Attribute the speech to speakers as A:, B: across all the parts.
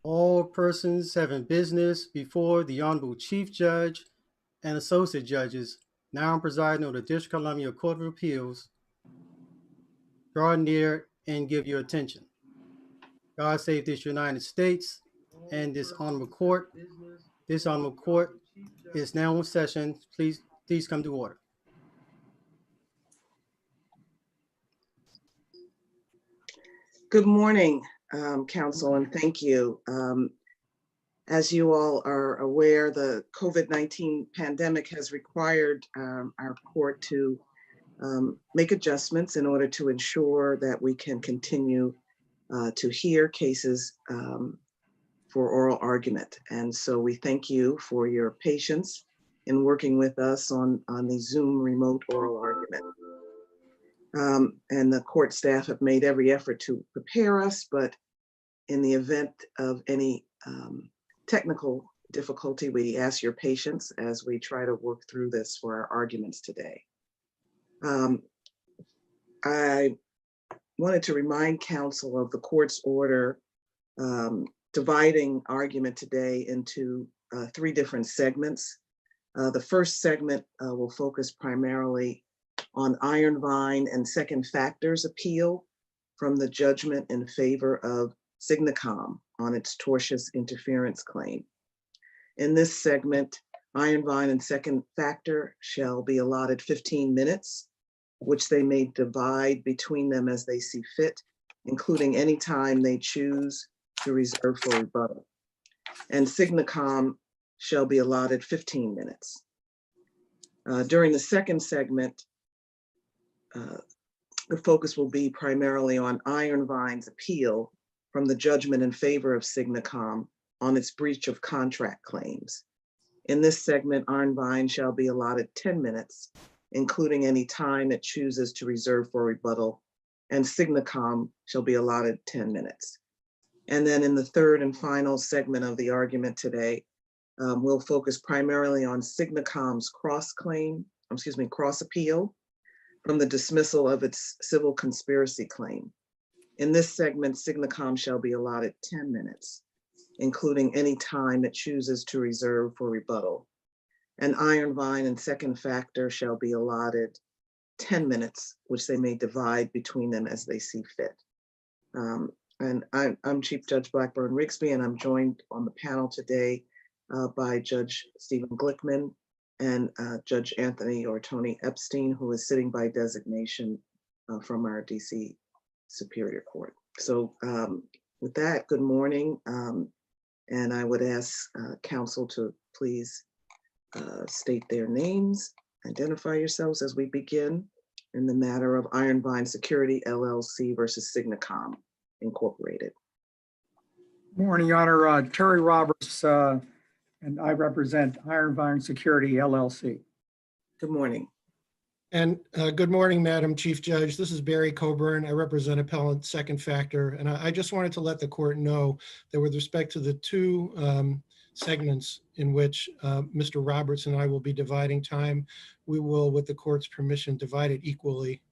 A: All persons having business before the Honorable Chief Judge and Associate Judges, now presiding over the District of Columbia Court of Appeals, draw near and give your attention. God save this United States and this honorable court. This honorable court is now in session. Please come to order.
B: Good morning, Council, and thank you. As you all are aware, the COVID-19 pandemic has required our court to make adjustments in order to ensure that we can continue to hear cases for oral argument. And so we thank you for your patience in working with us on the Zoom remote oral argument. And the court staff have made every effort to prepare us, but in the event of any technical difficulty, we ask your patience as we try to work through this for our arguments today. I wanted to remind Council of the court's order dividing argument today into 3 different segments. The first segment will focus primarily on Iron Vine and Second Factor's appeal from the judgment in favor of Signacom on its tortious interference claim. In this segment, Iron Vine and Second Factor shall be allotted 15 minutes, which they may divide between them as they see fit, including any time they choose to reserve for rebuttal. And Signacom shall be allotted 15 minutes. During the second segment, the focus will be primarily on Iron Vine's appeal from the judgment in favor of Signacom on its breach of contract claims. In this segment, Iron Vine shall be allotted 10 minutes, including any time it chooses to reserve for rebuttal, and Signacom shall be allotted 10 minutes. And then in the third and final segment of the argument today, we'll focus primarily on Signacom's cross appeal from the dismissal of its civil conspiracy claim. In this segment, Signacom shall be allotted 10 minutes, including any time it chooses to reserve for rebuttal. And Iron Vine and Second Factor shall be allotted 10 minutes, which they may divide between them as they see fit. And I'm Chief Judge Blackburn Rigsby, and I'm joined on the panel today by Judge Stephen Glickman and Judge Anthony or Tony Epstein, who is sitting by designation from our DC Superior Court. So with that, good morning. And I would ask counsel to please state their names, identify yourselves as we begin in the matter of Iron Vine Security LLC versus Signacom Incorporated.
C: Morning, Your Honor. Terry Roberts, and I represent Iron Vine Security LLC.
B: Good morning.
D: And good morning, Madam Chief Judge. This is Barry Coburn. I represent Appellant Second Factor. And I just wanted to let the court know that with respect to the 2 segments in which Mr. Roberts and I will be dividing time, we will, with the court's permission, divide it equally.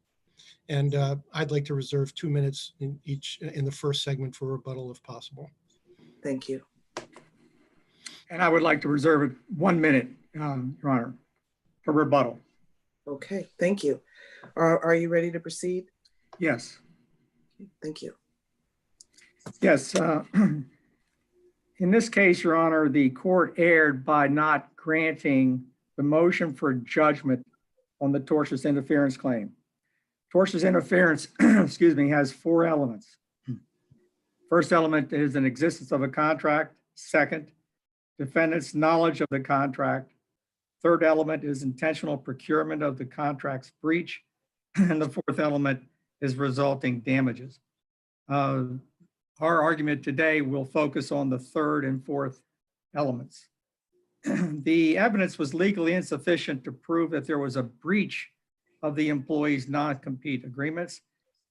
D: And I'd like to reserve 2 minutes in the first segment for rebuttal if possible.
B: Thank you.
C: And I would like to reserve it 1 minute, Your Honor, for rebuttal.
B: Okay, thank you. Are you ready to proceed?
C: Yes.
B: Thank you.
C: Yes. In this case, Your Honor, the court erred by not granting the motion for judgment on the tortious interference claim. Tortious interference, excuse me, has 4 elements. First element is an existence of a contract. Second, defendant's knowledge of the contract. Third element is intentional procurement of the contract's breach. And the 4th element is resulting damages. Our argument today will focus on the 3rd and 4th elements. The evidence was legally insufficient to prove that there was a breach of the employee's non-compete agreements,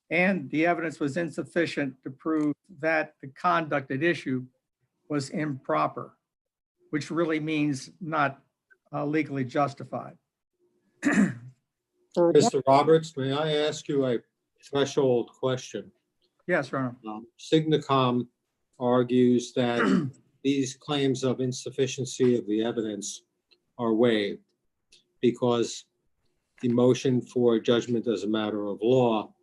C: and the evidence was insufficient to prove that the conduct at issue was improper, which really means not legally justified.
E: Mr. Roberts, may I ask you a threshold question?
C: Yes, Your Honor.
E: Signacom argues that these claims of insufficiency of the evidence are waived because the motion for judgment as a matter of law,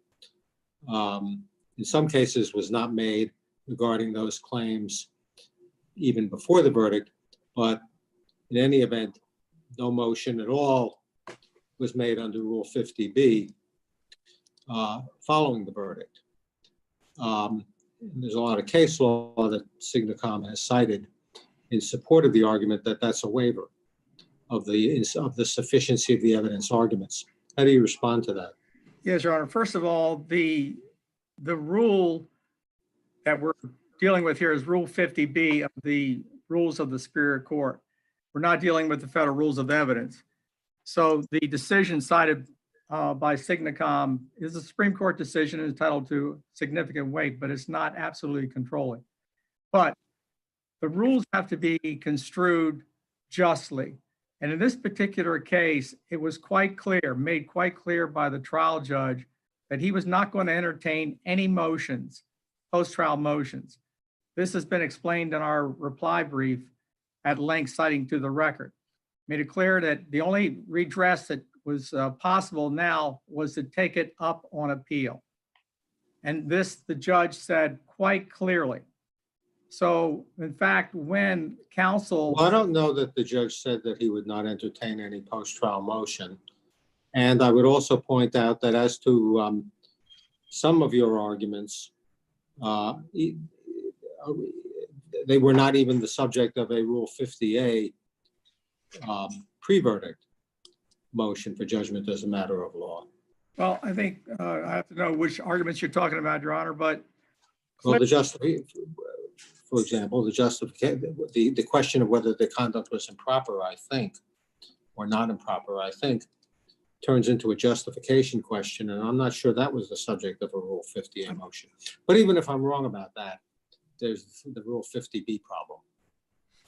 E: in some cases, was not made regarding those claims even before the verdict, but in any event, no motion at all was made under Rule 50B following the verdict. There's a lot of case law that Signacom has cited in support of the argument that that's a waiver of the sufficiency of the evidence arguments. How do you respond to that?
C: Yes, Your Honor. First of all, the rule that we're dealing with here is Rule 50B of the rules of the Superior Court. We're not dealing with the federal rules of evidence. So the decision cited by Signacom is a Supreme Court decision entitled to significant weight, but it's not absolutely controlling. But the rules have to be construed justly. And in this particular case, it was quite clear, made quite clear by the trial judge that he was not going to entertain any motions, post-trial motions. This has been explained in our reply brief at length, citing to the record. Made it clear that the only redress that was possible now was to take it up on appeal. And this, the judge said quite clearly. So in fact, when counsel—
E: Well, I don't know that the judge said that he would not entertain any post-trial motion. And I would also point out that as to some of your arguments, they were not even the subject of a Rule 50A pre-verdict motion for judgment as a matter of law.
C: Well, I think I have to know which arguments you're talking about, Your Honor, but—
E: Well, for example, the question of whether the conduct was improper, I think, or not improper, I think, turns into a justification question, and I'm not sure that was the subject of a Rule 50A motion. But even if I'm wrong about that, there's the Rule 50B problem.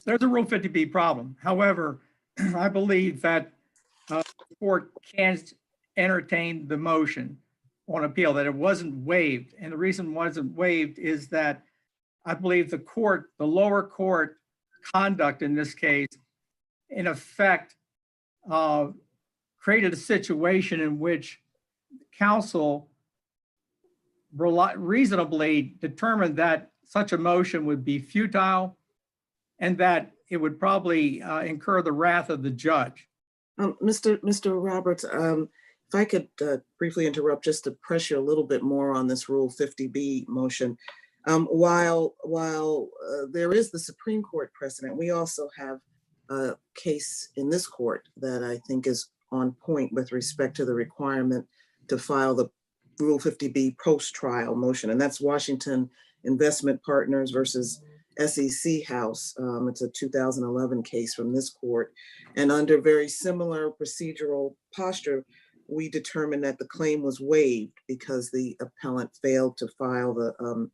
C: There's a Rule 50B problem. However, I believe that the court can entertain the motion on appeal, that it wasn't waived. And the reason it wasn't waived is that I believe the court, the lower court conduct in this case, in effect, created a situation in which counsel reasonably determined that such a motion would be futile and that it would probably incur the wrath of the judge.
B: Mr. Roberts, if I could briefly interrupt just to press you a little bit more on this Rule 50B motion. While there is the Supreme Court precedent, we also have a case in this court that I think is on point with respect to the requirement to file the Rule 50B post-trial motion, and that's Washington Investment Partners versus SEC House. It's a 2011 case from this court, and under very similar procedural posture, we determined that the claim was waived because the appellant failed to file the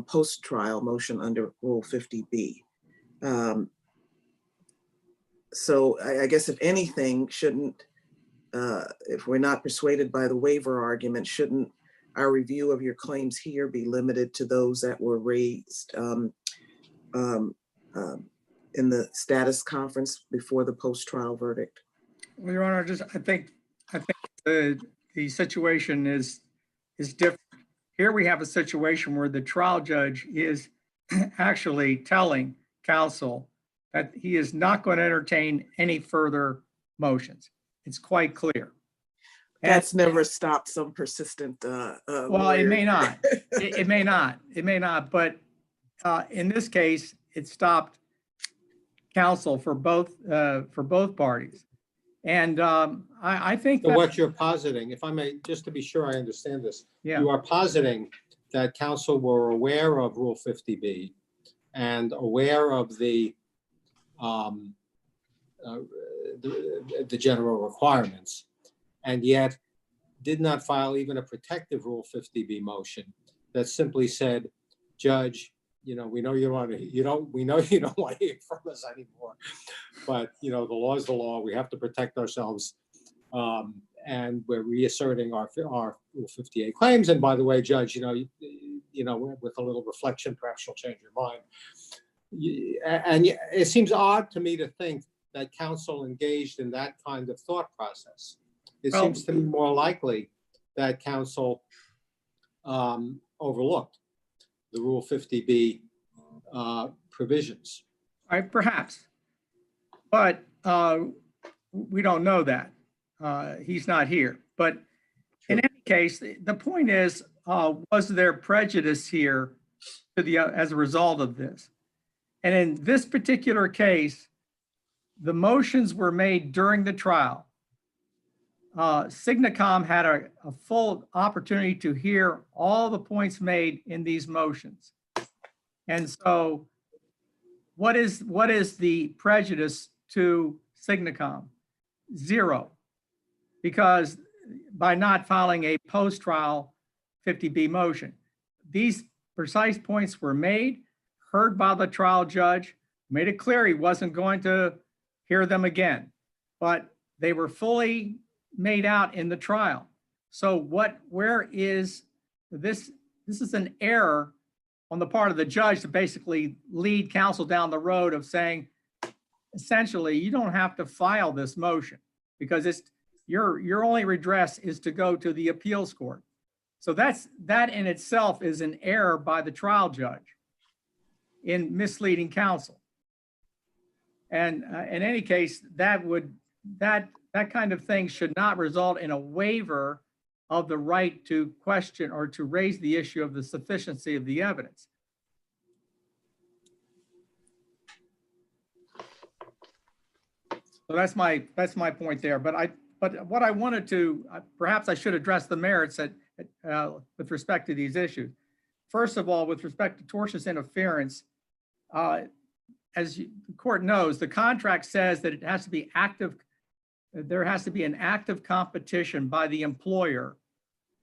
B: post-trial motion under Rule 50B. So I guess if anything, if we're not persuaded by the waiver argument, shouldn't our review of your claims here be limited to those that were raised in the status conference before the post-trial verdict?
C: Well, Your Honor, I think the situation is different. Here we have a situation where the trial judge is actually telling counsel that he is not going to entertain any further motions. It's quite clear.
B: That's never stopped some persistent
C: well,
B: lawyer.
C: it may not. It may not. It may not. But in this case, it stopped counsel for both parties. And I think
E: So what you're positing, if I may, just to be sure I understand this,
C: yeah.
E: you are positing that counsel were aware of Rule 50B and aware of the general requirements, and yet did not file even a protective Rule 50B motion that simply said, Judge, we know you want to, we know you don't want to hear from us anymore, but the law is the law. We have to protect ourselves, and we're reasserting our Rule 58 claims. And by the way, Judge, with a little reflection, perhaps you'll change your mind. And it seems odd to me to think that counsel engaged in that kind of thought process. It
C: Well-
E: seems to me more likely that counsel overlooked the Rule 50B provisions.
C: Perhaps, but we don't know that. He's not here. But in any case, the point is, was there prejudice here to as a result of this? And in this particular case, the motions were made during the trial. Signacom had a full opportunity to hear all the points made in these motions. And so what is the prejudice to Signacom? Zero, because by not filing a post-trial 50B motion, these precise points were made, heard by the trial judge, made it clear he wasn't going to hear them again, but they were fully made out in the trial. So where is this? This is an error on the part of the judge to basically lead counsel down the road of saying, essentially, you don't have to file this motion because your only redress is to go to the appeals court. So that in itself is an error by the trial judge in misleading counsel. And in any case, that kind of thing should not result in a waiver of the right to question or to raise the issue of the sufficiency of the evidence. So that's my point there. But what I wanted to, perhaps I should address the merits with respect to these issues. First of all, with respect to tortious interference, as the court knows, the contract says that it has to be active. There has to be an active competition by the employer.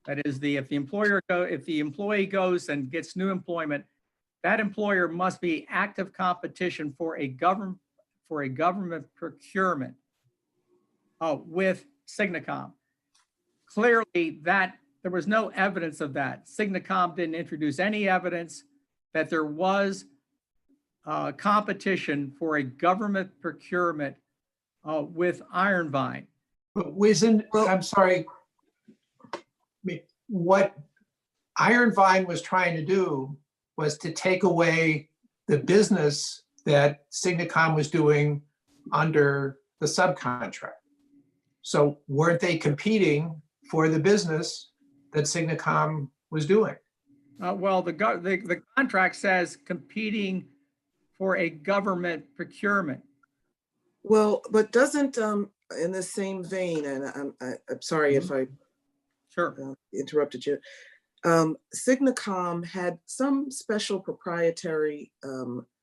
C: That is, if the employee goes and gets new employment, that employer must be active competition for a government procurement with Signacom. Clearly, there was no evidence of that. Signacom didn't introduce any evidence that there was competition for a government procurement with Ironvine.
F: But I'm sorry, what Ironvine was trying to do was to take away the business that Signacom was doing under the subcontract. So weren't they competing for the business that Signacom was doing?
C: Well, the contract says competing for a government procurement.
B: Well, but doesn't, in the same vein, and I'm sorry if I
C: Sure.
B: interrupted you. Signacom had some special proprietary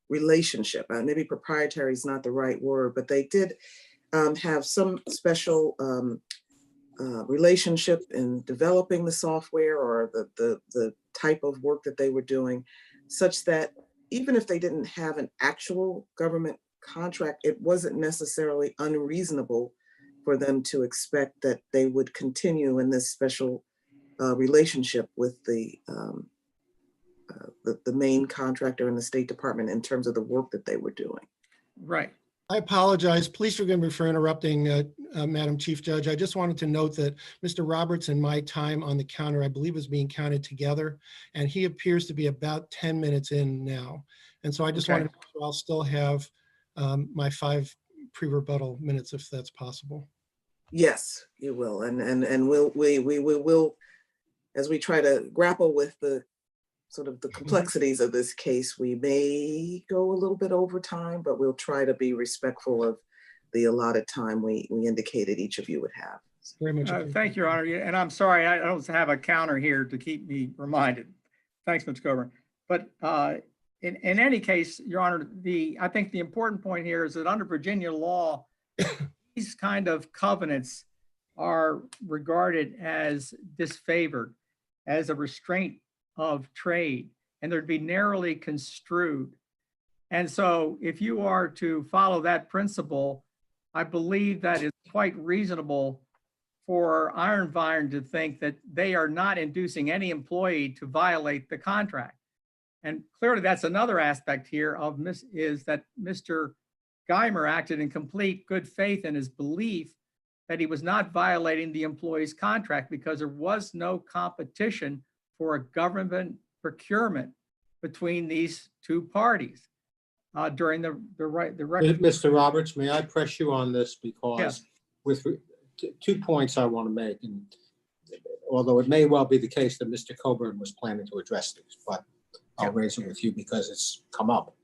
B: relationship. Maybe proprietary is not the right word, but they did have some special relationship in developing the software or the type of work that they were doing, such that even if they didn't have an actual government contract, it wasn't necessarily unreasonable for them to expect that they would continue in this special relationship with the main contractor in the State Department in terms of the work that they were doing.
C: Right.
D: I apologize. Please forgive me for interrupting, Madam Chief Judge. I just wanted to note that Mr. Roberts and my time on the counter, I believe, is being counted together, and he appears to be about 10 minutes in now. And so I just wanted to make sure I'll still have my 5 pre-rebuttal minutes if that's possible.
B: Yes, you will, and we will, as we try to grapple with the sort of the complexities of this case, we may go a little bit over time, but we'll try to be respectful of the allotted time we indicated each of you would have.
D: Very much.
C: Thank you, Your Honor. And I'm sorry, I don't have a counter here to keep me reminded. Thanks, Mr. Coburn. But in any case, Your Honor, I think the important point here is that under Virginia law, these kind of covenants are regarded as disfavored, as a restraint of trade, and they're to be narrowly construed. And so if you are to follow that principle, I believe that it's quite reasonable for Iron Vine to think that they are not inducing any employee to violate the contract. And clearly that's another aspect here is that Mr. Geimer acted in complete good faith in his belief that he was not violating the employee's contract because there was no competition for a government procurement between these two parties during the record.
E: Mr. Roberts, may I press you on this because
C: Yes.
E: with 2 points I want to make, and although it may well be the case that Mr. Coburn was planning to address these, but I'll raise it with you because it's come up.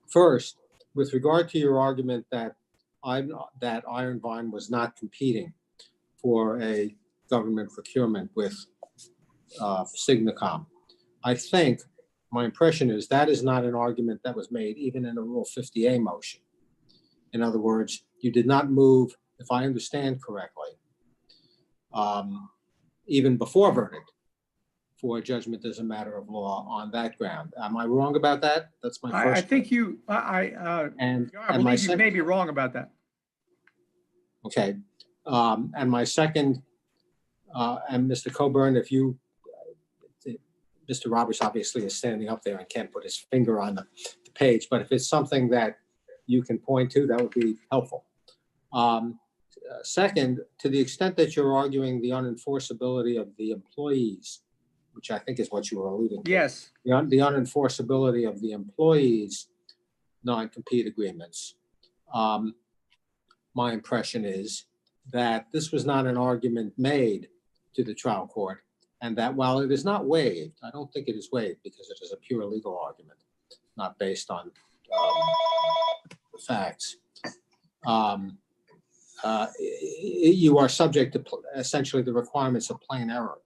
E: First, with regard to your argument that Iron Vine was not competing for a government procurement with Signacom, I think my impression is that is not an argument that was made even in a Rule 50A motion. In other words, you did not move, if I understand correctly, even before verdict for a judgment as a matter of law on that ground. Am I wrong about that? That's my first.
C: I think you,
E: And
C: I
E: my
C: believe you may be wrong about that.
E: Okay, and my second, and Mr. Coburn, if you, Mr. Roberts obviously is standing up there and can't put his finger on the page, but if it's something that you can point to, that would be helpful. Second, to the extent that you're arguing the unenforceability of the employees, which I think is what you were alluding to.
C: Yes.
E: The unenforceability of the employees' non-compete agreements. My impression is that this was not an argument made to the trial court, and that while it is not waived, I don't think it is waived because it is a pure legal argument, not based on the facts. You are subject to essentially the requirements of plain error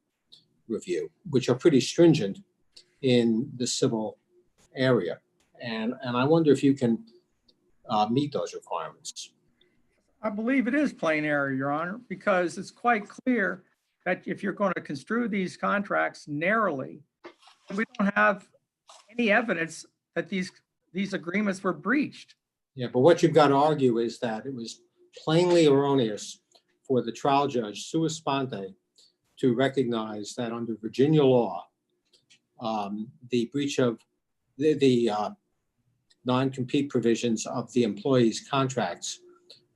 E: review, which are pretty stringent in the civil area. And I wonder if you can meet those requirements.
C: I believe it is plain error, Your Honor, because it's quite clear that if you're going to construe these contracts narrowly, we don't have any evidence that these agreements were breached.
E: Yeah, but what you've got to argue is that it was plainly erroneous for the trial judge, sua sponte, to recognize that under Virginia law, the breach of the non-compete provisions of the employees' contracts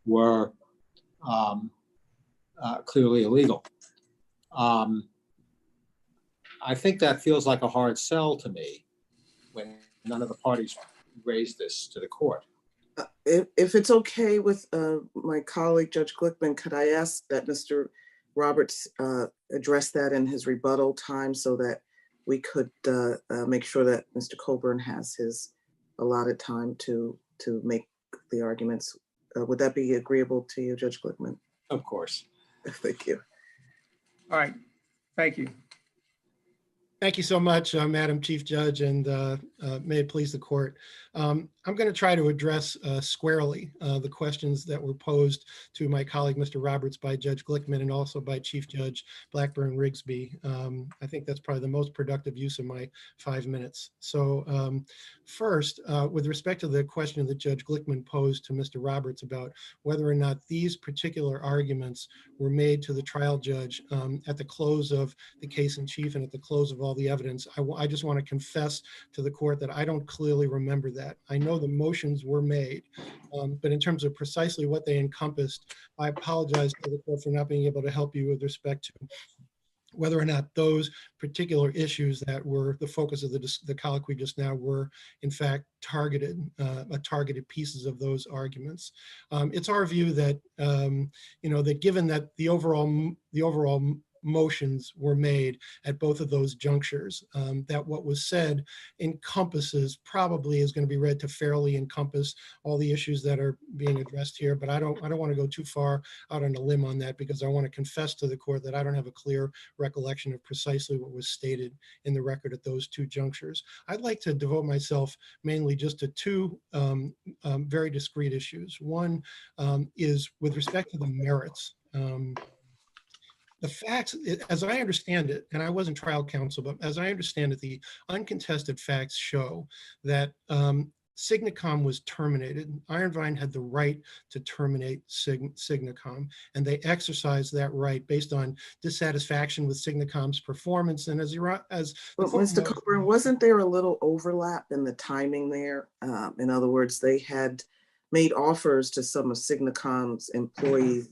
E: were clearly illegal. I think that feels like a hard sell to me when none of the parties raised this to the court.
B: If it's okay with my colleague, Judge Glickman, could I ask that Mr. Roberts address that in his rebuttal time so that we could make sure that Mr. Coburn has his allotted time to make the arguments? Would that be agreeable to you, Judge Glickman?
E: Of course.
B: Thank you.
C: All right. Thank you.
D: Thank you so much, Madam Chief Judge, and may it please the court. I'm going to try to address squarely the questions that were posed to my colleague, Mr. Roberts, by Judge Glickman and also by Chief Judge Blackburn-Rigsby. I think that's probably the most productive use of my 5 minutes. So first, with respect to the question that Judge Glickman posed to Mr. Roberts about whether or not these particular arguments were made to the trial judge at the close of the case in chief and at the close of all the evidence, I just want to confess to the court that I don't clearly remember that. I know the motions were made, but in terms of precisely what they encompassed, I apologize to the court for not being able to help you with respect to whether or not those particular issues that were the focus of the colloquy just now were in fact targeted pieces of those arguments. It's our view that that given that the overall motions were made at both of those junctures, that what was said probably is going to be read to fairly encompass all the issues that are being addressed here. But I don't want to go too far out on a limb on that because I want to confess to the court that I don't have a clear recollection of precisely what was stated in the record at those two junctures. I'd like to devote myself mainly just to two very discrete issues. One is with respect to the merits. The facts, as I understand it, and I wasn't trial counsel, but as I understand it, the uncontested facts show that Signacom was terminated. Ironvine had the right to terminate Signacom, and they exercised that right based on dissatisfaction with Signacom's performance. And as the
B: But
D: court
B: Mr.
D: knows-
B: Coburn, wasn't there a little overlap in the timing there? In other words, they had made offers to some of Signacom's employees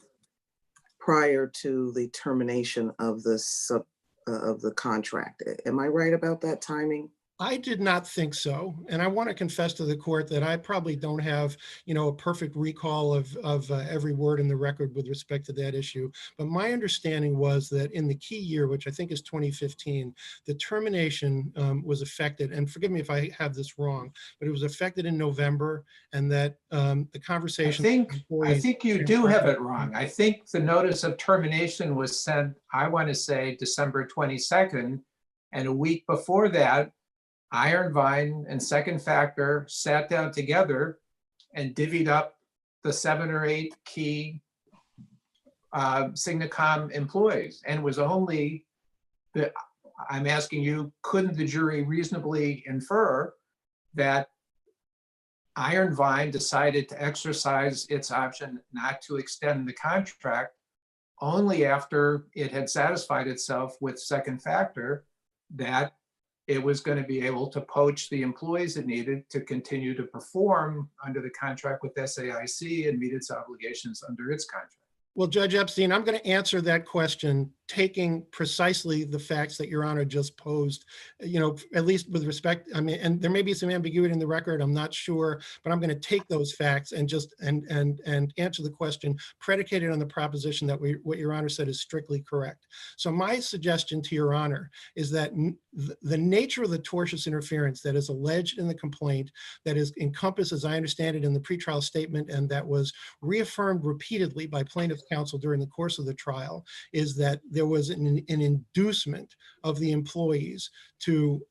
B: prior to the termination of the contract. Am I right about that timing?
D: I did not think so. And I want to confess to the court that I probably don't have, a perfect recall of every word in the record with respect to that issue. But my understanding was that in the key year, which I think is 2015, the termination was affected, and forgive me if I have this wrong, but it was affected in November, and that the
F: I
D: conversation.
F: think you do have it wrong. I think the notice of termination was sent, I want to say December 22nd. And a week before that, Ironvine and Second Factor sat down together and divvied up the 7 or 8 key Signacom employees. And it was only that, I'm asking you, couldn't the jury reasonably infer that Ironvine decided to exercise its option not to extend the contract only after it had satisfied itself with Second Factor that it was going to be able to poach the employees it needed to continue to perform under the contract with SAIC and meet its obligations under its contract?
D: Well, Judge Epstein, I'm going to answer that question taking precisely the facts that Your Honor just posed, at least with respect. I mean, and there may be some ambiguity in the record, I'm not sure, but I'm going to take those facts and just and answer the question predicated on the proposition that what Your Honor said is strictly correct. So my suggestion to Your Honor is that the nature of the tortious interference that is alleged in the complaint, that is encompassed, as I understand it, in the pretrial statement, and that was reaffirmed repeatedly by plaintiff's counsel during the course of the trial, is that there was an inducement of the employees to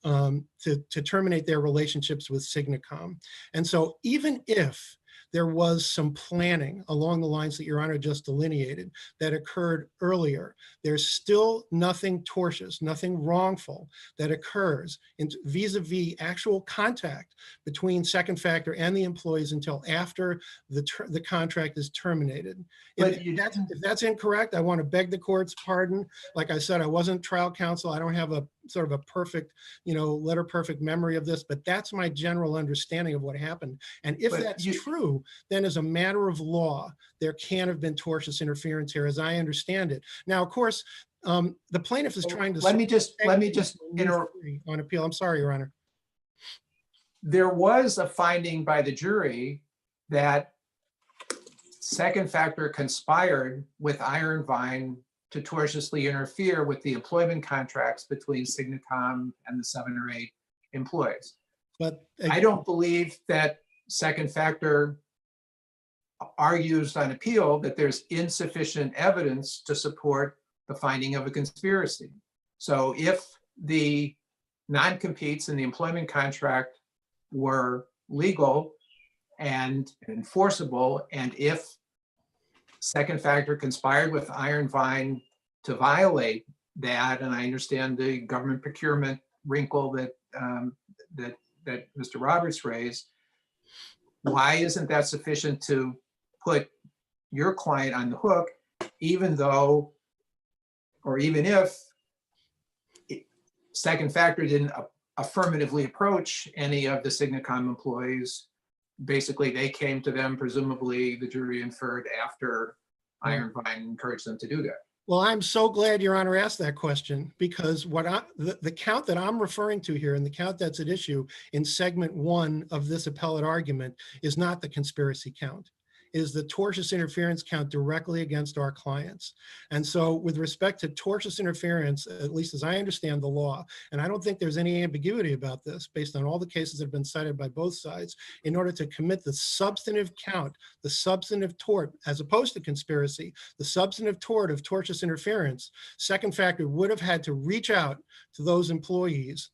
D: terminate their relationships with Signacom. And so even if there was some planning along the lines that Your Honor just delineated that occurred earlier, there's still nothing tortious, nothing wrongful that occurs in vis-a-vis actual contact between Second Factor and the employees until after the contract is terminated.
F: But
D: If that's incorrect, I want to beg the court's pardon. Like I said, I wasn't trial counsel. I don't have a sort of a perfect, letter perfect memory of this, but that's my general understanding of what happened. And if that's true, then as a matter of law, there can have been tortious interference here, as I understand it. Now, of course, the plaintiff is trying to—
F: Let me just interrupt.
D: On appeal. I'm sorry, Your Honor.
F: There was a finding by the jury that Second Factor conspired with Ironvine to tortiously interfere with the employment contracts between Signacom and the 7 or 8 employees.
D: But
F: I don't believe that Second Factor argues on appeal that there's insufficient evidence to support the finding of a conspiracy. So if the non-competes in the employment contract were legal and enforceable, and if Second Factor conspired with Ironvine to violate that, and I understand the government procurement wrinkle that Mr. Roberts raised, why isn't that sufficient to put your client on the hook, even though, or even if Second Factor didn't affirmatively approach any of the Signacom employees? Basically, they came to them, presumably the jury inferred, after Ironvine encouraged them to do that.
D: Well, I'm so glad Your Honor asked that question, because the count that I'm referring to here, and the count that's at issue in segment 1 of this appellate argument, is not the conspiracy count. Is the tortious interference count directly against our clients. And so with respect to tortious interference, at least as I understand the law, and I don't think there's any ambiguity about this based on all the cases that have been cited by both sides, in order to commit the substantive count, the substantive tort, as opposed to conspiracy, the substantive tort of tortious interference, Second Factor would have had to reach out to those employees,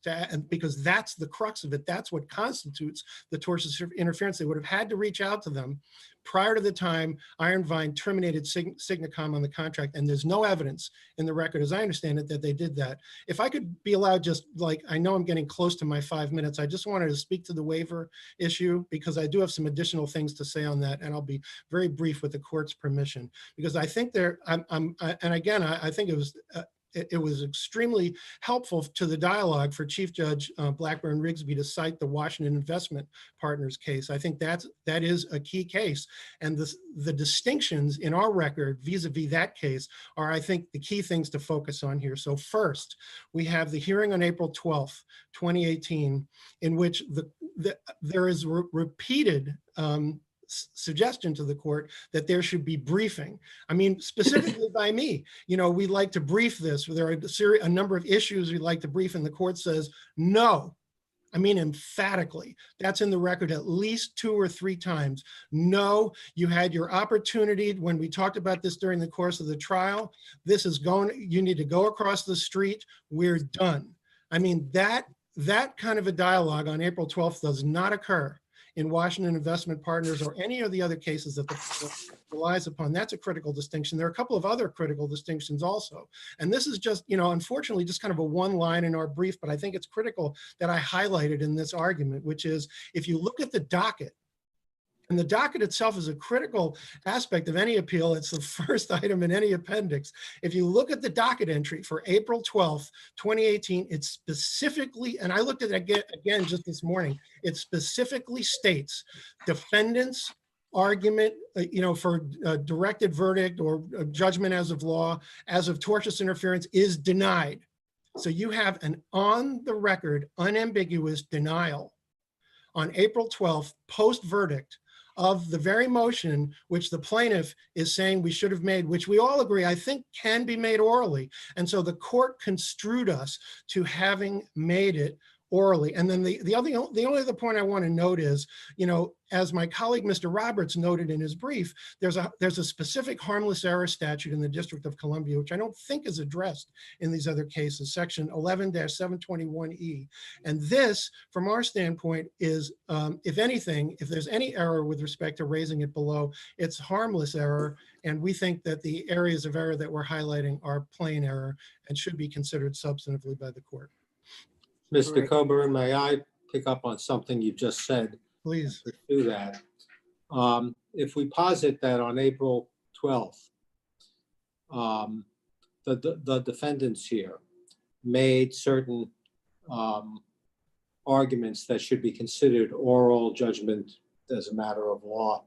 D: because that's the crux of it. That's what constitutes the tortious interference. They would have had to reach out to them prior to the time Iron Vine terminated Signacom on the contract, and there's no evidence in the record, as I understand it, that they did that. If I could be allowed, just like, I know I'm getting close to my 5 minutes, I just wanted to speak to the waiver issue, because I do have some additional things to say on that, and I'll be very brief with the court's permission, because I think and again, I think it was extremely helpful to the dialogue for Chief Judge Blackburn Rigsby to cite the Washington Investment Partners case. I think that is a key case. And the distinctions in our record vis-a-vis that case are, I think, the key things to focus on here. So first, we have the hearing on April 12th, 2018, in which there is repeated suggestion to the court that there should be briefing. I mean, specifically by me, we'd like to brief this. There are a number of issues we'd like to brief, and the court says no. I mean, emphatically, that's in the record at least 2 or 3 times. No, you had your opportunity when we talked about this during the course of the trial. You need to go across the street. We're done. I mean, that kind of a dialogue on April 12th does not occur in Washington Investment Partners or any of the other cases that the court relies upon. That's a critical distinction. There are a couple of other critical distinctions also. And this is just, unfortunately, just kind of a one line in our brief, but I think it's critical that I highlighted in this argument, which is, if you look at the docket, and the docket itself is a critical aspect of any appeal. It's the first item in any appendix. If you look at the docket entry for April 12th, 2018, it specifically, and I looked at it again just this morning, it specifically states defendants' argument, for a directed verdict or a judgment as of law, as of tortious interference, is denied. So you have an on the record, unambiguous denial on April 12th, post-verdict, of the very motion which the plaintiff is saying we should have made, which we all agree, I think, can be made orally. And so the court construed us to having made it orally. And then the only other point I want to note is, as my colleague, Mr. Roberts, noted in his brief, there's a specific harmless error statute in the District of Columbia, which I don't think is addressed in these other cases, section 11-721E. And this, from our standpoint, is, if anything, if there's any error with respect to raising it below, it's harmless error. And we think that the areas of error that we're highlighting are plain error and should be considered substantively by the court.
E: Mr.
B: Right.
E: Coburn, may I pick up on something you just said?
D: Please.
E: To do that. If we posit that on April 12th, the defendants here made certain arguments that should be considered oral judgment as a matter of law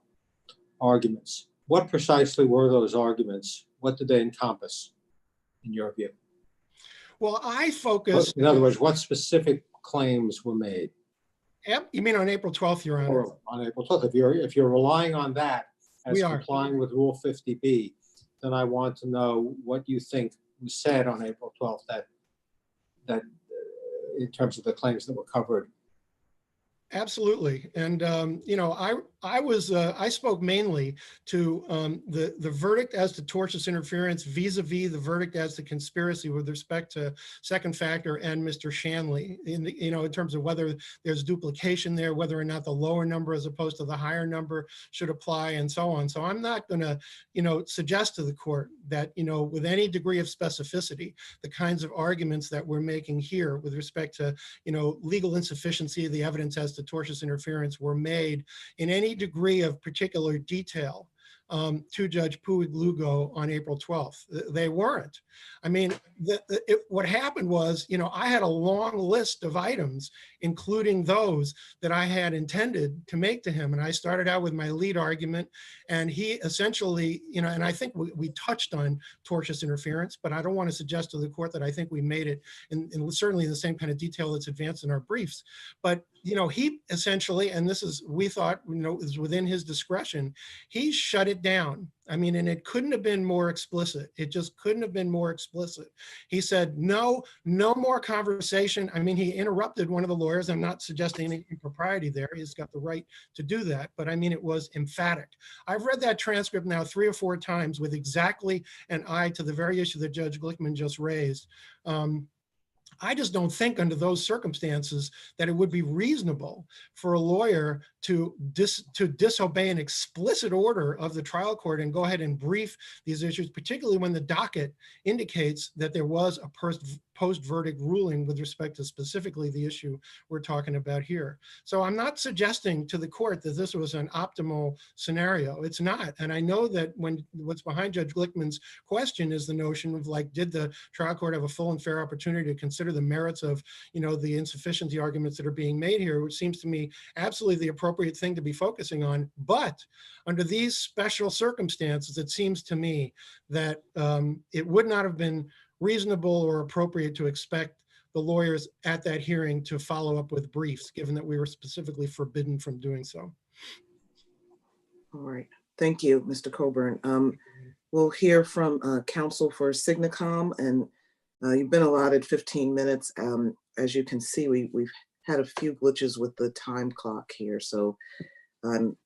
E: arguments. What precisely were those arguments? What did they encompass, in your view?
D: Well, I focus.
E: In other words, what specific claims were made?
D: You mean on April 12th, Your Honor?
E: Or on April 12th. If you're relying on that as
D: We are.
E: complying with Rule 50B, then I want to know what you think was said on April 12th that in terms of the claims that were covered.
D: Absolutely. And, I spoke mainly to the verdict as to tortious interference vis-a-vis the verdict as to conspiracy with respect to second factor and Mr. Shanley, in terms of whether there's duplication there, whether or not the lower number as opposed to the higher number should apply, and so on. So I'm not going to, suggest to the court that, with any degree of specificity, the kinds of arguments that we're making here with respect to, legal insufficiency of the evidence as to tortious interference were made in any degree of particular detail to Judge Puig Lugo on April 12th. They weren't. I mean, what happened was, I had a long list of items, including those that I had intended to make to him. And I started out with my lead argument, and he essentially, and I think we touched on tortious interference, but I don't want to suggest to the court that I think we made it in certainly in the same kind of detail that's advanced in our briefs. But, he essentially, and this is, we thought, is within his discretion, he shut it down. I mean, and it couldn't have been more explicit. It just couldn't have been more explicit. He said, no more conversation. I mean, he interrupted one of the lawyers. I'm not suggesting any impropriety there. He's got the right to do that. But I mean, it was emphatic. I've read that transcript now 3 or 4 times with exactly an eye to the very issue that Judge Glickman just raised. I just don't think under those circumstances that it would be reasonable for a lawyer to disobey an explicit order of the trial court and go ahead and brief these issues, particularly when the docket indicates that there was a post-verdict ruling with respect to specifically the issue we're talking about here. So I'm not suggesting to the court that this was an optimal scenario. It's not. And I know that what's behind Judge Glickman's question is the notion of, like, did the trial court have a full and fair opportunity to consider the merits of, the insufficiency arguments that are being made here, which seems to me absolutely the appropriate thing to be focusing on. But under these special circumstances, it seems to me that it would not have been reasonable or appropriate to expect the lawyers at that hearing to follow up with briefs, given that we were specifically forbidden from doing so.
B: All right. Thank you, Mr. Coburn. We'll hear from counsel for Signacom, and you've been allotted 15 minutes. As you can see, we've had a few glitches with the time clock here, so I'm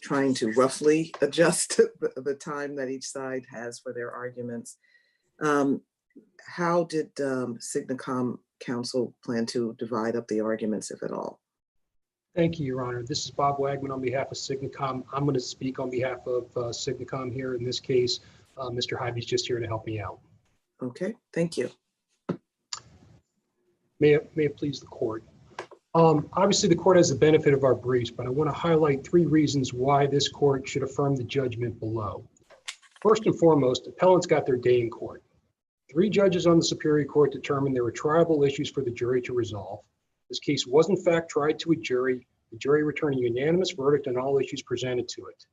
B: trying to roughly adjust the time that each side has for their arguments. How did Signacom counsel plan to divide up the arguments, if at all?
G: Thank you, Your Honor. This is Bob Wagman on behalf of Signacom. I'm going to speak on behalf of Signacom here. In this case, Mr. Hybe's just here to help me out.
B: Okay, thank you.
G: May it please the court. Obviously, the court has the benefit of our briefs, but I want to highlight 3 reasons why this court should affirm the judgment below. First and foremost, appellants got their day in court. 3 judges on the Superior Court determined there were triable issues for the jury to resolve. This case was in fact tried to a jury. The jury returned a unanimous verdict on all issues presented to it.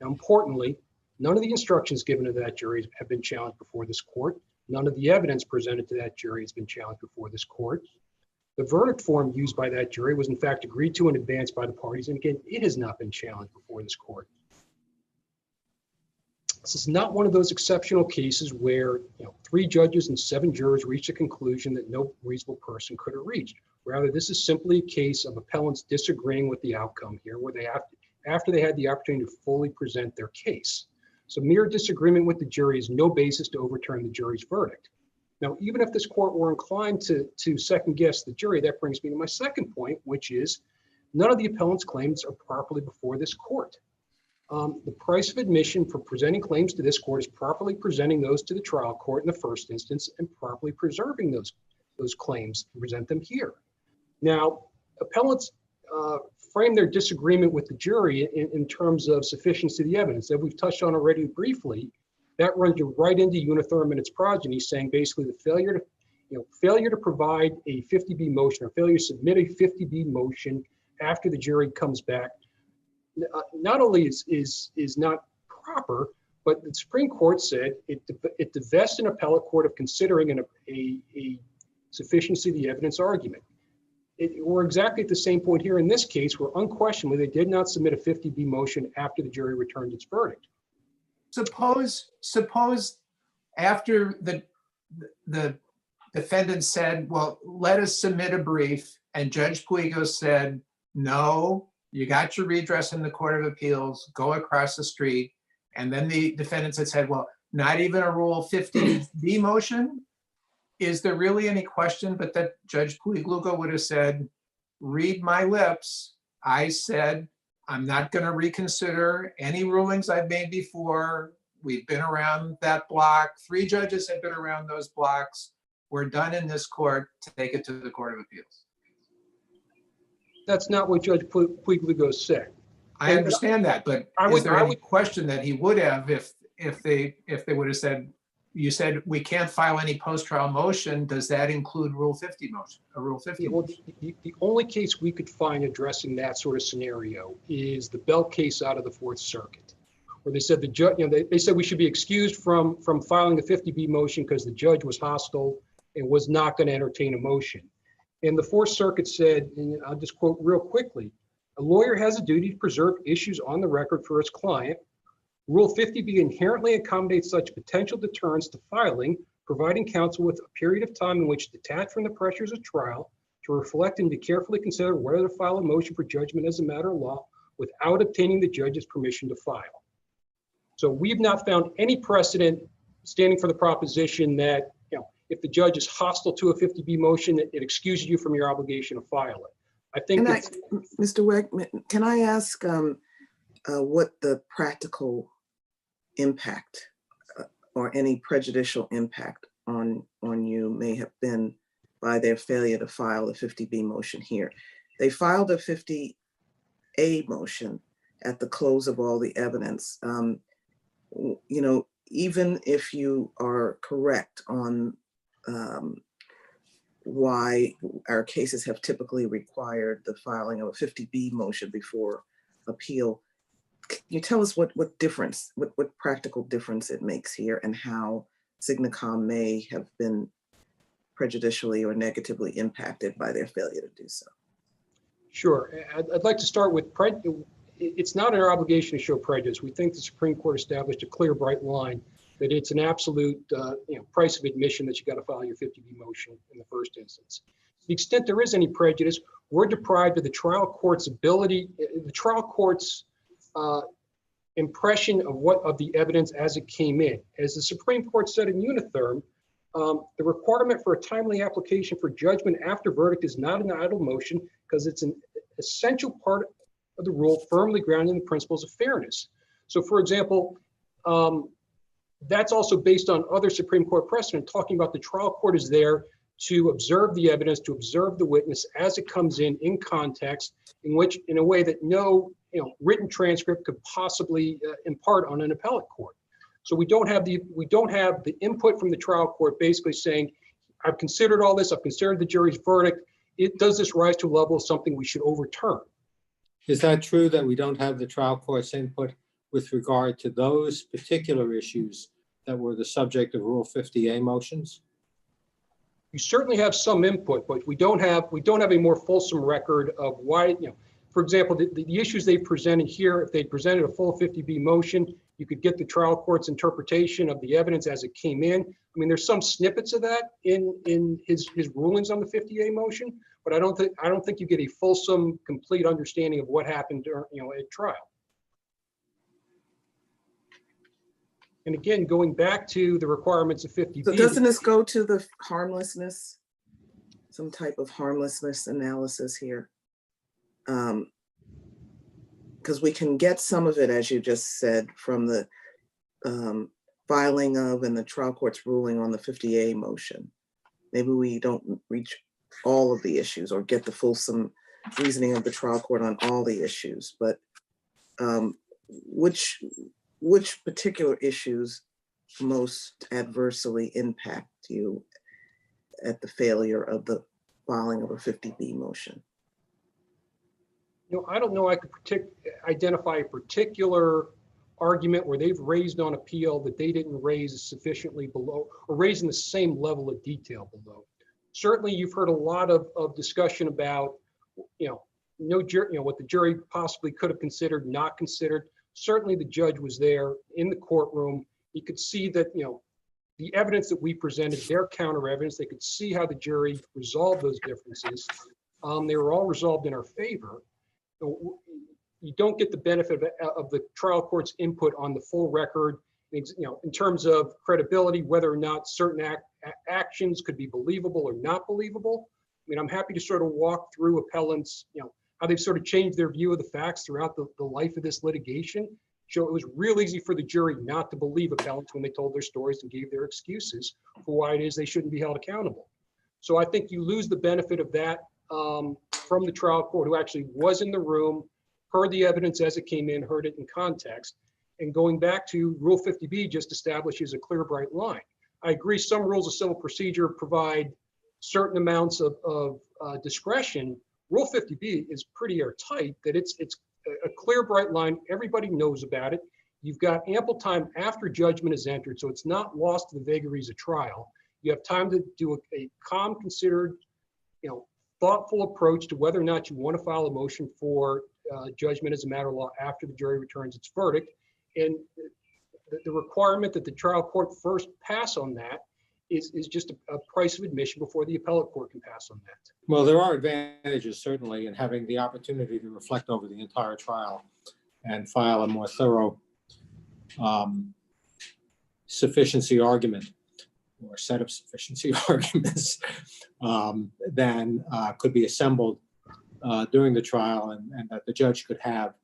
G: Now, importantly, none of the instructions given to that jury have been challenged before this court. None of the evidence presented to that jury has been challenged before this court. The verdict form used by that jury was in fact agreed to in advance by the parties, and again, it has not been challenged before this court. This is not one of those exceptional cases where 3 judges and 7 jurors reached a conclusion that no reasonable person could have reached. Rather, this is simply a case of appellants disagreeing with the outcome here, where they after they had the opportunity to fully present their case. So mere disagreement with the jury is no basis to overturn the jury's verdict. Now, even if this court were inclined to second guess the jury, that brings me to my second point, which is none of the appellant's claims are properly before this court. The price of admission for presenting claims to this court is properly presenting those to the trial court in the first instance and properly preserving those claims and present them here. Now, appellants frame their disagreement with the jury in terms of sufficiency of the evidence that we've touched on already briefly. That runs you right into Unitherm and its progeny, saying basically the failure to provide a 50B motion or failure to submit a 50B motion after the jury comes back not only is not proper, but the Supreme Court said it divests an appellate court of considering a sufficiency of the evidence argument. We're exactly at the same point here in this case, where unquestionably they did not submit a 50B motion after the jury returned its verdict.
F: Suppose after the defendant said, well, let us submit a brief, and Judge Puigo said, no, you got your redress in the Court of Appeals, go across the street. And then the defendants had said, well, not even a Rule 50B motion? Is there really any question but that Judge Puigo would have said, read my lips, I said, I'm not going to reconsider any rulings I've made before. We've been around that block. 3 judges have been around those blocks. We're done in this court. Take it to the Court of Appeals.
G: That's not what Judge Puigo said.
F: I understand that, but is there any question that he would have if they would have said, you said we can't file any post-trial motion, does that include Rule 50 motion, a Rule 50 motion?
G: The only case we could find addressing that sort of scenario is the Bell case out of the Fourth Circuit, where they said the judge, they said we should be excused from filing the 50B motion because the judge was hostile and was not going to entertain a motion. And the Fourth Circuit said, and I'll just quote real quickly, a lawyer has a duty to preserve issues on the record for his client. Rule 50B inherently accommodates such potential deterrence to filing, providing counsel with a period of time in which to detach from the pressures of trial, to reflect and to carefully consider whether to file a motion for judgment as a matter of law without obtaining the judge's permission to file. So we've not found any precedent standing for the proposition that if the judge is hostile to a 50B motion, it excuses you from your obligation to file it. I think
B: Can I,
G: it's,
B: Mr. Wegman, can I ask what the practical impact or any prejudicial impact on you may have been by their failure to file a 50B motion here? They filed a 50A motion at the close of all the evidence. You know, even if you are correct on why our cases have typically required the filing of a 50B motion before appeal, can you tell us what difference, what practical difference it makes here, and how Signacom may have been prejudicially or negatively impacted by their failure to do so?
G: sure. I'd like to start with, it's not our obligation to show prejudice. We think the Supreme Court established a clear, bright line that it's an absolute price of admission that you got to file your 50B motion in the first instance. To the extent there is any prejudice, we're deprived of the trial court's ability, the trial court's impression of the evidence as it came in. As the Supreme Court said in Unitherm, the requirement for a timely application for judgment after verdict is not an idle motion because it's an essential part of the rule firmly grounded in the principles of fairness. So for example, that's also based on other Supreme Court precedent talking about the trial court is there to observe the evidence, to observe the witness as it comes in context, in a way that no written transcript could possibly impart on an appellate court. So we don't have the input from the trial court basically saying, I've considered all this, I've considered the jury's verdict. Does this rise to a level of something we should overturn?
E: Is that true that we don't have the trial court's input with regard to those particular issues that were the subject of Rule 50A motions?
G: You certainly have some input, but we don't have a more fulsome record of why, for example, the issues they presented here, if they presented a full 50B motion, you could get the trial court's interpretation of the evidence as it came in. I mean, there's some snippets of that in his rulings on the 50A motion, but I don't think you get a fulsome, complete understanding of what happened at trial. And again, going back to the requirements of 50B.
B: So doesn't this go to the harmlessness, some type of harmlessness analysis here? Because we can get some of it, as you just said, from the filing of and the trial court's ruling on the 50A motion. Maybe we don't reach all of the issues or get the fulsome reasoning of the trial court on all the issues, but which particular issues most adversely impact you at the failure of the filing of a 50B motion?
G: I don't know I could identify a particular argument where they've raised on appeal that they didn't raise sufficiently below or raise in the same level of detail below. Certainly you've heard a lot of discussion about, what the jury possibly could have considered, not considered. Certainly the judge was there in the courtroom. You could see that, the evidence that we presented, their counter evidence, they could see how the jury resolved those differences. They were all resolved in our favor. You don't get the benefit of the trial court's input on the full record, in terms of credibility, whether or not certain actions could be believable or not believable. I mean, I'm happy to sort of walk through appellants, how they've sort of changed their view of the facts throughout the life of this litigation. So it was real easy for the jury not to believe appellants when they told their stories and gave their excuses for why it is they shouldn't be held accountable. So I think you lose the benefit of that from the trial court, who actually was in the room, heard the evidence as it came in, heard it in context. And going back to Rule 50B just establishes a clear, bright line. I agree some rules of civil procedure provide certain amounts of discretion. Rule 50B is pretty airtight, that it's a clear, bright line. Everybody knows about it. You've got ample time after judgment is entered, so it's not lost to the vagaries of trial. You have time to do a calm, considered, thoughtful approach to whether or not you want to file a motion for judgment as a matter of law after the jury returns its verdict. And the requirement that the trial court first pass on that is just a price of admission before the appellate court can pass on that.
E: Well, there are advantages certainly in having the opportunity to reflect over the entire trial and file a more thorough sufficiency argument. or set of sufficiency arguments than could be assembled during the trial and that the judge could have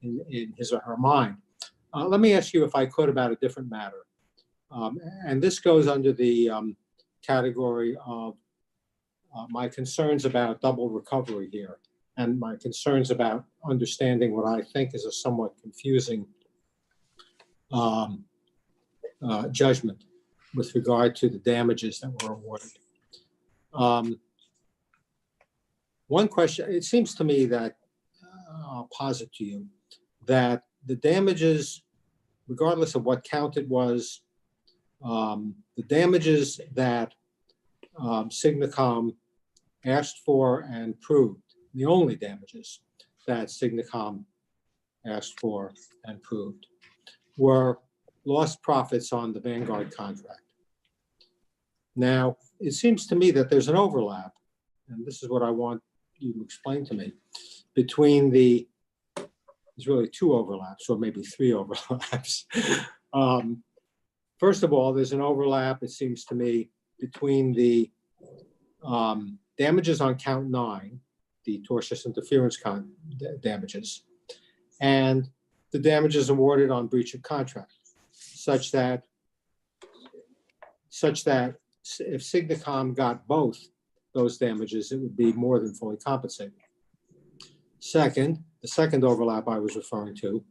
E: in his or her mind. Let me ask you, if I could, about a different matter. And this goes under the category of my concerns about double recovery here, and my concerns about understanding what I think is a somewhat confusing judgment with regard to the damages that were awarded. One question, it seems to me that, I'll posit to you, that the damages, regardless of what count it was, the damages that Signacom asked for and proved, the only damages that Signacom asked for and proved, were lost profits on the Vanguard contract. Now, it seems to me that there's an overlap, and this is what I want you to explain to me, between there's really two overlaps, or maybe three overlaps. First of all, there's an overlap, it seems to me, between the damages on count 9, the tortious interference damages, and the damages awarded on breach of contract, such that if Signacom got both those damages, it would be more than fully compensated. Second, the second overlap I was referring to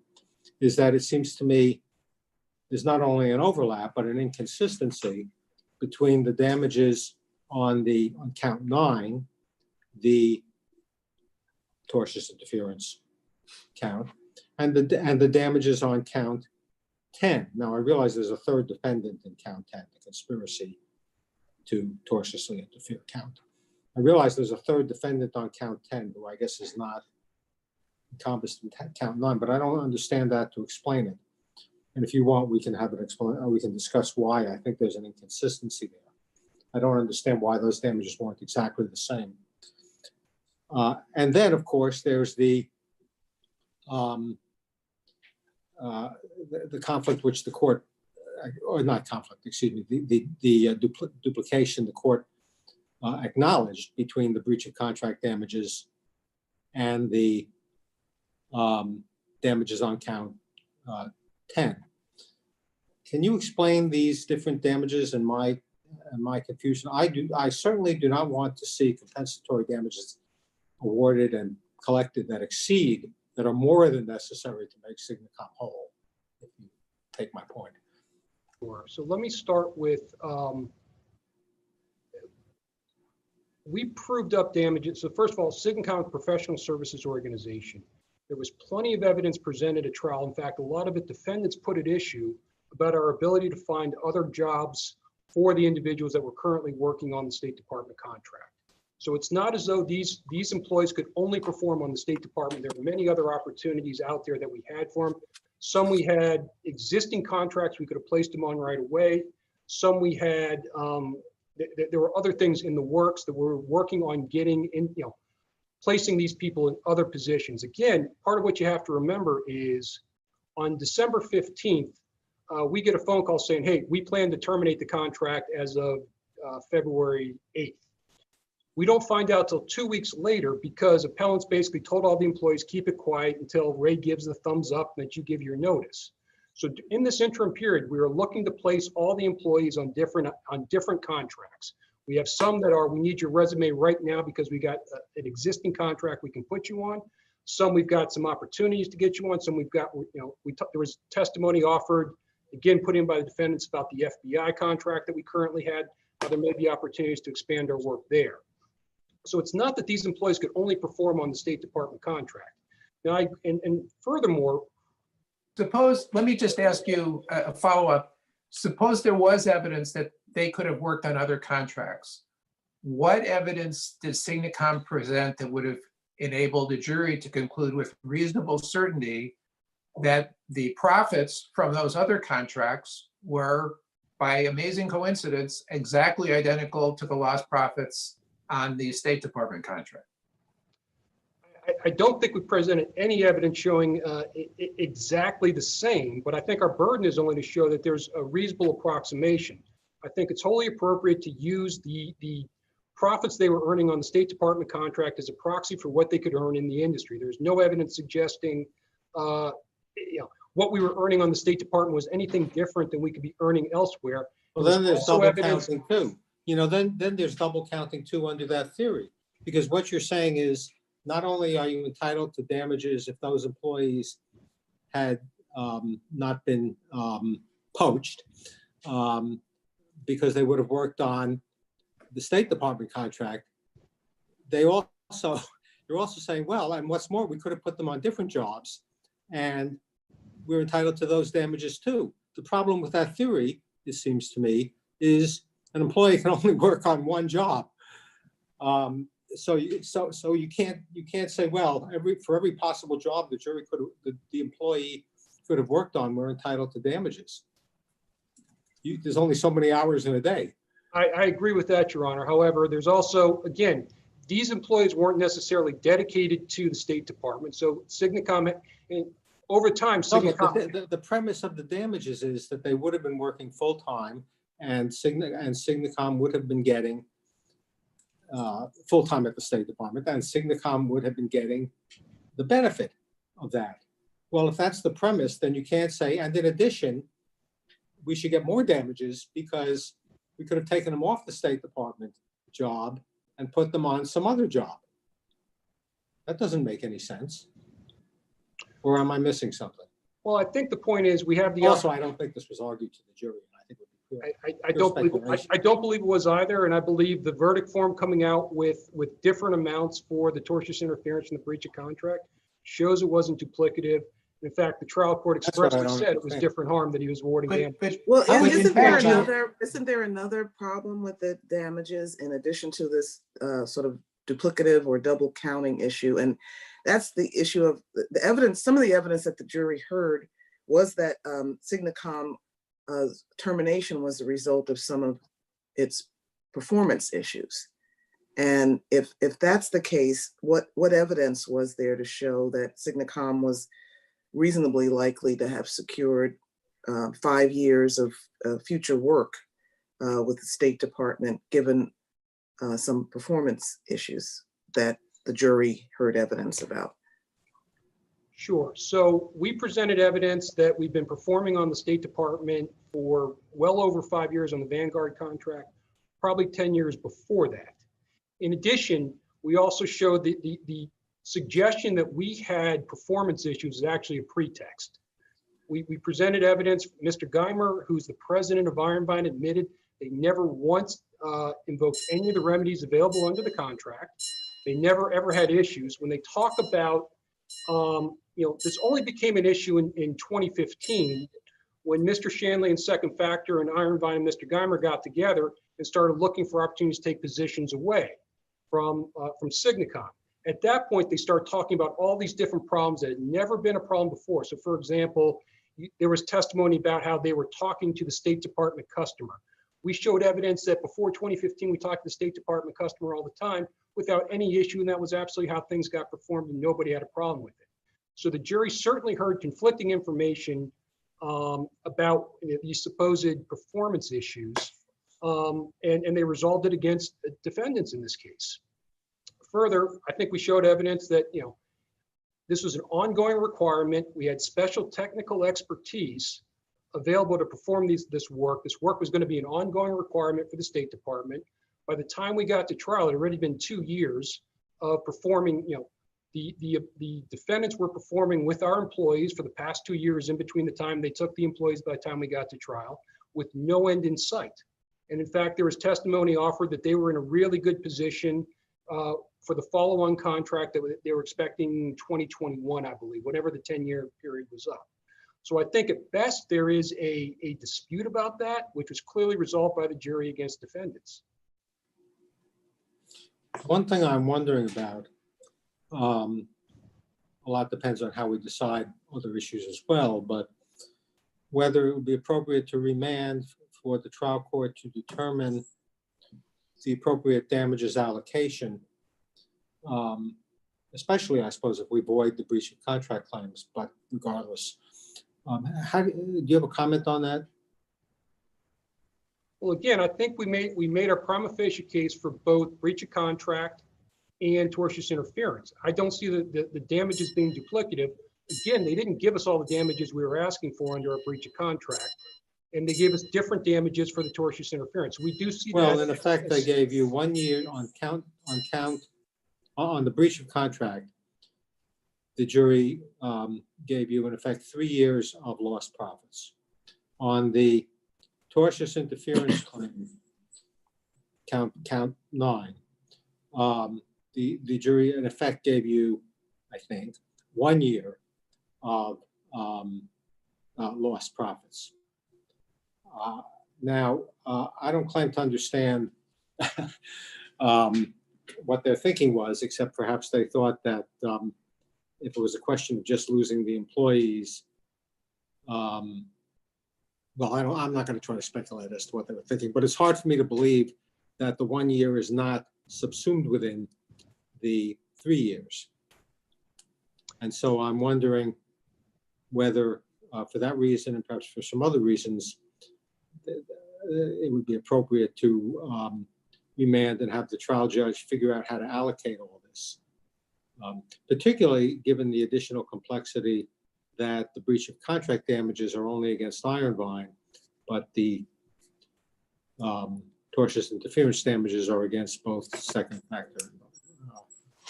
E: is that it seems to me there's not only an overlap, but an inconsistency between the damages on count 9, the tortious interference count, and the damages on count 10. Now, I realize there's a third defendant in count 10, the conspiracy to tortiously interfere count. I realize there's a third defendant on count 10 who I guess is not encompassed in count 9, but I don't understand that to explain it. And if you want, we can have it explain, or we can discuss why I think there's an inconsistency there. I don't understand why those damages weren't exactly the same. And then, of course, there's the conflict which the court, or not conflict, excuse me, the duplication the court acknowledged between the breach of contract damages and the damages on count 10. Can you explain these different damages and my confusion? I certainly do not want to see compensatory damages awarded and collected that are more than necessary to make Signacom whole, if you take my point.
G: Sure. So let me start with, we proved up damages. So first of all, Signacom professional services organization. There was plenty of evidence presented at trial. In fact, a lot of it defendants put at issue about our ability to find other jobs for the individuals that were currently working on the State Department contract. So it's not as though these employees could only perform on the State Department. There were many other opportunities out there that we had for them. Some we had existing contracts we could have placed them on right away. Some we had, there were other things in the works that we're working on getting in, placing these people in other positions. Again, part of what you have to remember is on December 15th, we get a phone call saying, hey, we plan to terminate the contract as of February 8th. We don't find out till 2 weeks later because appellants basically told all the employees, keep it quiet until Ray gives the thumbs up that you give your notice. So in this interim period, we are looking to place all the employees on different contracts. We have some that are, we need your resume right now because we got an existing contract we can put you on. Some we've got some opportunities to get you on. Some we've got, there was testimony offered, again, put in by the defendants about the FBI contract that we currently had. There may be opportunities to expand our work there. So it's not that these employees could only perform on the State Department contract. Now, and furthermore,
F: Suppose, let me just ask you a follow-up. Suppose there was evidence that they could have worked on other contracts. What evidence did Signacom present that would have enabled a jury to conclude with reasonable certainty that the profits from those other contracts were, by amazing coincidence, exactly identical to the lost profits on the State Department contract?
G: I don't think we presented any evidence showing exactly the same, but I think our burden is only to show that there's a reasonable approximation. I think it's wholly appropriate to use the profits they were earning on the State Department contract as a proxy for what they could earn in the industry. There's no evidence suggesting, what we were earning on the State Department was anything different than we could be earning elsewhere.
E: Well,
G: There's
E: then there's
G: also
E: double
G: evidence-
E: counting too. Then there's double counting too under that theory. Because what you're saying is, not only are you entitled to damages if those employees had not been poached, because they would have worked on the State Department contract, you're also saying, well, and what's more, we could have put them on different jobs and we're entitled to those damages too. The problem with that theory, it seems to me, is an employee can only work on one job. So you can't say, well, for every possible job the employee could have worked on, we're entitled to damages. There's only so many hours in a day.
G: I agree with that, Your Honor. However, there's also, again, these employees weren't necessarily dedicated to the State Department. So Signacom, and over time,
E: No, but
G: Signacom,
E: the premise of the damages is that they would have been working full-time and Signacom would have been getting full-time at the State Department, and Signacom would have been getting the benefit of that. Well, if that's the premise, then you can't say, and in addition, we should get more damages because we could have taken them off the State Department job and put them on some other job. That doesn't make any sense. Or am I missing something?
G: well, I think the point is we have the.
E: Also, I don't think this was argued to the jury. I think it would be clear.
G: I don't believe it was either, and I believe the verdict form coming out with different amounts for the tortious interference and the breach of contract shows it wasn't duplicative. In fact, the trial court
E: That's what I
G: expressly
E: don't
G: said it was
E: understand.
G: different harm that he was awarding
F: But,
G: damages.
B: Well,
F: I would
B: isn't there another problem with the damages in addition to this sort of duplicative or double counting issue? And that's the issue of the evidence. Some of the evidence that the jury heard was that Signacom termination was the result of some of its performance issues. And if that's the case, what evidence was there to show that Signacom was reasonably likely to have secured 5 years of future work with the State Department, given some performance issues that the jury heard evidence about?
G: Sure. So we presented evidence that we've been performing on the State Department for well over 5 years on the Vanguard contract, probably 10 years before that. In addition, we also showed the suggestion that we had performance issues is actually a pretext. We presented evidence. Mr. Geimer, who's the president of Ironvine, admitted they never once invoked any of the remedies available under the contract. They never ever had issues. When they talk about, this only became an issue in 2015 when Mr. Shanley and Second Factor and Ironvine and Mr. Geimer got together and started looking for opportunities to take positions away from Signacom. At that point, they start talking about all these different problems that had never been a problem before. So for example, there was testimony about how they were talking to the State Department customer. We showed evidence that before 2015, we talked to the State Department customer all the time without any issue, and that was absolutely how things got performed and nobody had a problem with it. So the jury certainly heard conflicting information about these supposed performance issues, and they resolved it against defendants in this case. Further, I think we showed evidence that this was an ongoing requirement. We had special technical expertise available to perform this work. This work was going to be an ongoing requirement for the State Department. By the time we got to trial, it had already been 2 years of performing. The defendants were performing with our employees for the past 2 years in between the time they took the employees by the time we got to trial, with no end in sight. And in fact, there was testimony offered that they were in a really good position for the follow-on contract that they were expecting 2021, I believe, whatever the 10-year period was up. So I think at best there is a dispute about that, which was clearly resolved by the jury against defendants.
E: One thing I'm wondering about, a lot depends on how we decide other issues as well, but whether it would be appropriate to remand for the trial court to determine the appropriate damages allocation, especially, I suppose, if we void the breach of contract claims, but regardless. Do you have a comment on that?
G: Well, again, I think we made our prima facie case for both breach of contract and tortious interference. I don't see the damages being duplicative. Again, they didn't give us all the damages we were asking for under a breach of contract, and they gave us different damages for the tortious interference. We do see
E: Well,
G: that.
E: in effect, they gave you 1 year on the breach of contract. The jury gave you, in effect, 3 years of lost profits. On the tortious interference claim, count 9, the jury, in effect, gave you, I think, 1 year of lost profits. Now, I don't claim to understand what their thinking was, except perhaps they thought that if it was a question of just losing the employees, well, I'm not going to try to speculate as to what they were thinking, but it's hard for me to believe that the 1 year is not subsumed within the 3 years. And so I'm wondering whether, for that reason and perhaps for some other reasons, it would be appropriate to remand and have the trial judge figure out how to allocate all this, particularly given the additional complexity that the breach of contract damages are only against Iron Vine, but the tortious interference damages are against both second factor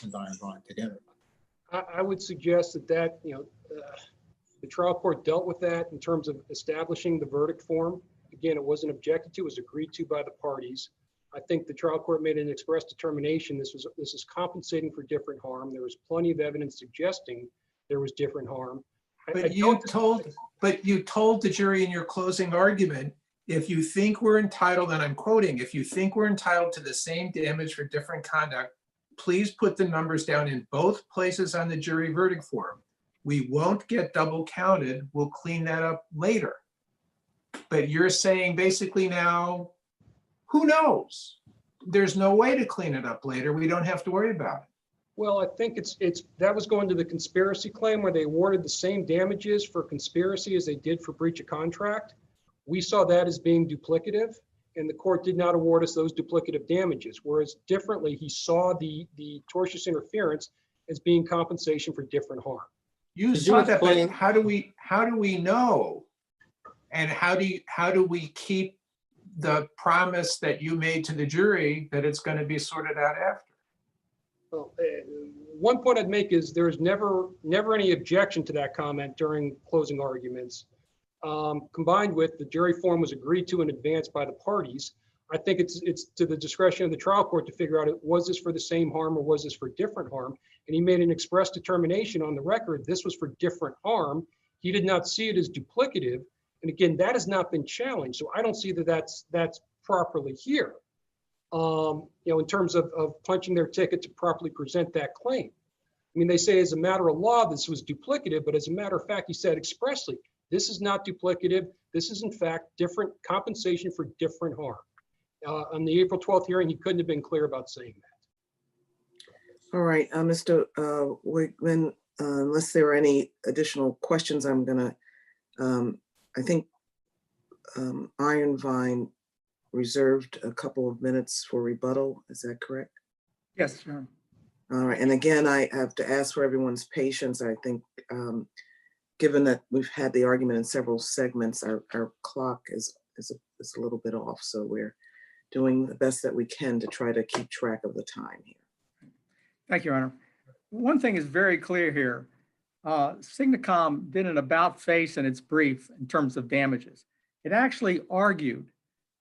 E: and Iron Vine together.
G: I would suggest that the trial court dealt with that in terms of establishing the verdict form. Again, it wasn't objected to; it was agreed to by the parties. I think the trial court made an express determination this is compensating for different harm. There was plenty of evidence suggesting there was different harm.
F: But you told the jury in your closing argument, if you think we're entitled, and I'm quoting, if you think we're entitled to the same damage for different conduct, please put the numbers down in both places on the jury verdict form. We won't get double counted. We'll clean that up later. But you're saying basically now, who knows? There's no way to clean it up later. We don't have to worry about it.
G: Well, I think that was going to the conspiracy claim where they awarded the same damages for conspiracy as they did for breach of contract. We saw that as being duplicative, and the court did not award us those duplicative damages. Whereas differently, he saw the tortious interference as being compensation for different harm.
F: You saw that, but how do we know? And how do we keep the promise that you made to the jury that it's going to be sorted out after?
G: Well, one point I'd make is there's never any objection to that comment during closing arguments. Combined with the jury form was agreed to in advance by the parties, I think it's to the discretion of the trial court to figure out, was this for the same harm or was this for different harm? And he made an express determination on the record, this was for different harm. He did not see it as duplicative. And again, that has not been challenged. So I don't see that that's properly here. In terms of punching their ticket to properly present that claim. I mean, they say as a matter of law, this was duplicative, but as a matter of fact, he said expressly, this is not duplicative. This is in fact different compensation for different harm. On the April 12th hearing, he couldn't have been clear about saying that.
B: All right, Mr. Wigman, unless there are any additional questions, I'm gonna, I think Iron Vine reserved a couple of minutes for rebuttal. Is that correct?
C: Yes, sir.
B: All right, and again, I have to ask for everyone's patience. I think, given that we've had the argument in several segments, our clock is a little bit off. So we're doing the best that we can to try to keep track of the time here.
C: Thank you, Your Honor. One thing is very clear here. Signacom did an about face in its brief in terms of damages. It actually argued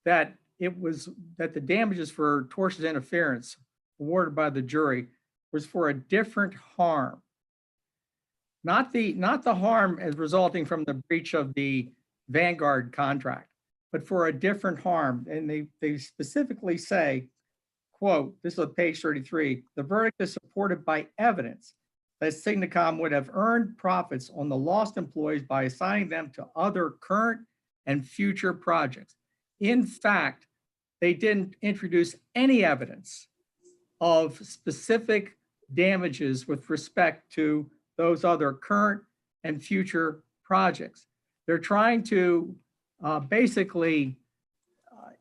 C: that the damages for tortious interference awarded by the jury was for a different harm. Not the harm as resulting from the breach of the Vanguard contract, but for a different harm. And they specifically say, quote, this is on page 33, the verdict is supported by evidence that Signacom would have earned profits on the lost employees by assigning them to other current and future projects. In fact, they didn't introduce any evidence of specific damages with respect to those other current and future projects. They're trying to basically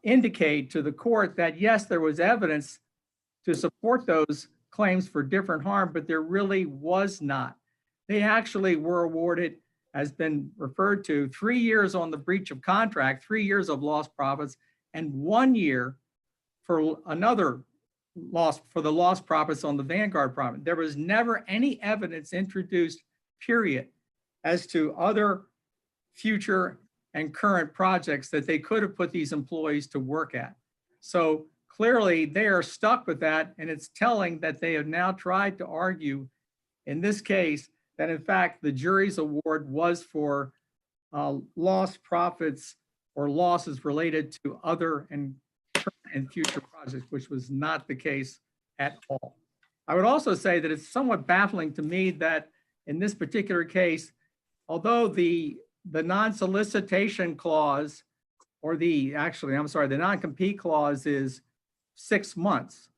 C: indicate to the court that yes, there was evidence to support those claims for different harm, but there really was not. They actually were awarded, has been referred to, 3 years on the breach of contract, 3 years of lost profits, and 1 year for another loss, for the lost profits on the Vanguard profit. There was never any evidence introduced, period, as to other future and current projects that they could have put these employees to work at. So clearly they are stuck with that, and it's telling that they have now tried to argue in this case that in fact the jury's award was for lost profits or losses related to other and future projects, which was not the case at all. I would also say that it's somewhat baffling to me that in this particular case, although the non-solicitation clause, or the non-compete clause is 6 months,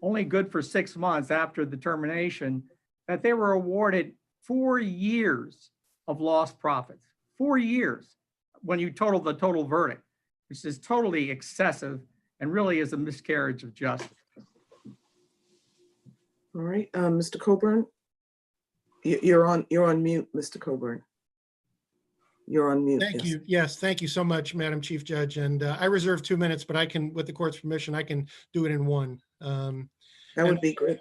C: only good for 6 months after the termination, that they were awarded 4 years of lost profits. 4 years when you total the total verdict, which is totally excessive and really is a miscarriage of justice.
B: All right, Mr. Coburn, you're on mute, Mr. Coburn. You're on mute.
D: Thank you. Yes, thank you so much, Madam Chief Judge. And I reserve 2 minutes, but I can, with the court's permission, I can do it in one.
B: That would be great.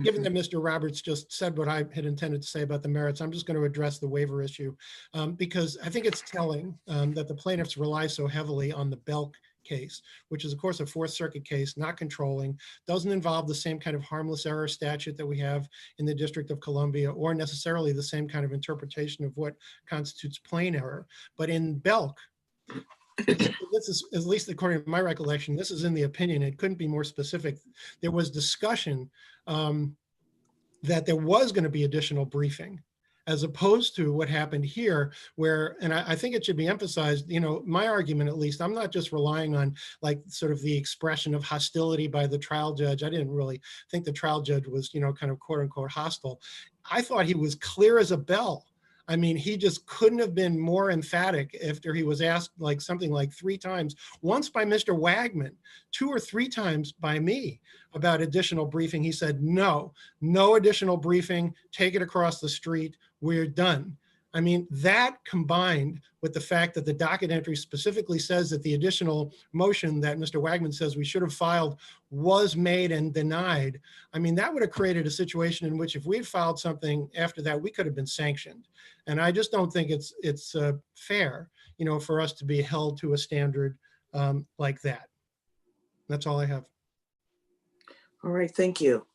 D: Given that Mr. Roberts just said what I had intended to say about the merits, I'm just going to address the waiver issue because I think it's telling that the plaintiffs rely so heavily on the Belk case, which is of course a Fourth Circuit case, not controlling, doesn't involve the same kind of harmless error statute that we have in the District of Columbia, or necessarily the same kind of interpretation of what constitutes plain error. But in Belk, this is, at least according to my recollection, this is in the opinion, it couldn't be more specific. There was discussion that there was going to be additional briefing, as opposed to what happened here, where, and I think it should be emphasized, you know, my argument, at least, I'm not just relying on like sort of the expression of hostility by the trial judge. I didn't really think the trial judge was, you know, kind of quote unquote hostile. I thought he was clear as a bell. I mean, he just couldn't have been more emphatic after he was asked like something like 3 times, once by Mr. Wagman, 2 or 3 times by me about additional briefing. He said, no additional briefing, take it across the street, we're done. I mean, that combined with the fact that the docket entry specifically says that the additional motion that Mr. Wagman says we should have filed was made and denied. I mean, that would have created a situation in which if we had filed something after that, we could have been sanctioned. And I just don't think it's fair, you know, for us to be held to a standard like that. That's all I have.
B: All right, thank you.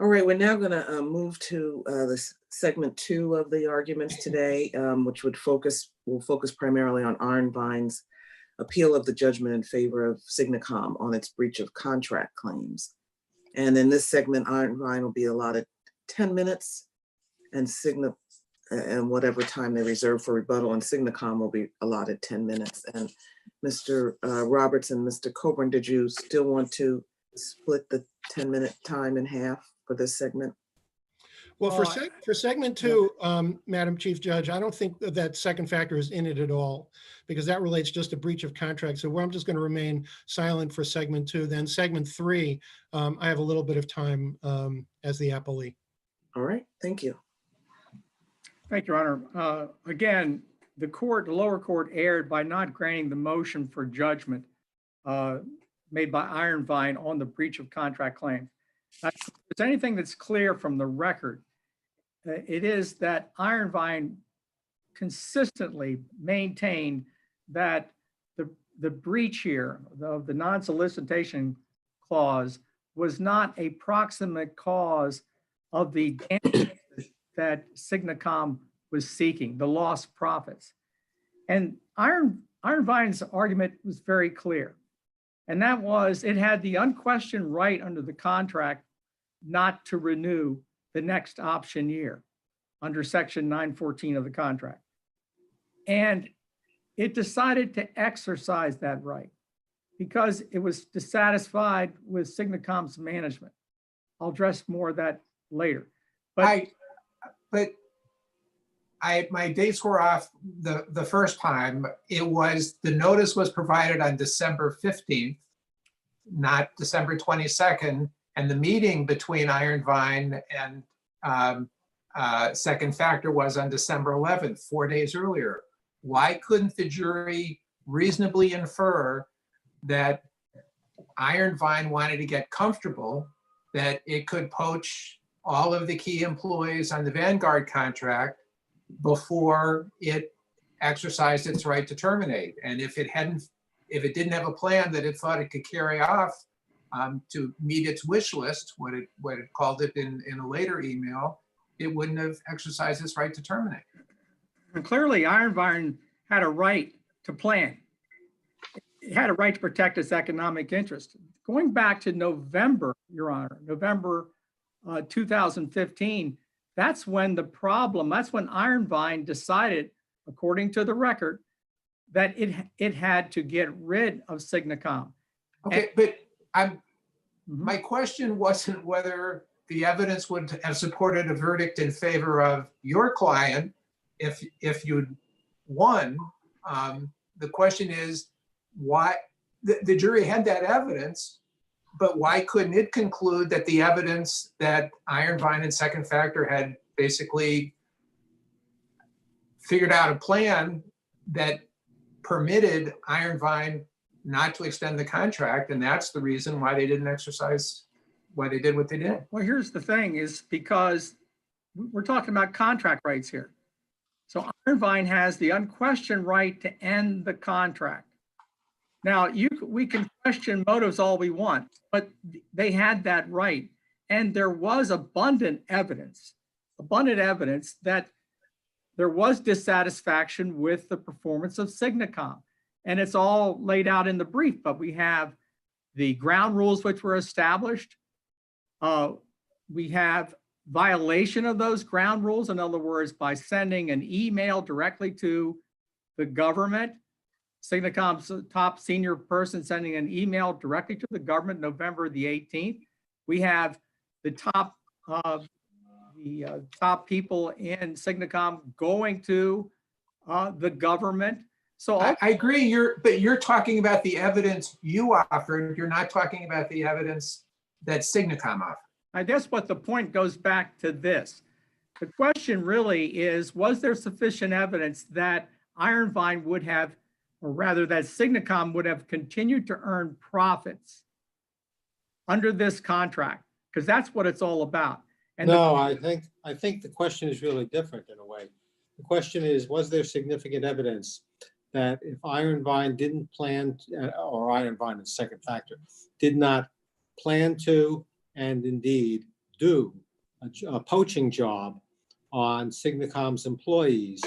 B: All right, we're now going to move to this segment 2 of the arguments today, which will focus primarily on Ironvine's appeal of the judgment in favor of Signacom on its breach of contract claims. And in this segment, Ironvine will be allotted 10 minutes, and whatever time they reserve for rebuttal, and Signacom will be allotted 10 minutes. And Mr. Roberts and Mr. Coburn, did you still want to split the 10-minute time in half for this segment?
D: Well, for segment 2, Madam Chief Judge, I don't think that second factor is in it at all, because that relates just to breach of contract. So I'm just going to remain silent for segment 2. Then segment 3, I have a little bit of time as the appellee.
B: All right, thank you.
C: Thank you, Your Honor. Again, the lower court erred by not granting the motion for judgment made by Ironvine on the breach of contract claim. If there's anything that's clear from the record, it is that Ironvine consistently maintained that the breach here of the non-solicitation clause was not a proximate cause of the damage that Signacom was seeking, the lost profits. And Ironvine's argument was very clear. And that was, it had the unquestioned right under the contract not to renew the next option year under section 914 of the contract. And it decided to exercise that right because it was dissatisfied with Signacom's management. I'll address more of that later.
F: But my dates were off the first time. The notice was provided on December 15th, not December 22nd. And the meeting between Iron Vine and Second Factor was on December 11th, 4 days earlier. Why couldn't the jury reasonably infer that Iron Vine wanted to get comfortable that it could poach all of the key employees on the Vanguard contract before it exercised its right to terminate? And if it didn't have a plan that it thought it could carry off to meet its wish list, what it called it in a later email, it wouldn't have exercised its right to terminate.
C: And clearly, Iron Vine had a right to plan. It had a right to protect its economic interest. Going back to November, Your Honor, November 2015, that's when Iron Vine decided, according to the record, that it had to get rid of Signacom.
F: Okay, but my question wasn't whether the evidence would have supported a verdict in favor of your client if you'd won. The question is why the jury had that evidence, but why couldn't it conclude that the evidence that Iron Vine and Second Factor had basically figured out a plan that permitted Iron Vine not to extend the contract, and that's the reason why they didn't exercise, why they did what they did?
C: Well, here's the thing, is because we're talking about contract rights here. So Iron Vine has the unquestioned right to end the contract. Now, we can question motives all we want, but they had that right. And there was abundant evidence that there was dissatisfaction with the performance of Signacom. And it's all laid out in the brief, but we have the ground rules which were established. We have violation of those ground rules. In other words, by sending an email directly to the government, Signacom's top senior person sending an email directly to the government November the 18th. We have the top people in Signacom going to the government. So
F: I agree, but you're talking about the evidence you offered. You're not talking about the evidence that Signacom offered.
C: I guess what the point goes back to this. The question really is, was there sufficient evidence that Iron Vine would have, or rather that Signacom would have continued to earn profits under this contract? Because that's what it's all about. And
E: No, I think the question is really different in a way. The question is, was there significant evidence that if Iron Vine didn't plan, or Iron Vine and Second Factor, did not plan to and indeed do a poaching job on Signacom's employees,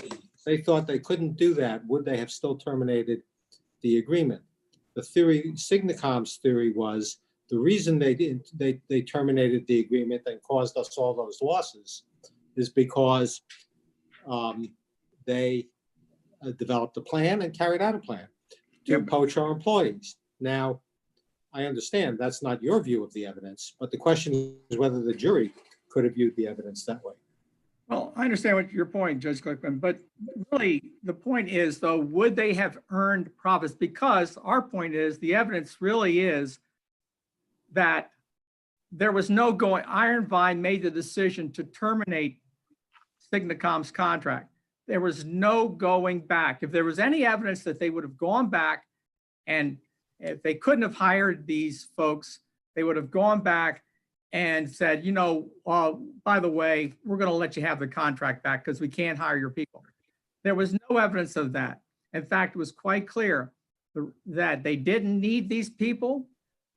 E: they thought they couldn't do that, would they have still terminated the agreement? The theory, Signacom's theory was, the reason they terminated the agreement and caused us all those losses is because they developed a plan and carried out a plan to poach our employees. Now, I understand that's not your view of the evidence, but the question is whether the jury could have viewed the evidence that way.
C: well, I understand what your point, Judge Glickman, but really the point is, though, would they have earned profits? Because our point is, the evidence really is that there was no going, Iron Vine made the decision to terminate Signacom's contract. There was no going back. If there was any evidence that they would have gone back, and if they couldn't have hired these folks, they would have gone back and said, you know, by the way, we're going to let you have the contract back because we can't hire your people. There was no evidence of that. In fact, it was quite clear that they didn't need these people.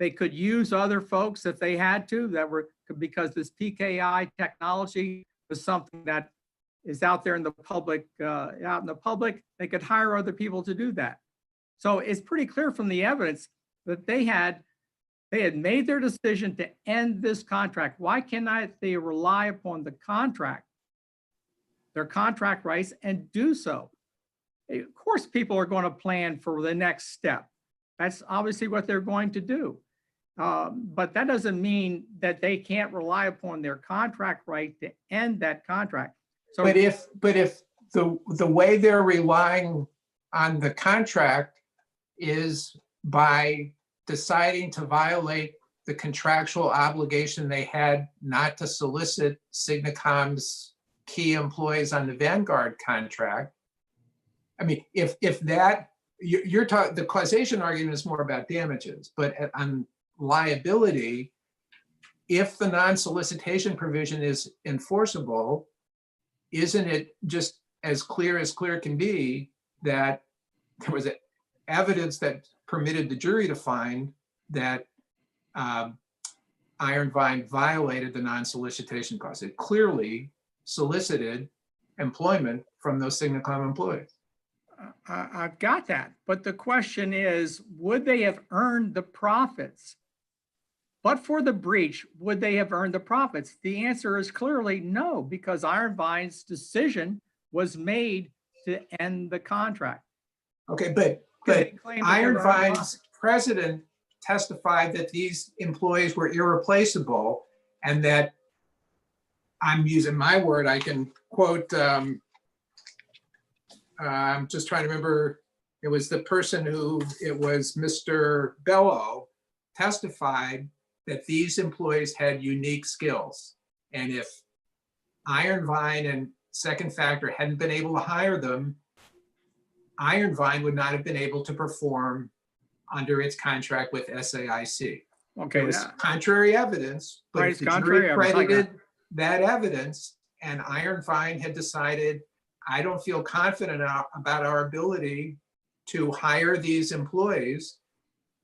C: They could use other folks if they had to, because this PKI technology was something that is out there in the public, they could hire other people to do that. So it's pretty clear from the evidence that they had made their decision to end this contract. Why cannot they rely upon the contract, their contract rights, and do so? Of course, people are going to plan for the next step. That's obviously what they're going to do. But that doesn't mean that they can't rely upon their contract right to end that contract. So,
F: but if the way they're relying on the contract is by deciding to violate the contractual obligation they had not to solicit Signacom's key employees on the Vanguard contract. I mean, if that, you're talking, the causation argument is more about damages, but on liability, if the non-solicitation provision is enforceable, isn't it just as clear can be that there was evidence that permitted the jury to find that Iron Vine violated the non-solicitation clause? It clearly solicited employment from those Signacom employees.
C: I've got that, but the question is, would they have earned the profits? But for the breach, would they have earned the profits? The answer is clearly no, because Iron Vine's decision was made to end the contract.
F: Okay, but
C: They claimed that they
F: Iron
C: were earning
F: Vine's
C: profits.
F: president testified that these employees were irreplaceable and that, I'm using my word, I can quote, I'm just trying to remember, it was the person who, it was Mr. Bello testified that these employees had unique skills. And if Iron Vine and Second Factor hadn't been able to hire them, Iron Vine would not have been able to perform under its contract with SAIC. There
C: Okay,
F: was contrary evidence, but
C: Right,
F: if
C: it's
F: the
C: contrary
F: jury
C: evidence, I got it.
F: credited that evidence and Iron Vine had decided, I don't feel confident about our ability to hire these employees,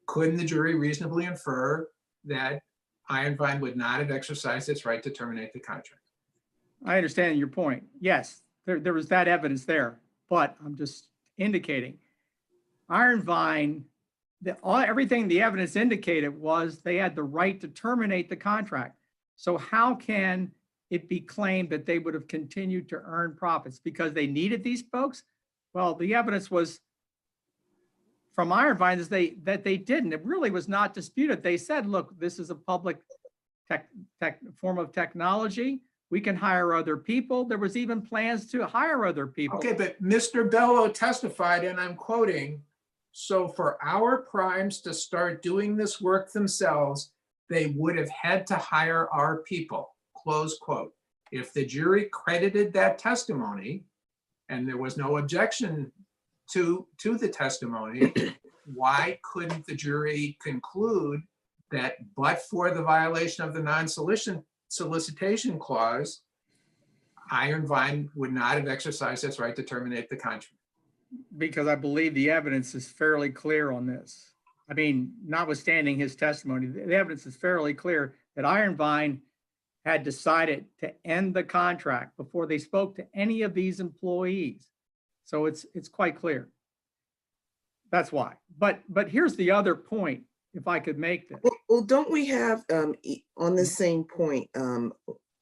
F: couldn't the jury reasonably infer that Iron Vine would not have exercised its right to terminate the contract?
C: I understand your point. Yes, there was that evidence there, but I'm just indicating Iron Vine, everything the evidence indicated was they had the right to terminate the contract. So how can it be claimed that they would have continued to earn profits because they needed these folks? Well, the evidence was from Iron Vine is that they didn't. It really was not disputed. They said, look, this is a public form of technology. We can hire other people. There was even plans to hire other people.
F: Okay, but Mr. Bello testified, and I'm quoting, so for our primes to start doing this work themselves, they would have had to hire our people, close quote. If the jury credited that testimony and there was no objection to the testimony, why couldn't the jury conclude that but for the violation of the non-solicitation clause, Iron Vine would not have exercised its right to terminate the contract?
C: Because I believe the evidence is fairly clear on this. I mean, notwithstanding his testimony, the evidence is fairly clear that Iron Vine had decided to end the contract before they spoke to any of these employees. So it's quite clear. That's why. But here's the other point, if I could make this.
B: Well, don't we have, on this same point,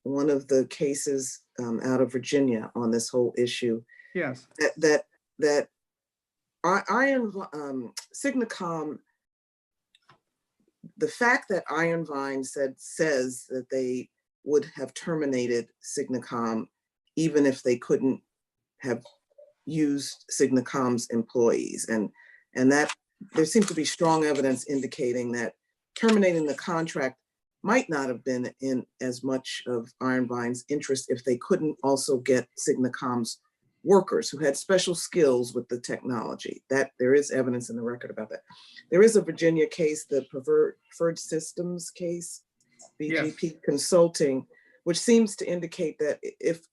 B: one of the cases out of Virginia on this whole issue,
C: Yes.
B: that Signacom, the fact that Iron Vine says that they would have terminated Signacom even if they couldn't have used Signacom's employees, and that there seems to be strong evidence indicating that terminating the contract might not have been in as much of Iron Vine's interest if they couldn't also get Signacom's workers who had special skills with the technology. That there is evidence in the record about that. There is a Virginia case, the Preferred Systems case, BGP Consulting, which seems to indicate that if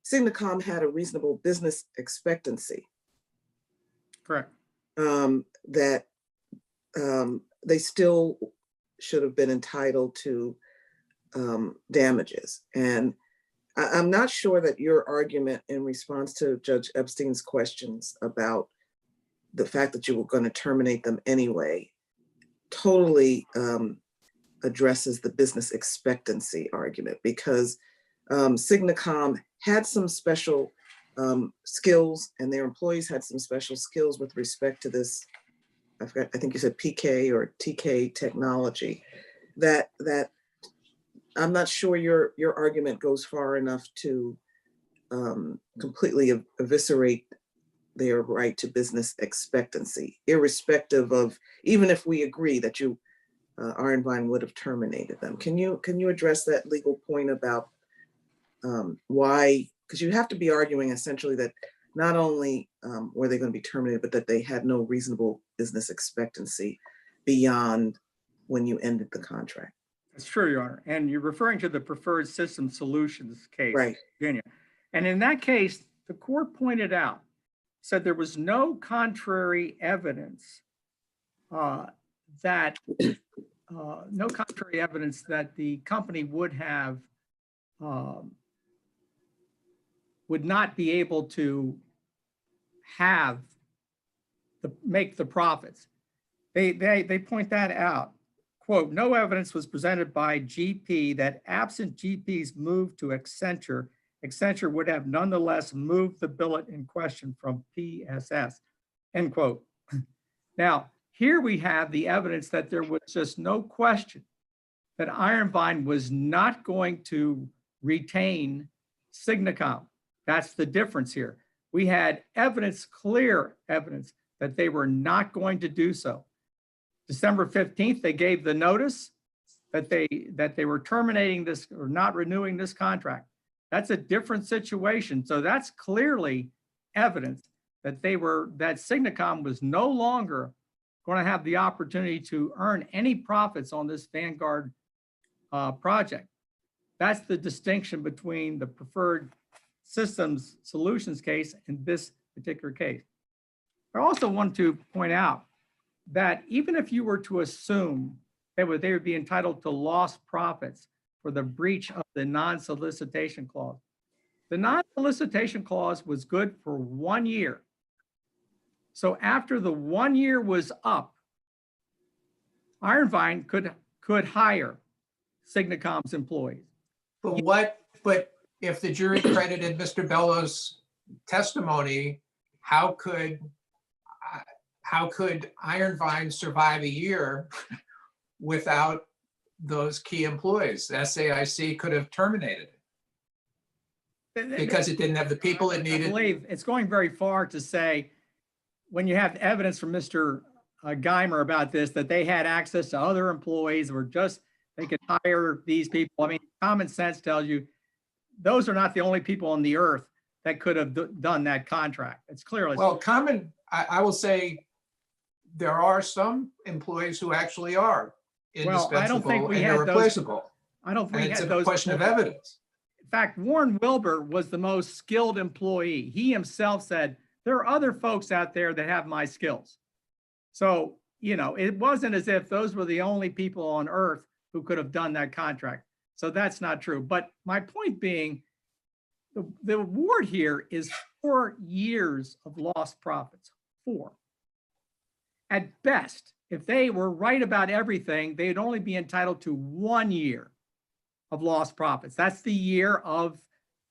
B: Signacom had a reasonable business expectancy,
C: Correct.
B: that they still should have been entitled to damages. And I'm not sure that your argument in response to Judge Epstein's questions about the fact that you were going to terminate them anyway totally addresses the business expectancy argument, because Signacom had some special skills and their employees had some special skills with respect to this, I think you said PK or TK technology, that I'm not sure your argument goes far enough to completely eviscerate their right to business expectancy, irrespective of, even if we agree that Iron Vine would have terminated them. Can you address that legal point about why? Because you have to be arguing essentially that not only were they going to be terminated, but that they had no reasonable business expectancy beyond when you ended the contract.
C: That's true, Your Honor. And you're referring to the Preferred System Solutions case,
B: Right.
C: Virginia. And in that case, the court pointed out, said there was no contrary evidence that the company would not be able to make the profits. They point that out. Quote, no evidence was presented by GP that absent GP's move to Accenture would have nonetheless moved the billet in question from PSS, end quote. Now, here we have the evidence that there was just no question that Iron Vine was not going to retain Signacom. That's the difference here. We had evidence, clear evidence, that they were not going to do so. December 15th, they gave the notice that they were terminating this or not renewing this contract. That's a different situation. So that's clearly evidence that Signacom was no longer going to have the opportunity to earn any profits on this Vanguard project. That's the distinction between the Preferred Systems Solutions case and this particular case. I also want to point out that even if you were to assume that they would be entitled to lost profits for the breach of the non-solicitation clause, the non-solicitation clause was good for 1 year. So after the 1 year was up, Iron Vine could hire Signacom's employees.
F: But if the jury credited Mr. Bellows' testimony, how could Iron Vine survive a year without those key employees? SAIC could have terminated it because it didn't have the people it needed.
C: I believe it's going very far to say, when you have evidence from Mr. Geimer about this, that they had access to other employees, or just they could hire these people. I mean, common sense tells you those are not the only people on the earth that could have done that contract. It's clearly.
F: Well, I will say there are some employees who actually are indispensable and irreplaceable.
C: I don't think we
F: it's
C: had
F: a
C: those.
F: question of evidence.
C: In fact, Warren Wilbur was the most skilled employee. He himself said, there are other folks out there that have my skills. So, it wasn't as if those were the only people on earth who could have done that contract. So that's not true. But my point being, the award here is 4 years of lost profits. 4. At best, if they were right about everything, they'd only be entitled to 1 year of lost profits. That's the year of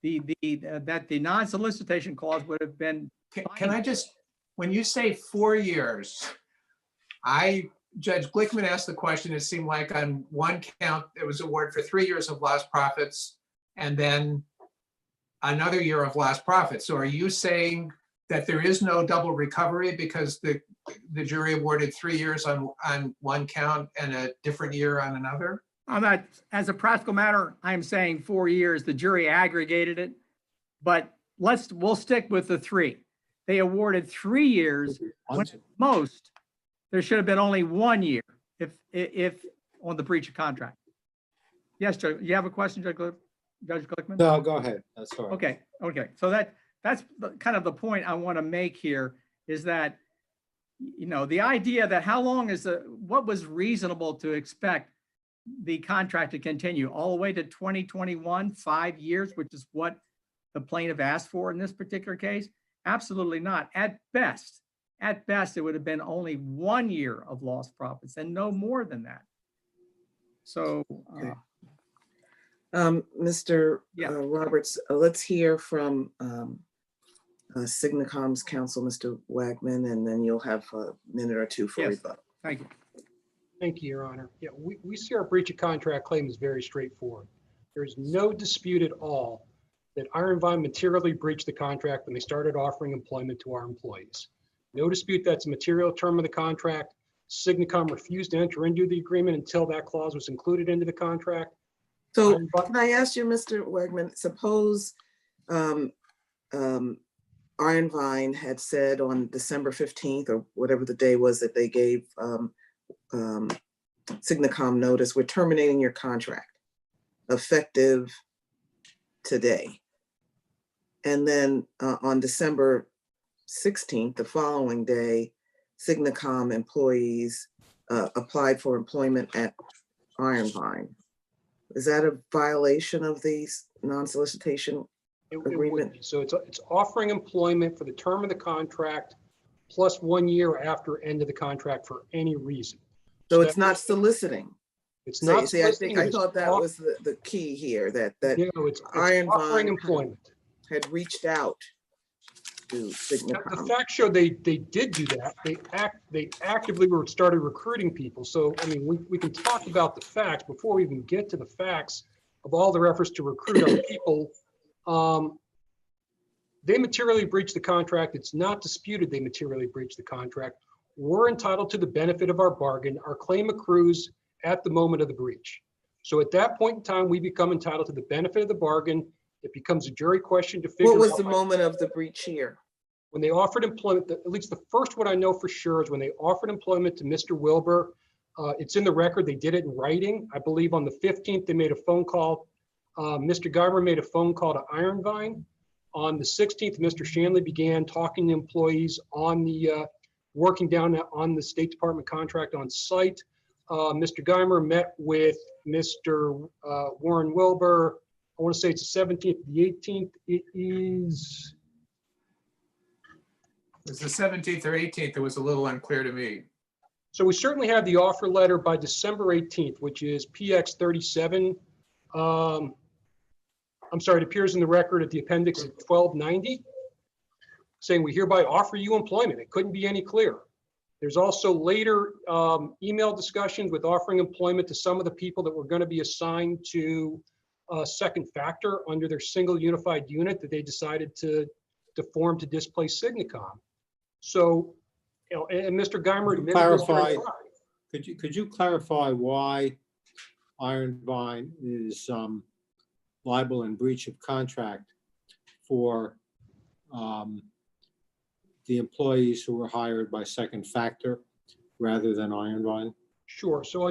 C: that the non-solicitation clause would have been.
F: Can I just, when you say 4 years, Judge Glickman asked the question, it seemed like on one count, it was awarded for 3 years of lost profits and then another year of lost profits. So are you saying that there is no double recovery because the jury awarded 3 years on one count and a different year on another?
C: I'm not, as a practical matter, I'm saying 4 years, the jury aggregated it, but we'll stick with the 3. They awarded 3 years. When at most, there should have been only 1 year if on the breach of contract. Yes, Judge, you have a question, Judge Glickman?
E: No, go ahead. That's all right.
C: Okay. So that's kind of the point I want to make here, is that, the idea that what was reasonable to expect the contract to continue all the way to 2021, 5 years, which is what the plaintiff asked for in this particular case? Absolutely not. At best, it would have been only 1 year of lost profits and no more than that. So,
B: Mr.
C: Yeah.
B: Roberts, let's hear from Signacom's counsel, Mr. Wagman, and then you'll have a minute or two for
C: Yes.
B: rebuttal.
C: thank you.
G: Thank you, Your Honor. Yeah, we see our breach of contract claim is very straightforward. There is no dispute at all that Iron Vine materially breached the contract when they started offering employment to our employees. No dispute that's a material term of the contract. Signacom refused to enter into the agreement until that clause was included into the contract.
B: So
G: Iron Vine-
B: can I ask you, Mr. Wegman, suppose Iron Vine had said on December 15th or whatever the day was that they gave Signacom notice, we're terminating your contract effective today. And then on December 16th, the following day, Signacom employees applied for employment at Iron Vine. Is that a violation of the non-solicitation
G: It would
B: agreement?
G: be. So it's offering employment for the term of the contract plus 1 year after end of the contract for any reason.
B: So it's not soliciting.
G: It's
B: So,
G: not
B: see, I think,
G: soliciting,
B: I
G: it's
B: thought that
G: off-
B: was the key here, that
G: No, it's
B: Iron
G: offering
B: Vine
G: employment.
B: had reached out to
G: Now, the
B: Signacom.
G: facts show they did do that. They actively started recruiting people. So, I mean, we can talk about the facts before we even get to the facts of all their efforts to recruit our people. They materially breached the contract. It's not disputed they materially breached the contract. We're entitled to the benefit of our bargain. Our claim accrues at the moment of the breach. So at that point in time, we become entitled to the benefit of the bargain. It becomes a jury question to figure out.
B: What was the moment of the breach here?
G: When they offered employment, at least the first one I know for sure is when they offered employment to Mr. Wilbur. It's in the record. They did it in writing. I believe on the 15th, they made a phone call. Mr. Geimer made a phone call to Iron Vine. On the 16th, Mr. Shanley began talking to employees on the working down on the State Department contract on site. Mr. Geimer met with Mr. Warren Wilbur. I want to say it's the 17th, the 18th. It is.
F: It was the 17th or 18th. It was a little unclear to me.
G: So we certainly have the offer letter by December 18th, which is PX 37. I'm sorry, it appears in the record at the appendix at 1290, saying we hereby offer you employment. It couldn't be any clearer. There's also later email discussions with offering employment to some of the people that were going to be assigned to Second Factor under their single unified unit that they decided to form to displace Signacom. So, you know, and Mr. Geimer admitted this very
E: Clarify. Could you clarify why Iron Vine is liable in breach of contract for the employees who were hired by Second Factor rather than Iron Vine?
G: Sure. So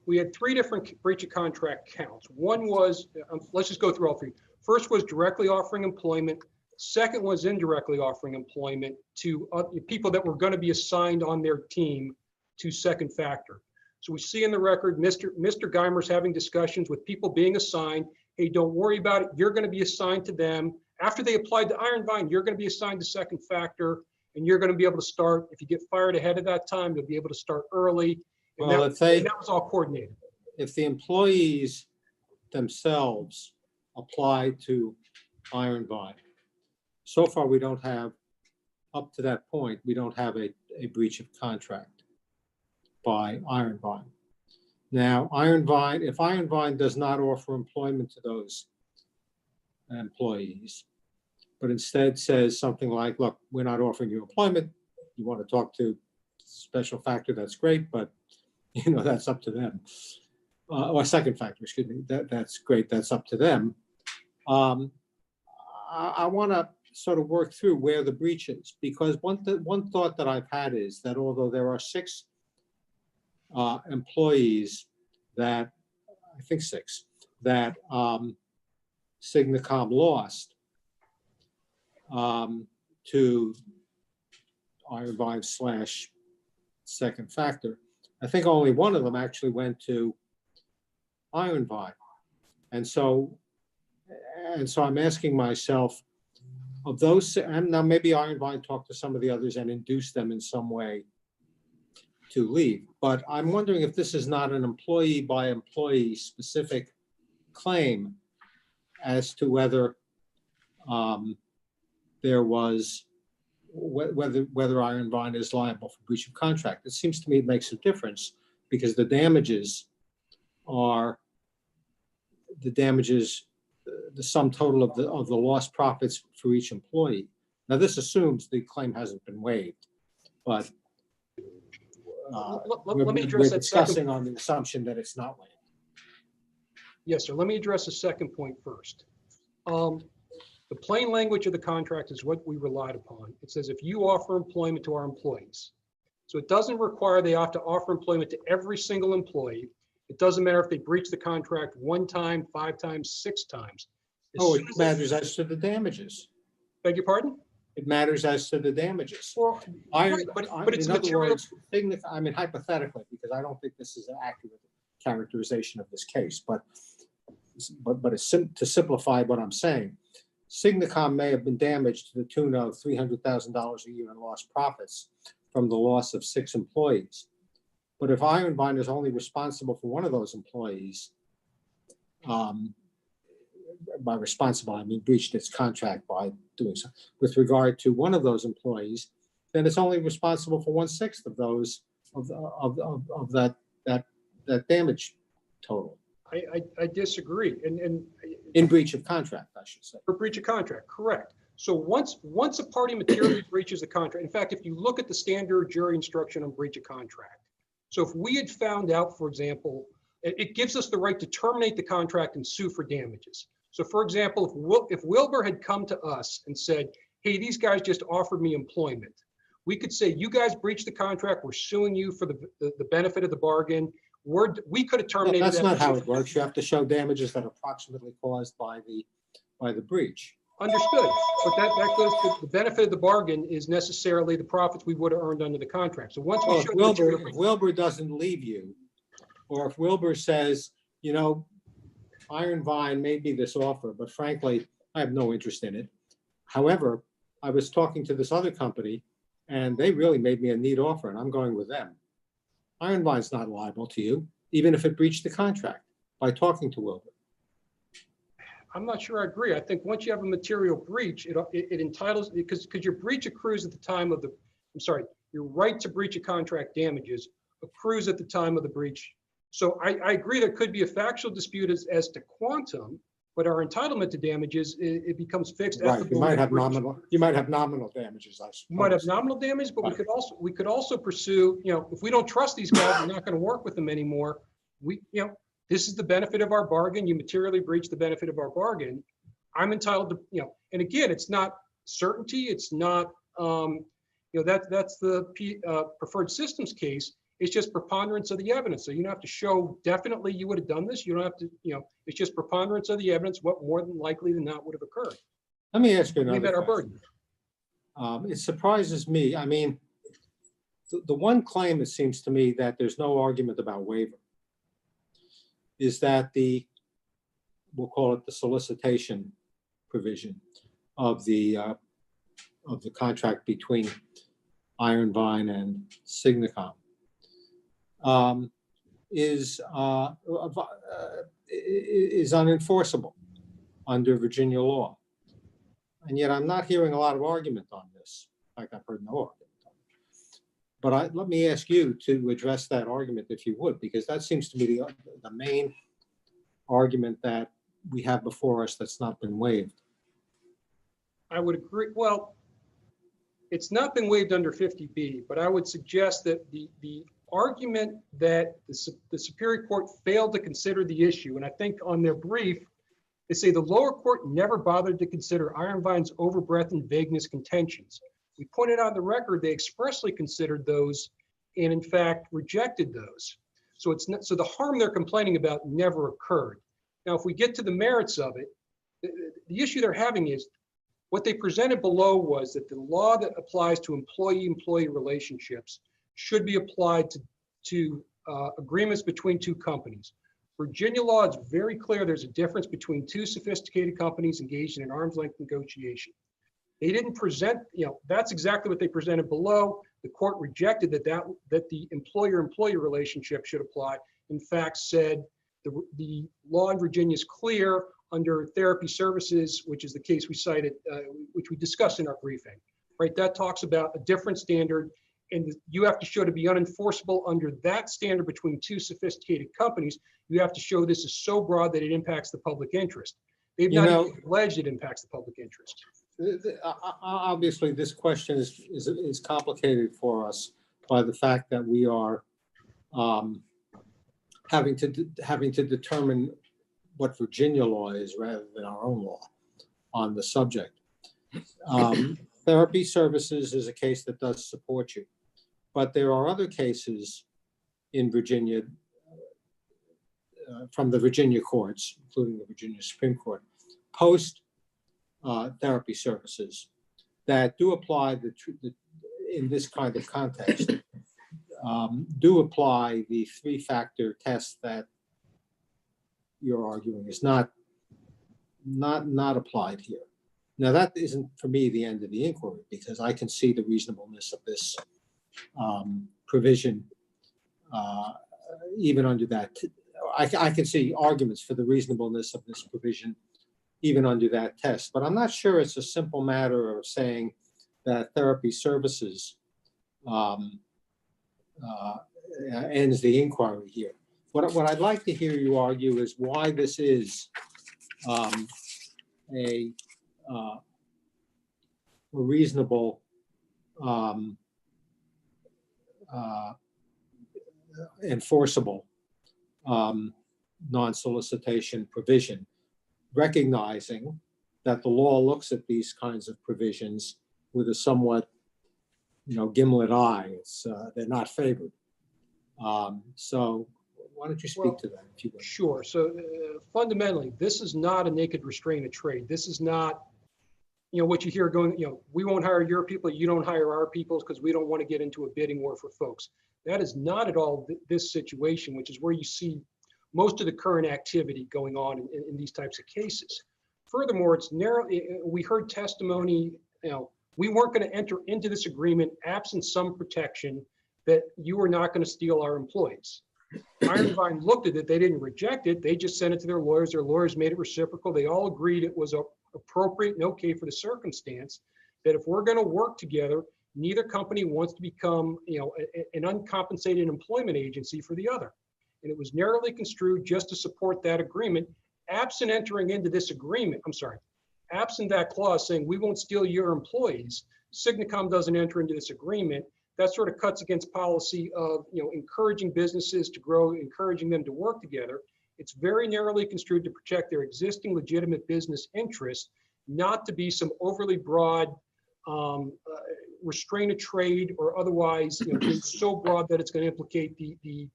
G: we had 3 different breach of contract counts. One was, let's just go through all 3. First was directly offering employment. Second was indirectly offering employment to people that were going to be assigned on their team to Second Factor. So we see in the record, Mr. Geimer's having discussions with people being assigned. Hey, don't worry about it. You're going to be assigned to them. After they applied to Iron Vine, you're going to be assigned to Second Factor, and you're going to be able to start. If you get fired ahead of that time, you'll be able to start early. And
E: Well,
G: that was all coordinated.
E: If the employees themselves apply to Iron Vine, so far we don't have, up to that point, we don't have a breach of contract by Iron Vine. Now, if Iron Vine does not offer employment to those employees, but instead says something like, look, we're not offering you employment. You want to talk to Special Factor, that's great, but you know, that's up to them. Or Second Factor, excuse me, that's great, that's up to them. I want to sort of work through where the breach is, because one thought that I've had is that although there are 6 employees that, I think 6, that Signacom lost to Iron Vine / Second Factor, I think only one of them actually went to Iron Vine. And so I'm asking myself, of those, and now maybe Iron Vine talked to some of the others and induced them in some way to leave. But I'm wondering if this is not an employee by employee specific claim as to whether there was, whether Iron Vine is liable for breach of contract. It seems to me it makes a difference because the damages the sum total of the lost profits for each employee. Now, this assumes the claim hasn't been waived, but
G: Let me address
E: we're
G: that second.
E: discussing on the assumption that it's not waived.
G: Yes, sir. Let me address the second point first. The plain language of the contract is what we relied upon. It says if you offer employment to our employees. So it doesn't require they have to offer employment to every single employee. It doesn't matter if they breach the contract 1 time, 5 times, 6 times. As
E: Oh,
G: soon
E: it
G: as they-
E: matters as to the damages.
G: Beg your pardon?
E: It matters as to the damages.
G: Well,
E: Iron,
G: right, but it's
E: in other
G: material.
E: words, I mean, hypothetically, because I don't think this is an accurate characterization of this case, but it's to simplify what I'm saying. Signacom may have been damaged to the tune of $300,000 a year in lost profits from the loss of 6 employees. But if Ironvine is only responsible for one of those employees, by responsible, I mean breached its contract by doing so, with regard to one of those employees, then it's only responsible for 1/6 of those, of that damage total,
G: I disagree. And
E: in breach of contract, I should say.
G: for breach of contract, correct. So once a party materially breaches the contract, in fact, if you look at the standard jury instruction on breach of contract, so if we had found out, for example, it gives us the right to terminate the contract and sue for damages. So for example, if Wilbur had come to us and said, hey, these guys just offered me employment, we could say, you guys breached the contract, we're suing you for the benefit of the bargain. We could have
E: No,
G: terminated
E: that's
G: that.
E: not how it works. You have to show damages that are approximately caused by the breach.
G: Understood, but that goes to the benefit of the bargain is necessarily the profits we would have earned under the contract. So once we
E: Well,
G: show
E: if Wilbur doesn't leave you, or if Wilbur says, you know, Ironvine made me this offer, but frankly, I have no interest in it. However, I was talking to this other company and they really made me a neat offer and I'm going with them. Ironvine's not liable to you, even if it breached the contract by talking to Wilbur.
G: I'm not sure I agree. I think once you have a material breach, it entitles, because your breach accrues at the time of your right to breach a contract damages accrues at the time of the breach. So I agree there could be a factual dispute as to quantum, but our entitlement to damages, it becomes fixed. at the
E: Right, you might
G: moment of
E: have
G: breach.
E: nominal damages, I suppose.
G: You might have nominal damage, but
E: Right.
G: we could also pursue, if we don't trust these guys, we're not going to work with them anymore. This is the benefit of our bargain. You materially breach the benefit of our bargain. I'm entitled to, and again, it's not certainty. It's not, that's the preferred systems case. It's just preponderance of the evidence. So you don't have to show definitely you would have done this. You don't have to, it's just preponderance of the evidence, what more than likely than not would have occurred.
E: Let me ask you
G: We met
E: another
G: our
E: question.
G: burden.
E: It surprises me. I mean, the one claim it seems to me that there's no argument about waiver is that we'll call it the solicitation provision of the contract between Ironvine and Signacom is unenforceable under Virginia law. And yet I'm not hearing a lot of argument on this. In fact, I've heard no argument on it. But let me ask you to address that argument if you would, because that seems to be the main argument that we have before us that's not been waived.
G: I would agree. Well, it's not been waived under 50B, but I would suggest that the argument that the Superior Court failed to consider the issue, and I think on their brief, they say the lower court never bothered to consider Ironvine's overbreadth and vagueness contentions. We pointed out on the record they expressly considered those and in fact rejected those. So so the harm they're complaining about never occurred. Now, if we get to the merits of it, the issue they're having is what they presented below was that the law that applies to employee-employee relationships should be applied to agreements between 2 companies. Virginia law is very clear there's a difference between 2 sophisticated companies engaged in an arm's length negotiation. They didn't present, that's exactly what they presented below. The court rejected that the employer-employee relationship should apply. In fact, said the law in Virginia is clear under therapy services, which is the case we cited, which we discussed in our briefing, right? That talks about a different standard, and you have to show to be unenforceable under that standard between 2 sophisticated companies. You have to show this is so broad that it impacts the public interest. They've
E: You
G: not
E: know-
G: even alleged it impacts the public interest.
E: Obviously, this question is complicated for us by the fact that we are having to determine what Virginia law is rather than our own law on the subject. Therapy services is a case that does support you, but there are other cases in Virginia from the Virginia courts, including the Virginia Supreme Court, post therapy services that do apply in this kind of context, do apply the three-factor test that you're arguing is not applied here. Now, that isn't for me the end of the inquiry, because I can see the reasonableness of this provision even under that. I can see arguments for the reasonableness of this provision even under that test, but I'm not sure it's a simple matter of saying that therapy services ends the inquiry here. What I'd like to hear you argue is why this is a reasonable enforceable non-solicitation provision, recognizing that the law looks at these kinds of provisions with a somewhat, gimlet eye. They're not favored. So why don't you speak to that, if you would?
G: Sure. So fundamentally, this is not a naked restraint of trade. This is not, what you hear going, we won't hire your people, you don't hire our people because we don't want to get into a bidding war for folks. That is not at all this situation, which is where you see most of the current activity going on in these types of cases. Furthermore, it's narrow. We heard testimony, we weren't going to enter into this agreement absent some protection that you were not going to steal our employees. Iron Vine looked at it. They didn't reject it. They just sent it to their lawyers. Their lawyers made it reciprocal. They all agreed it was appropriate and okay for the circumstance, that if we're going to work together, neither company wants to become, an uncompensated employment agency for the other. And it was narrowly construed just to support that agreement, absent entering into this agreement. Absent that clause saying we won't steal your employees, Signacom doesn't enter into this agreement. That sort of cuts against policy of, encouraging businesses to grow, encouraging them to work together. It's very narrowly construed to protect their existing legitimate business interests, not to be some overly broad restraint of trade or otherwise, so broad that it's going to implicate the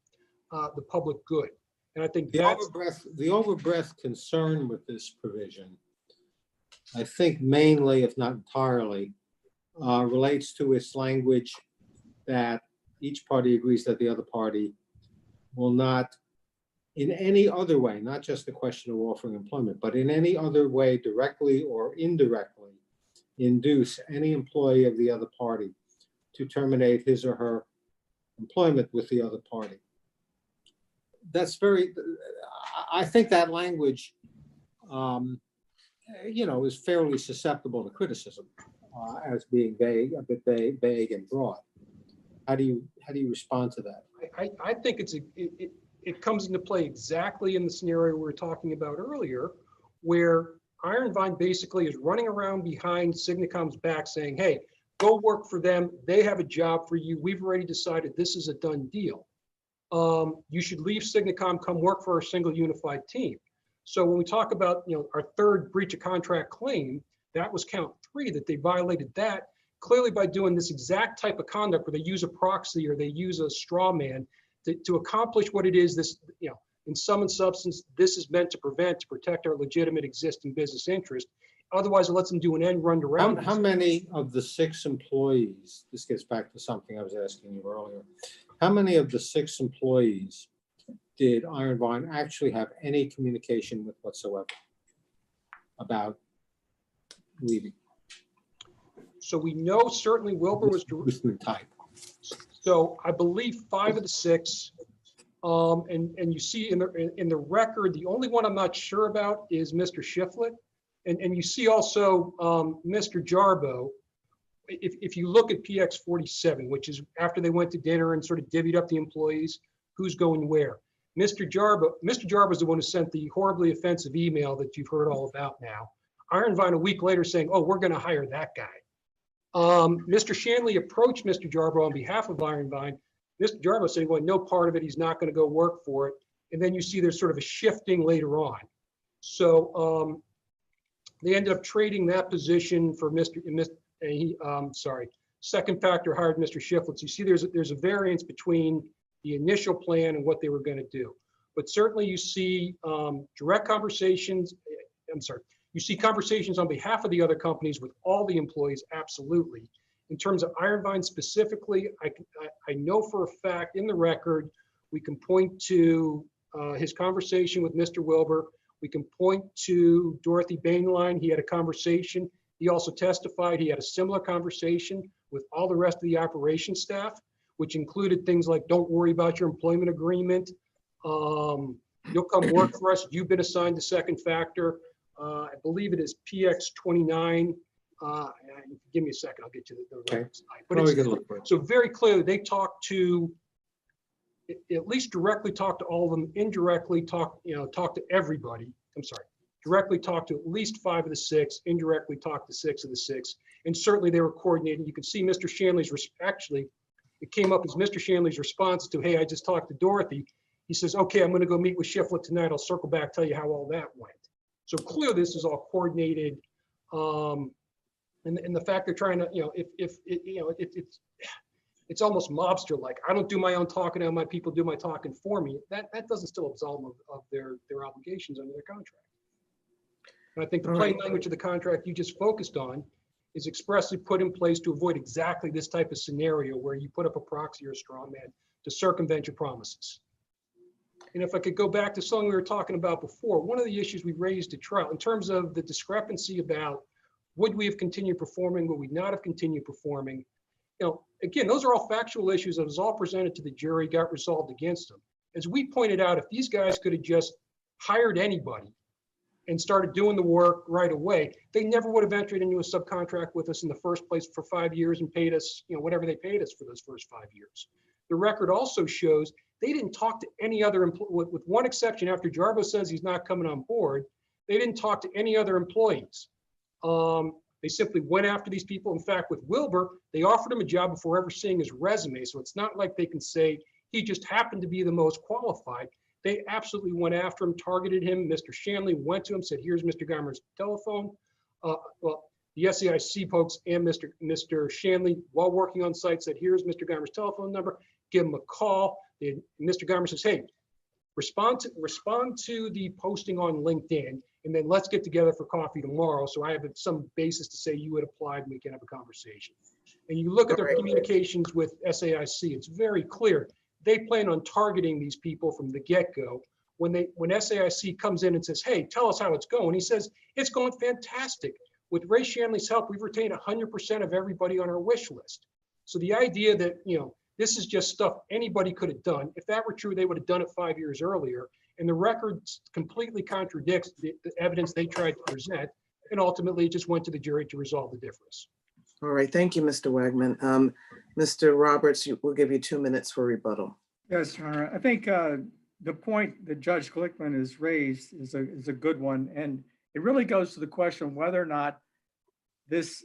G: public good. And I think
E: The overbreadth concern with this provision, I think mainly, if not entirely, relates to its language that each party agrees that the other party will not, in any other way, not just the question of offering employment, but in any other way, directly or indirectly, induce any employee of the other party to terminate his or her employment with the other party. I think that language, is fairly susceptible to criticism as being vague, a bit vague and broad. How do you respond to that?
G: I think it comes into play exactly in the scenario we were talking about earlier, where Iron Vine basically is running around behind Signacom's back saying, hey, go work for them. They have a job for you. We've already decided this is a done deal. You should leave Signacom, come work for our single unified team. So when we talk about, our third breach of contract claim, that was count 3, that they violated that clearly by doing this exact type of conduct where they use a proxy or they use a straw man to accomplish what it is this, in sum and substance, this is meant to protect our legitimate existing business interest. Otherwise, it lets them do an end run around.
E: How many of the 6 employees, this gets back to something I was asking you earlier, how many of the 6 employees did Iron Vine actually have any communication with whatsoever about leaving?
G: So we know certainly Wilbur was.
E: Type.
G: So I believe 5 of the 6, and you see in the record, the only one I'm not sure about is Mr. Shiflett, and you see also Mr. Jarbo. If you look at PX 47, which is after they went to dinner and sort of divvied up the employees, who's going where. Mr. Jarbo is the one who sent the horribly offensive email that you've heard all about now. Iron Vine a week later saying, oh, we're going to hire that guy. Mr. Shanley approached Mr. Jarbo on behalf of Iron Vine. Mr. Jarbo saying, well, no part of it, he's not going to go work for it. And then you see there's sort of a shifting later on. So they ended up trading that position for Second Factor hired Mr. Shiflett. You see there's a variance between the initial plan and what they were going to do. But certainly you see direct conversations, you see conversations on behalf of the other companies with all the employees, absolutely. In terms of Iron Vine specifically, I know for a fact in the record, we can point to his conversation with Mr. Wilbur. We can point to Dorothy Bainline. He had a conversation. He also testified he had a similar conversation with all the rest of the operations staff, which included things like, don't worry about your employment agreement. You'll come work for us. You've been assigned to Second Factor. I believe it is PX 29. Give me a second, I'll get you the
E: Okay.
G: right slide. But so very clearly they talked to, at least directly talk to all of them, indirectly talk to everybody. I'm sorry, directly talk to at least 5 of the 6, indirectly talk to 6 of the 6. And certainly they were coordinating. You can see Mr. Shanley's, actually, it came up as Mr. Shanley's response to, hey, I just talked to Dorothy. He says, okay, I'm going to go meet with Shiflett tonight. I'll circle back, tell you how all that went. So clearly this is all coordinated. And the fact they're trying to, it's almost mobster-like. I don't do my own talking, and my people do my talking for me. That doesn't still absolve them of their obligations under their contract. And I think the plain language of the contract you just focused on is expressly put in place to avoid exactly this type of scenario where you put up a proxy or a straw man to circumvent your promises. And if I could go back to something we were talking about before, one of the issues we raised at trial in terms of the discrepancy about would we have continued performing, would we not have continued performing? Again, those are all factual issues that was all presented to the jury, got resolved against them. As we pointed out, if these guys could have just hired anybody and started doing the work right away, they never would have entered into a subcontract with us in the first place for 5 years and paid us, whatever they paid us for those first 5 years. The record also shows they didn't talk to any other employee, with one exception. After Jarbo says he's not coming on board, they didn't talk to any other employees. They simply went after these people. In fact, with Wilbur, they offered him a job before ever seeing his resume. So it's not like they can say he just happened to be the most qualified. They absolutely went after him, targeted him. Mr. Shanley went to him, said, here's Mr. Geimer's telephone. Well, the SAIC folks and Mr. Shanley, while working on site, said, here's Mr. Geimer's telephone number, give him a call. Mr. Geimer says, hey, respond to the posting on LinkedIn, and then let's get together for coffee tomorrow. So I have some basis to say you had applied and we can have a conversation. And you look at their communications with SAIC, it's very clear. They plan on targeting these people from the get-go. When SAIC comes in and says, hey, tell us how it's going, he says, it's going fantastic. With Ray Shanley's help, we've retained 100% of everybody on our wish list. So the idea that, this is just stuff anybody could have done. If that were true, they would have done it 5 years earlier. And the record completely contradicts the evidence they tried to present. And ultimately, it just went to the jury to resolve the difference.
B: All right, thank you, Mr. Wegman. Mr. Roberts, we'll give you 2 minutes for rebuttal.
C: Yes, Your Honor. I think the point that Judge Glickman has raised is a good one. And it really goes to the question whether or not this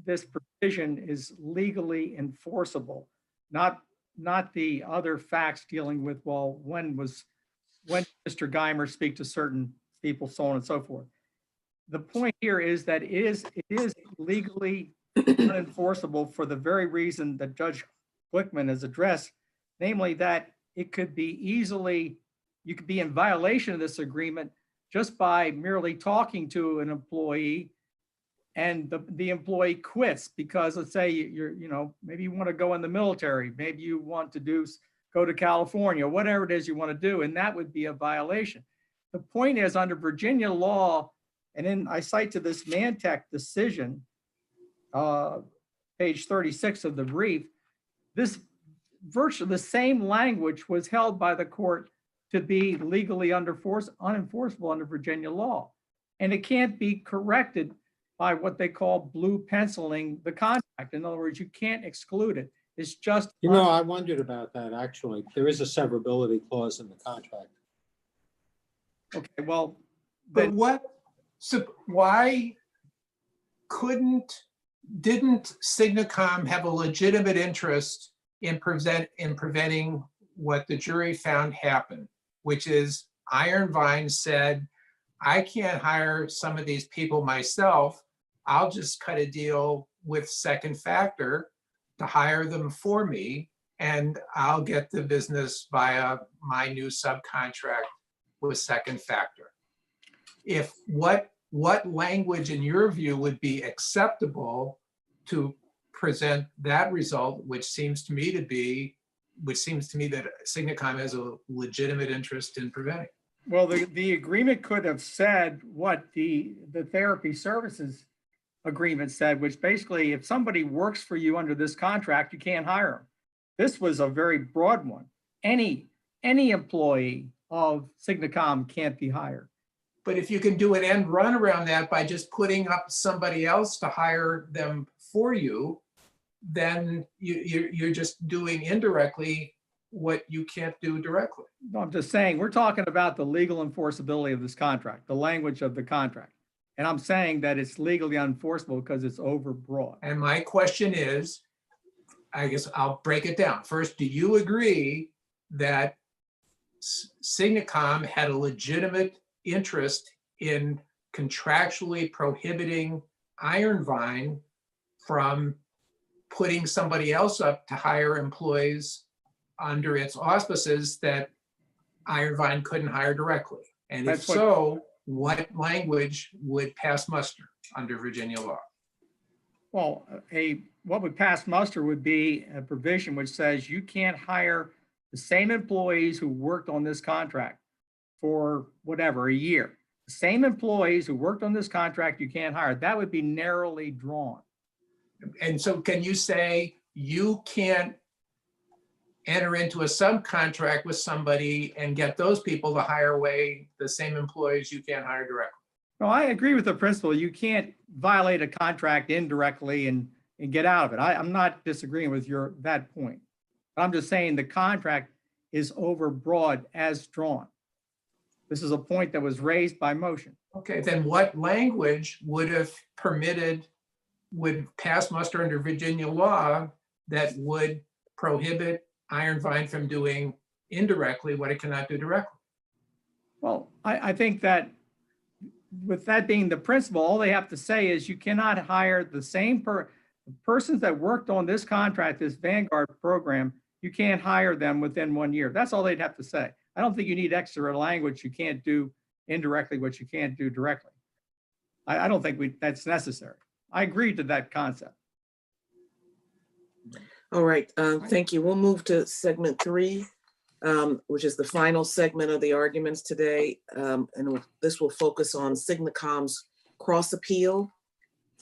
C: provision is legally enforceable. Not the other facts dealing with, well, when Mr. Geimer speak to certain people, so on and so forth. The point here is that it is legally unenforceable for the very reason that Judge Glickman has addressed, namely that it could be you could be in violation of this agreement just by merely talking to an employee, and the employee quits because, let's say maybe you want to go in the military, maybe you want to go to California, whatever it is you want to do, and that would be a violation. The point is, under Virginia law, and then I cite to this Mantech decision, page 36 of the brief, this virtually the same language was held by the court to be legally unenforceable under Virginia law, and it can't be corrected by what they call blue penciling the contract. In other words, you can't exclude it. It's just.
E: You know, I wondered about that, actually. There is a severability clause in the contract.
C: Okay, well,
F: But why didn't Signacom have a legitimate interest in preventing what the jury found happened, which is Iron Vine said, I can't hire some of these people myself. I'll just cut a deal with Second Factor to hire them for me, and I'll get the business via my new subcontract with Second Factor. If what language in your view would be acceptable to present that result, which seems to me that Signacom has a legitimate interest in preventing.
C: well, the agreement could have said what the therapy services agreement said, which basically, if somebody works for you under this contract, you can't hire them. This was a very broad one. Any employee of Signacom can't be hired.
F: But if you can do an end run around that by just putting up somebody else to hire them for you, then you're just doing indirectly what you can't do directly.
C: No, I'm just saying, we're talking about the legal enforceability of this contract, the language of the contract. And I'm saying that it's legally unenforceable because it's overbroad.
F: And my question is, I guess I'll break it down. First, do you agree that Signacom had a legitimate interest in contractually prohibiting Iron Vine from putting somebody else up to hire employees under its auspices that Iron Vine couldn't hire directly? And if
C: That's what-
F: so, what language would pass muster under Virginia law?
C: Well, what would pass muster would be a provision which says you can't hire the same employees who worked on this contract for whatever, a year. The same employees who worked on this contract, you can't hire. That would be narrowly drawn.
F: And so can you say you can't enter into a subcontract with somebody and get those people to hire away the same employees you can't hire directly?
C: No, I agree with the principle. You can't violate a contract indirectly and get out of it. I'm not disagreeing with that point. I'm just saying the contract is overbroad as drawn. This is a point that was raised by motion.
F: Okay, then what language would pass muster under Virginia law that would prohibit Iron Vine from doing indirectly what it cannot do directly?
C: Well, I think that with that being the principle, all they have to say is you cannot hire the same persons that worked on this contract, this Vanguard program, you can't hire them within 1 year. That's all they'd have to say. I don't think you need extra language. You can't do indirectly what you can't do directly. I don't think that's necessary. I agree to that concept.
B: All right, thank you. We'll move to segment 3, which is the final segment of the arguments today. And this will focus on Signacom's cross appeal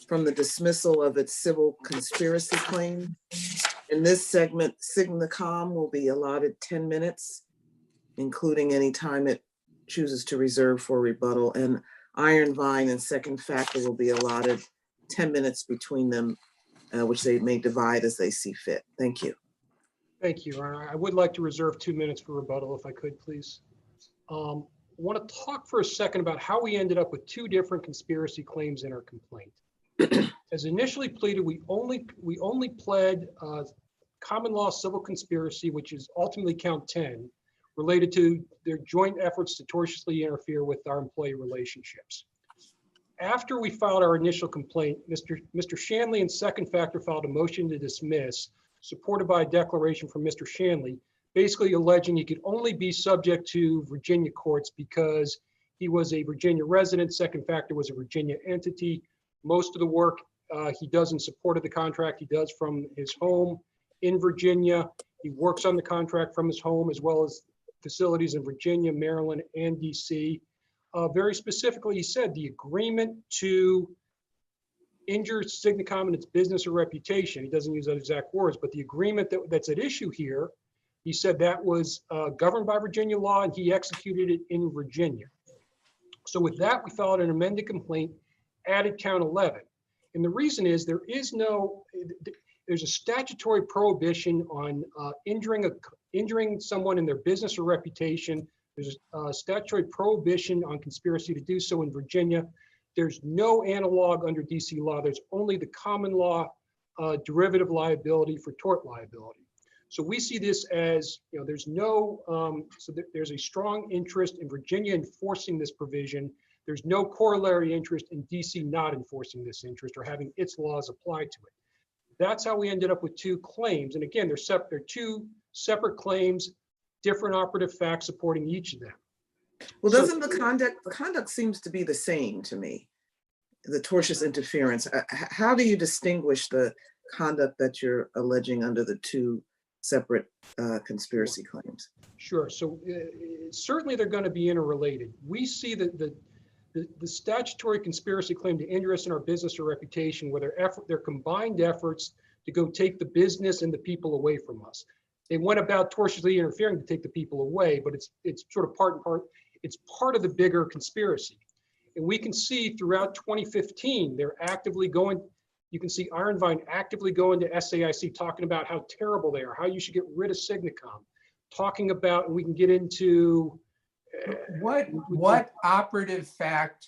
B: from the dismissal of its civil conspiracy claim. In this segment, Signacom will be allotted 10 minutes, including any time it chooses to reserve for rebuttal. And Iron Vine and Second Factor will be allotted 10 minutes between them, which they may divide as they see fit. Thank you.
G: Thank you, Your Honor. I would like to reserve 2 minutes for rebuttal if I could, please. I want to talk for a second about how we ended up with 2 different conspiracy claims in our complaint. As initially pleaded, we only pled common law civil conspiracy, which is ultimately count 10, related to their joint efforts to tortiously interfere with our employee relationships. After we filed our initial complaint, Mr. Shanley and Second Factor filed a motion to dismiss, supported by a declaration from Mr. Shanley, basically alleging he could only be subject to Virginia courts because he was a Virginia resident. Second Factor was a Virginia entity. Most of the work he does in support of the contract, he does from his home in Virginia. He works on the contract from his home, as well as facilities in Virginia, Maryland, and DC. Very specifically, he said the agreement to injure Signacom and its business or reputation, he doesn't use those exact words, but the agreement that's at issue here, he said that was governed by Virginia law and he executed it in Virginia. So with that, we filed an amended complaint, added count 11. And the reason is there is no, there's a statutory prohibition on injuring someone in their business or reputation. There's a statutory prohibition on conspiracy to do so in Virginia. There's no analog under DC law. There's only the common law derivative liability for tort liability. So we see this as, there's no, there's a strong interest in Virginia enforcing this provision. There's no corollary interest in DC not enforcing this interest or having its laws applied to it. That's how we ended up with two claims. And again, they're two separate claims, different operative facts supporting each of them.
B: Well,
G: So-
B: doesn't the conduct seems to be the same to me, the tortious interference. How do you distinguish the conduct that you're alleging under the two separate conspiracy claims?
G: Sure. So certainly they're going to be interrelated. We see that the statutory conspiracy claim to injure us in our business or reputation, where their combined efforts to go take the business and the people away from us. They went about tortiously interfering to take the people away, but it's sort of part and part. It's part of the bigger conspiracy. And we can see throughout 2015, they're actively going. You can see Iron Vine actively going to SAIC, talking about how terrible they are, how you should get rid of Signacom, talking about, and we can get into.
F: What operative fact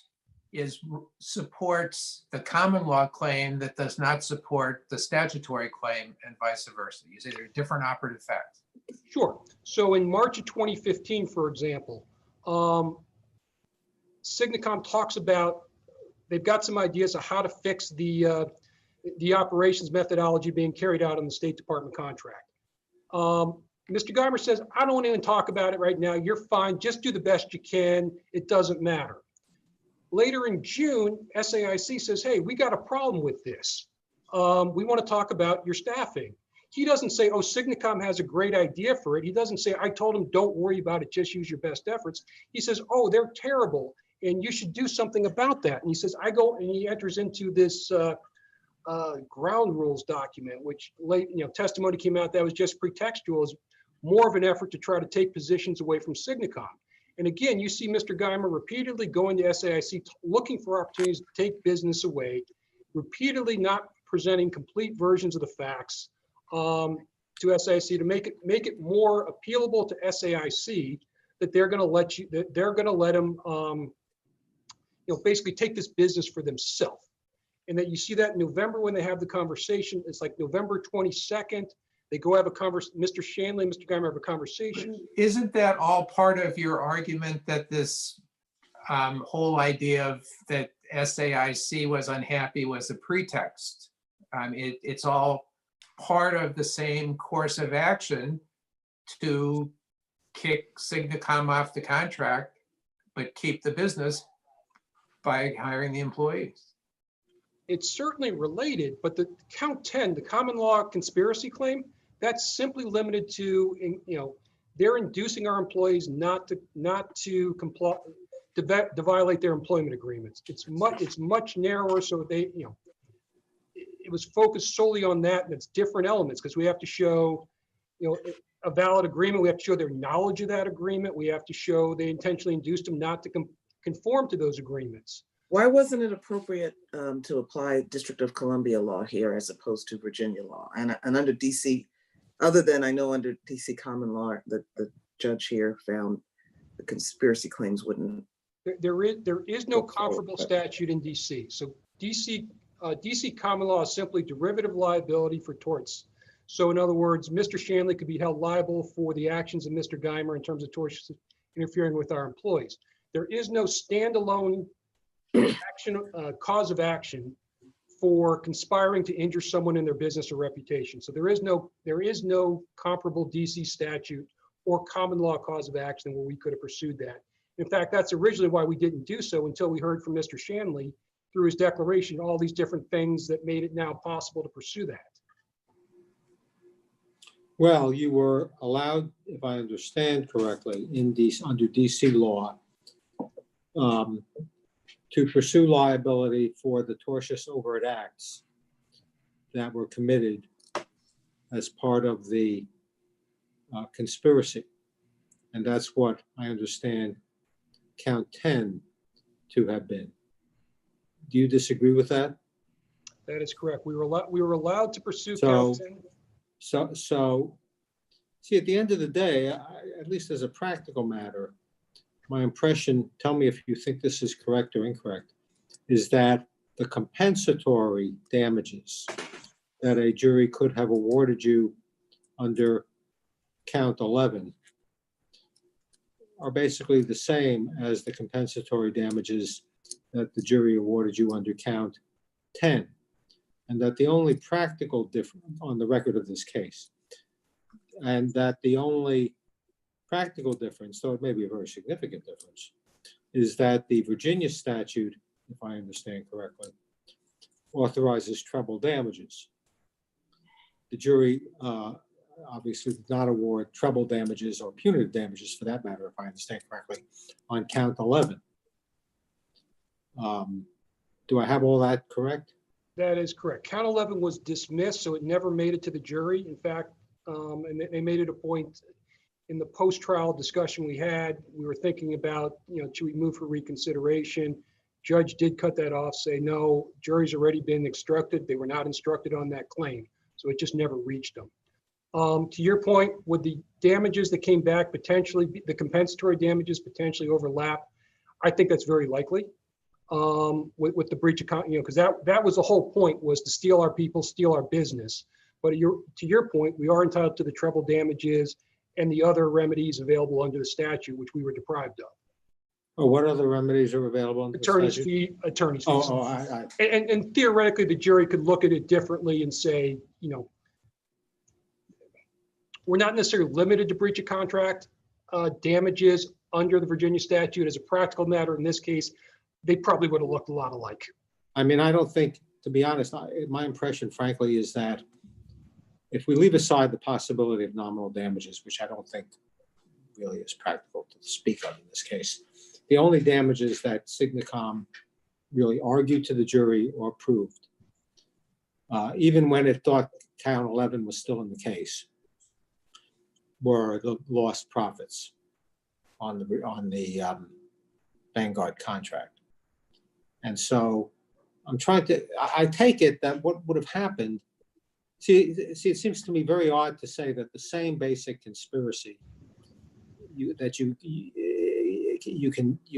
F: supports the common law claim that does not support the statutory claim and vice versa? You say there are different operative facts.
G: Sure. So in March of 2015, for example, Signacom talks about, they've got some ideas of how to fix the operations methodology being carried out on the State Department contract. Mr. Geimer says, I don't want to even talk about it right now. You're fine. Just do the best you can. It doesn't matter. Later in June, SAIC says, hey, we got a problem with this. We want to talk about your staffing. He doesn't say, oh, Signacom has a great idea for it. He doesn't say, I told him, don't worry about it. Just use your best efforts. He says, oh, they're terrible, and you should do something about that. And he says, and he enters into this ground rules document, which testimony came out that was just pretextual, is more of an effort to try to take positions away from Signacom. And again, you see Mr. Geimer repeatedly going to SAIC, looking for opportunities to take business away, repeatedly not presenting complete versions of the facts to SAIC to make it more appealable to SAIC that they're going to let him basically take this business for themselves. And that you see that in November when they have the conversation. It's like November 22nd. They go have a conversation. Mr. Shanley and Mr. Geimer have a conversation.
F: Isn't that all part of your argument that this whole idea of that SAIC was unhappy was a pretext? It's all part of the same course of action to kick Signacom off the contract, but keep the business by hiring the employees.
G: It's certainly related, but the count 10, the common law conspiracy claim, that's simply limited to, they're inducing our employees not to comply, to violate their employment agreements. It's much narrower, so they, it was focused solely on that, and it's different elements because we have to show, a valid agreement. We have to show their knowledge of that agreement. We have to show they intentionally induced them not to conform to those agreements.
B: Why wasn't it appropriate to apply District of Columbia law here as opposed to Virginia law? And under DC, other than I know under DC common law, the judge here found the conspiracy claims wouldn't.
G: There is no comparable statute in DC. So DC common law is simply derivative liability for torts. So in other words, Mr. Shanley could be held liable for the actions of Mr. Geimer in terms of tortious interfering with our employees. There is no standalone cause of action for conspiring to injure someone in their business or reputation. So there is no comparable DC statute or common law cause of action where we could have pursued that. In fact, that's originally why we didn't do so until we heard from Mr. Shanley through his declaration, all these different things that made it now possible to pursue that.
E: Well, you were allowed, if I understand correctly, under DC law, to pursue liability for the tortious overt acts that were committed as part of the conspiracy. And that's what I understand count 10 to have been. Do you disagree with that?
G: That is correct. We were allowed to pursue
E: So-
G: count 10.
E: So, see, at the end of the day, at least as a practical matter, my impression, tell me if you think this is correct or incorrect, is that the compensatory damages that a jury could have awarded you under count 11 are basically the same as the compensatory damages that the jury awarded you under count 10. And that the only practical difference on the record of this case, and that the only practical difference, though it may be a very significant difference, is that the Virginia statute, if I understand correctly, authorizes treble damages. The jury obviously did not award treble damages or punitive damages, for that matter, if I understand correctly, on count 11. Do I have all that correct?
G: That is correct. Count 11 was dismissed, so it never made it to the jury. In fact, and they made it a point in the post-trial discussion we had. We were thinking about, should we move for reconsideration? Judge did cut that off, say, no, jury's already been instructed. They were not instructed on that claim. So it just never reached them. To your point, would the damages that came back potentially, the compensatory damages potentially overlap? I think that's very likely. With the breach of, because that was the whole point, was to steal our people, steal our business. But to your point, we are entitled to the treble damages and the other remedies available under the statute, which we were deprived of.
E: Oh, what other remedies are available under the
G: Attorney's
E: statute?
G: attorney's fees.
E: Oh,
G: And theoretically, the jury could look at it differently and say, we're not necessarily limited to breach of contract damages under the Virginia statute. As a practical matter, in this case, they probably would have looked a lot alike.
E: I mean, I don't think, to be honest, my impression, frankly, is that if we leave aside the possibility of nominal damages, which I don't think really is practical to speak of in this case, the only damages that Signacom really argued to the jury or proved, even when it thought count 11 was still in the case, were the lost profits on the Vanguard contract. And so I take it that what would have happened, see, it seems to me very odd to say that the same basic conspiracy you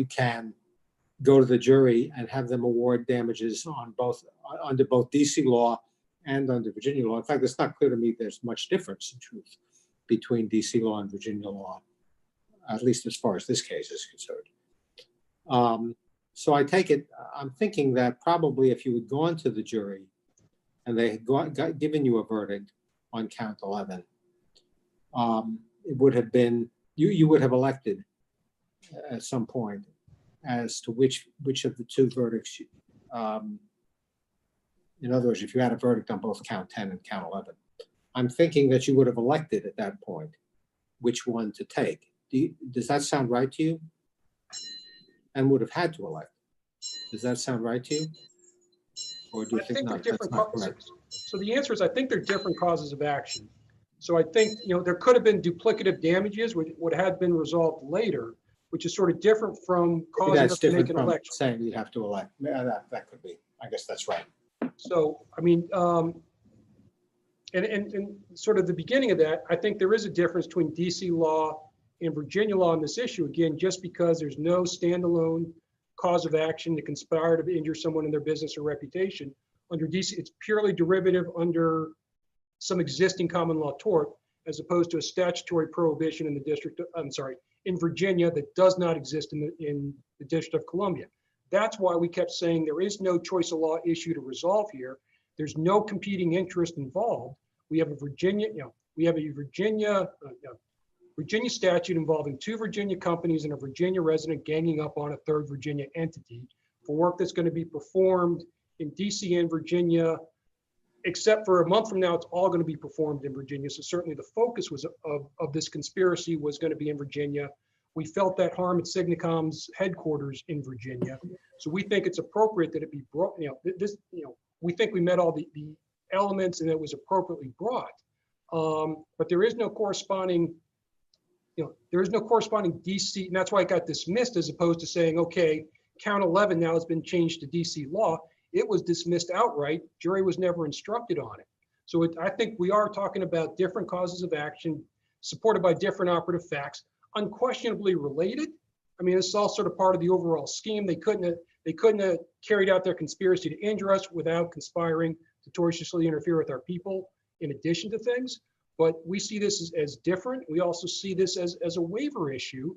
E: can go to the jury and have them award damages on under both DC law and under Virginia law. In fact, it's not clear to me there's much difference in truth between DC law and Virginia law, at least as far as this case is concerned. So I take it, I'm thinking that probably if you had gone to the jury and they had given you a verdict on count 11, it would have been, you would have elected at some point as to which of the two verdicts, in other words, if you had a verdict on both count 10 and count 11, I'm thinking that you would have elected at that point which one to take. Does that sound right to you? And would have had to elect. Does that sound right to you? Or do you think
G: they're
E: not?
G: different
E: That's not
G: causes.
E: correct?
G: So the answer is, I think they're different causes of action. So I think, there could have been duplicative damages, which would have been resolved later, which is sort of different from
E: Maybe
G: causing
E: that's
G: us to make
E: different
G: an
E: from
G: election.
E: saying you have to elect. Yeah, that could be. I guess that's right.
G: So, I mean, and sort of the beginning of that, I think there is a difference between DC law and Virginia law on this issue. Again, just because there's no standalone cause of action to conspire to injure someone in their business or reputation. Under DC, it's purely derivative under some existing common law tort, as opposed to a statutory prohibition in the in Virginia that does not exist in the District of Columbia. That's why we kept saying there is no choice of law issue to resolve here. There's no competing interest involved. We have a Virginia statute involving two Virginia companies and a Virginia resident ganging up on a third Virginia entity for work that's going to be performed in DC and Virginia, except for a month from now, it's all going to be performed in Virginia. So certainly the focus was of this conspiracy was going to be in Virginia. We felt that harm at Signacom's headquarters in Virginia. So we think it's appropriate that it be brought, we think we met all the elements and it was appropriately brought. But there is no corresponding, DC, and that's why it got dismissed, as opposed to saying, okay, count 11 now has been changed to DC law. it was dismissed outright. Jury was never instructed on it. So I think we are talking about different causes of action supported by different operative facts, unquestionably related. I mean, this is all sort of part of the overall scheme. They couldn't have carried out their conspiracy to injure us without conspiring to tortiously interfere with our people in addition to things. But we see this as different. We also see this as a waiver issue.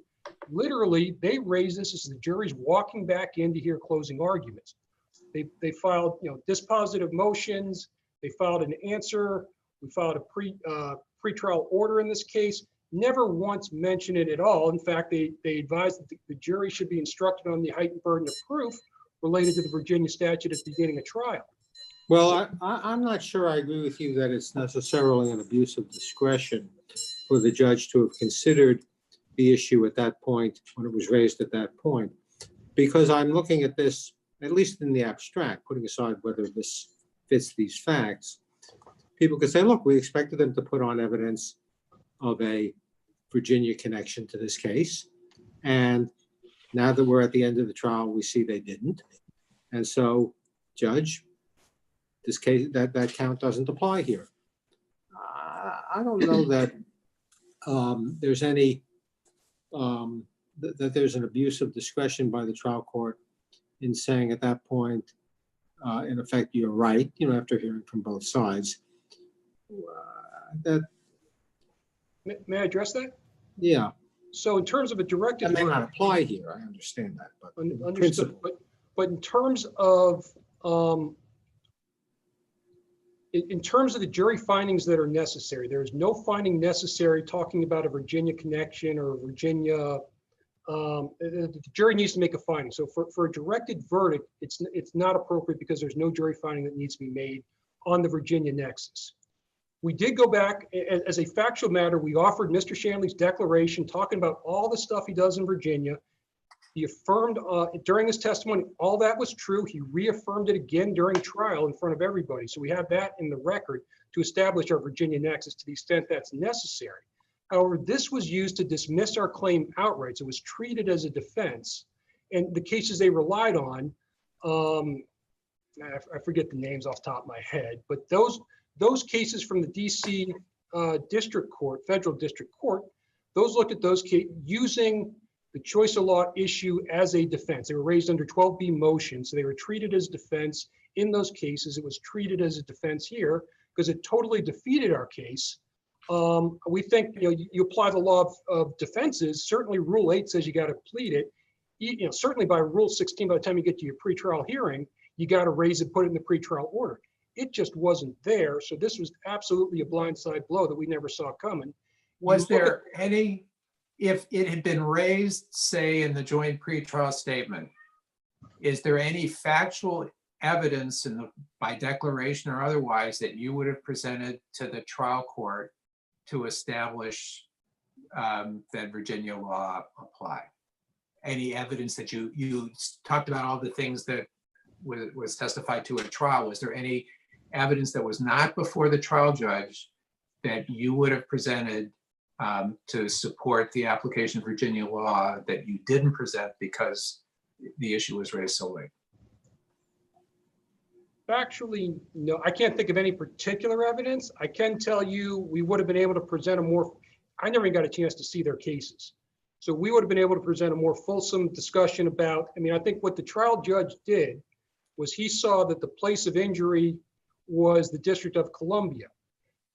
G: Literally, they raised this as the jury's walking back in to hear closing arguments. They filed, dispositive motions. They filed an answer. We filed a pretrial order in this case. Never once mentioned it at all. In fact, they advised that the jury should be instructed on the heightened burden of proof related to the Virginia statute at the beginning of trial.
E: Well, I'm not sure I agree with you that it's necessarily an abuse of discretion for the judge to have considered the issue at that point when it was raised at that point, because I'm looking at this, at least in the abstract, putting aside whether this fits these facts. People could say, look, we expected them to put on evidence of a Virginia connection to this case. And now that we're at the end of the trial, we see they didn't. And so, Judge, this case, that count doesn't apply here. I don't know that there's any, that there's an abuse of discretion by the trial court in saying at that point, in effect, you're right, after hearing from both sides.
G: May I address that?
E: Yeah.
G: So in terms of a directed
E: That may
G: verdict,
E: not apply here. I understand that, but in
G: understood,
E: principle.
G: but in terms of the jury findings that are necessary, there is no finding necessary talking about a Virginia connection or Virginia. The jury needs to make a finding. So for a directed verdict, it's not appropriate because there's no jury finding that needs to be made on the Virginia nexus. We did go back as a factual matter. We offered Mr. Shanley's declaration talking about all the stuff he does in Virginia. He affirmed during his testimony, all that was true. He reaffirmed it again during trial in front of everybody. So we have that in the record to establish our Virginia nexus to the extent that's necessary. However, this was used to dismiss our claim outright. So it was treated as a defense. And the cases they relied on, I forget the names off the top of my head, but those cases from the DC District Court, Federal District Court, those looked at those cases using the choice of law issue as a defense. They were raised under 12B motion, so they were treated as defense in those cases. It was treated as a defense here because it totally defeated our case. We think you apply the law of defenses. Certainly, Rule 8 says you got to plead it. Certainly by Rule 16, by the time you get to your pretrial hearing, you got to raise it, put it in the pretrial order. It just wasn't there. So this was absolutely a blindside blow that we never saw coming.
F: Was there any, if it had been raised, say, in the joint pretrial statement, is there any factual evidence by declaration or otherwise that you would have presented to the trial court to establish that Virginia law apply? Any evidence that you talked about all the things that was testified to at trial? Was there any evidence that was not before the trial judge that you would have presented to support the application of Virginia law that you didn't present because the issue was raised so late?
G: Factually, no, I can't think of any particular evidence. I can tell you we would have been able to present I never even got a chance to see their cases. So we would have been able to present a more fulsome discussion about, I think what the trial judge did was he saw that the place of injury was the District of Columbia.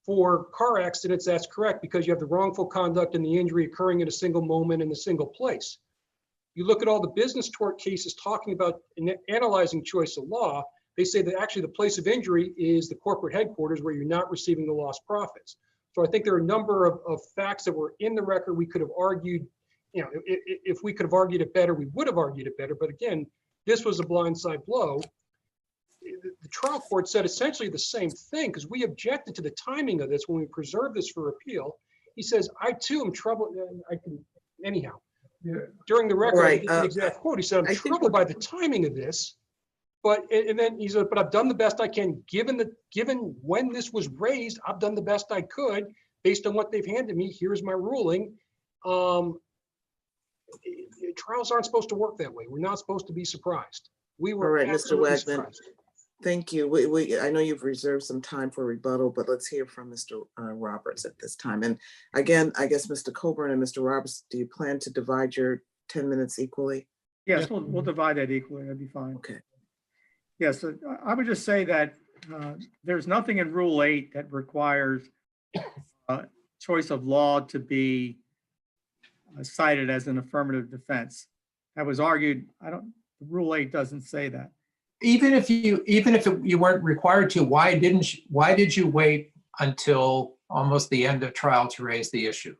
G: For car accidents, that's correct because you have the wrongful conduct and the injury occurring in a single moment in a single place. You look at all the business tort cases talking about analyzing choice of law, they say that actually the place of injury is the corporate headquarters where you're not receiving the lost profits. So I think there are a number of facts that were in the record. We could have argued, if we could have argued it better, we would have argued it better. But again, this was a blindside blow. The trial court said essentially the same thing because we objected to the timing of this when we preserved this for appeal. He says, I too am troubled. During the record,
B: Right,
G: the exact quote, he said, I'm troubled by the timing of this. And then he said, but I've done the best I can, given when this was raised, I've done the best I could based on what they've handed me. Here's my ruling. Trials aren't supposed to work that way. We're not supposed to be surprised. We were
B: All right, Mr.
G: absolutely
B: Wegman.
G: surprised.
B: Thank you. I know you've reserved some time for rebuttal, but let's hear from Mr. Roberts at this time. And again, I guess Mr. Coburn and Mr. Roberts, do you plan to divide your 10 minutes equally?
C: Yes,
D: Yep.
C: we'll divide that equally. That'd be fine.
B: Okay.
C: Yes, I would just say that there's nothing in Rule 8 that requires choice of law to be cited as an affirmative defense. That was argued. Rule 8 doesn't say that.
F: Even if you weren't required to, why did you wait until almost the end of trial to raise the issue?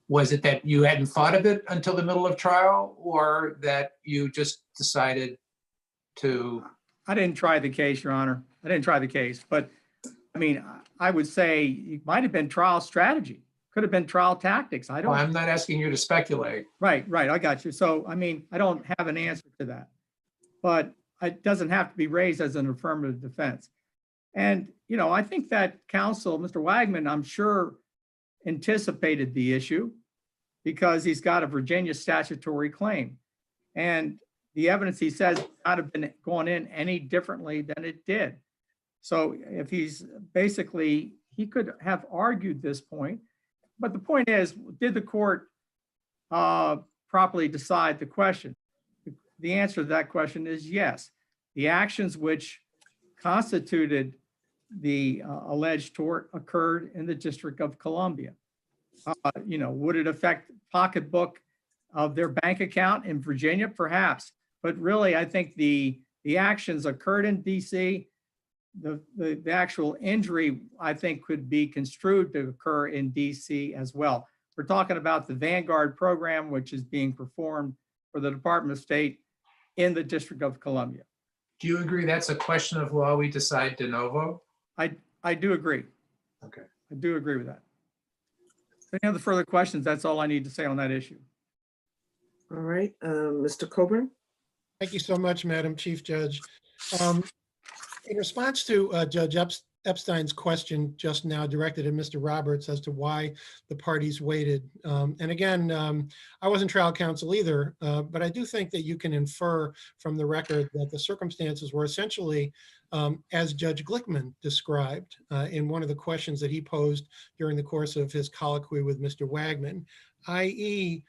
F: Was it that you hadn't thought of it until the middle of trial, or that you just decided to?
C: I didn't try the case, Your Honor. I didn't try the case, but I mean, I would say it might have been trial strategy. Could have been trial tactics.
F: Well, I'm not asking you to speculate.
C: Right. I got you. So, I mean, I don't have an answer to that, but it doesn't have to be raised as an affirmative defense. And, I think that counsel, Mr. Wagman, I'm sure anticipated the issue because he's got a Virginia statutory claim. And the evidence, he says, would not have been going in any differently than it did. So if he's basically, he could have argued this point. But the point is, did the court properly decide the question? The answer to that question is yes. The actions which constituted the alleged tort occurred in the District of Columbia. Would it affect pocketbook of their bank account in Virginia? Perhaps. But really, I think the actions occurred in DC. The actual injury, I think, could be construed to occur in DC as well. We're talking about the Vanguard program, which is being performed for the Department of State in the District of Columbia.
F: Do you agree that's a question of law we decide de novo?
C: I do agree.
F: Okay.
C: I do agree with that. Any other further questions? That's all I need to say on that issue.
B: All right, Mr. Coburn?
D: Thank you so much, Madam Chief Judge. In response to Judge Epstein's question just now directed at Mr. Roberts as to why the parties waited. And again, I wasn't trial counsel either, but I do think that you can infer from the record that the circumstances were essentially as Judge Glickman described in one of the questions that he posed during the course of his colloquy with Mr. Wagman, i.e.,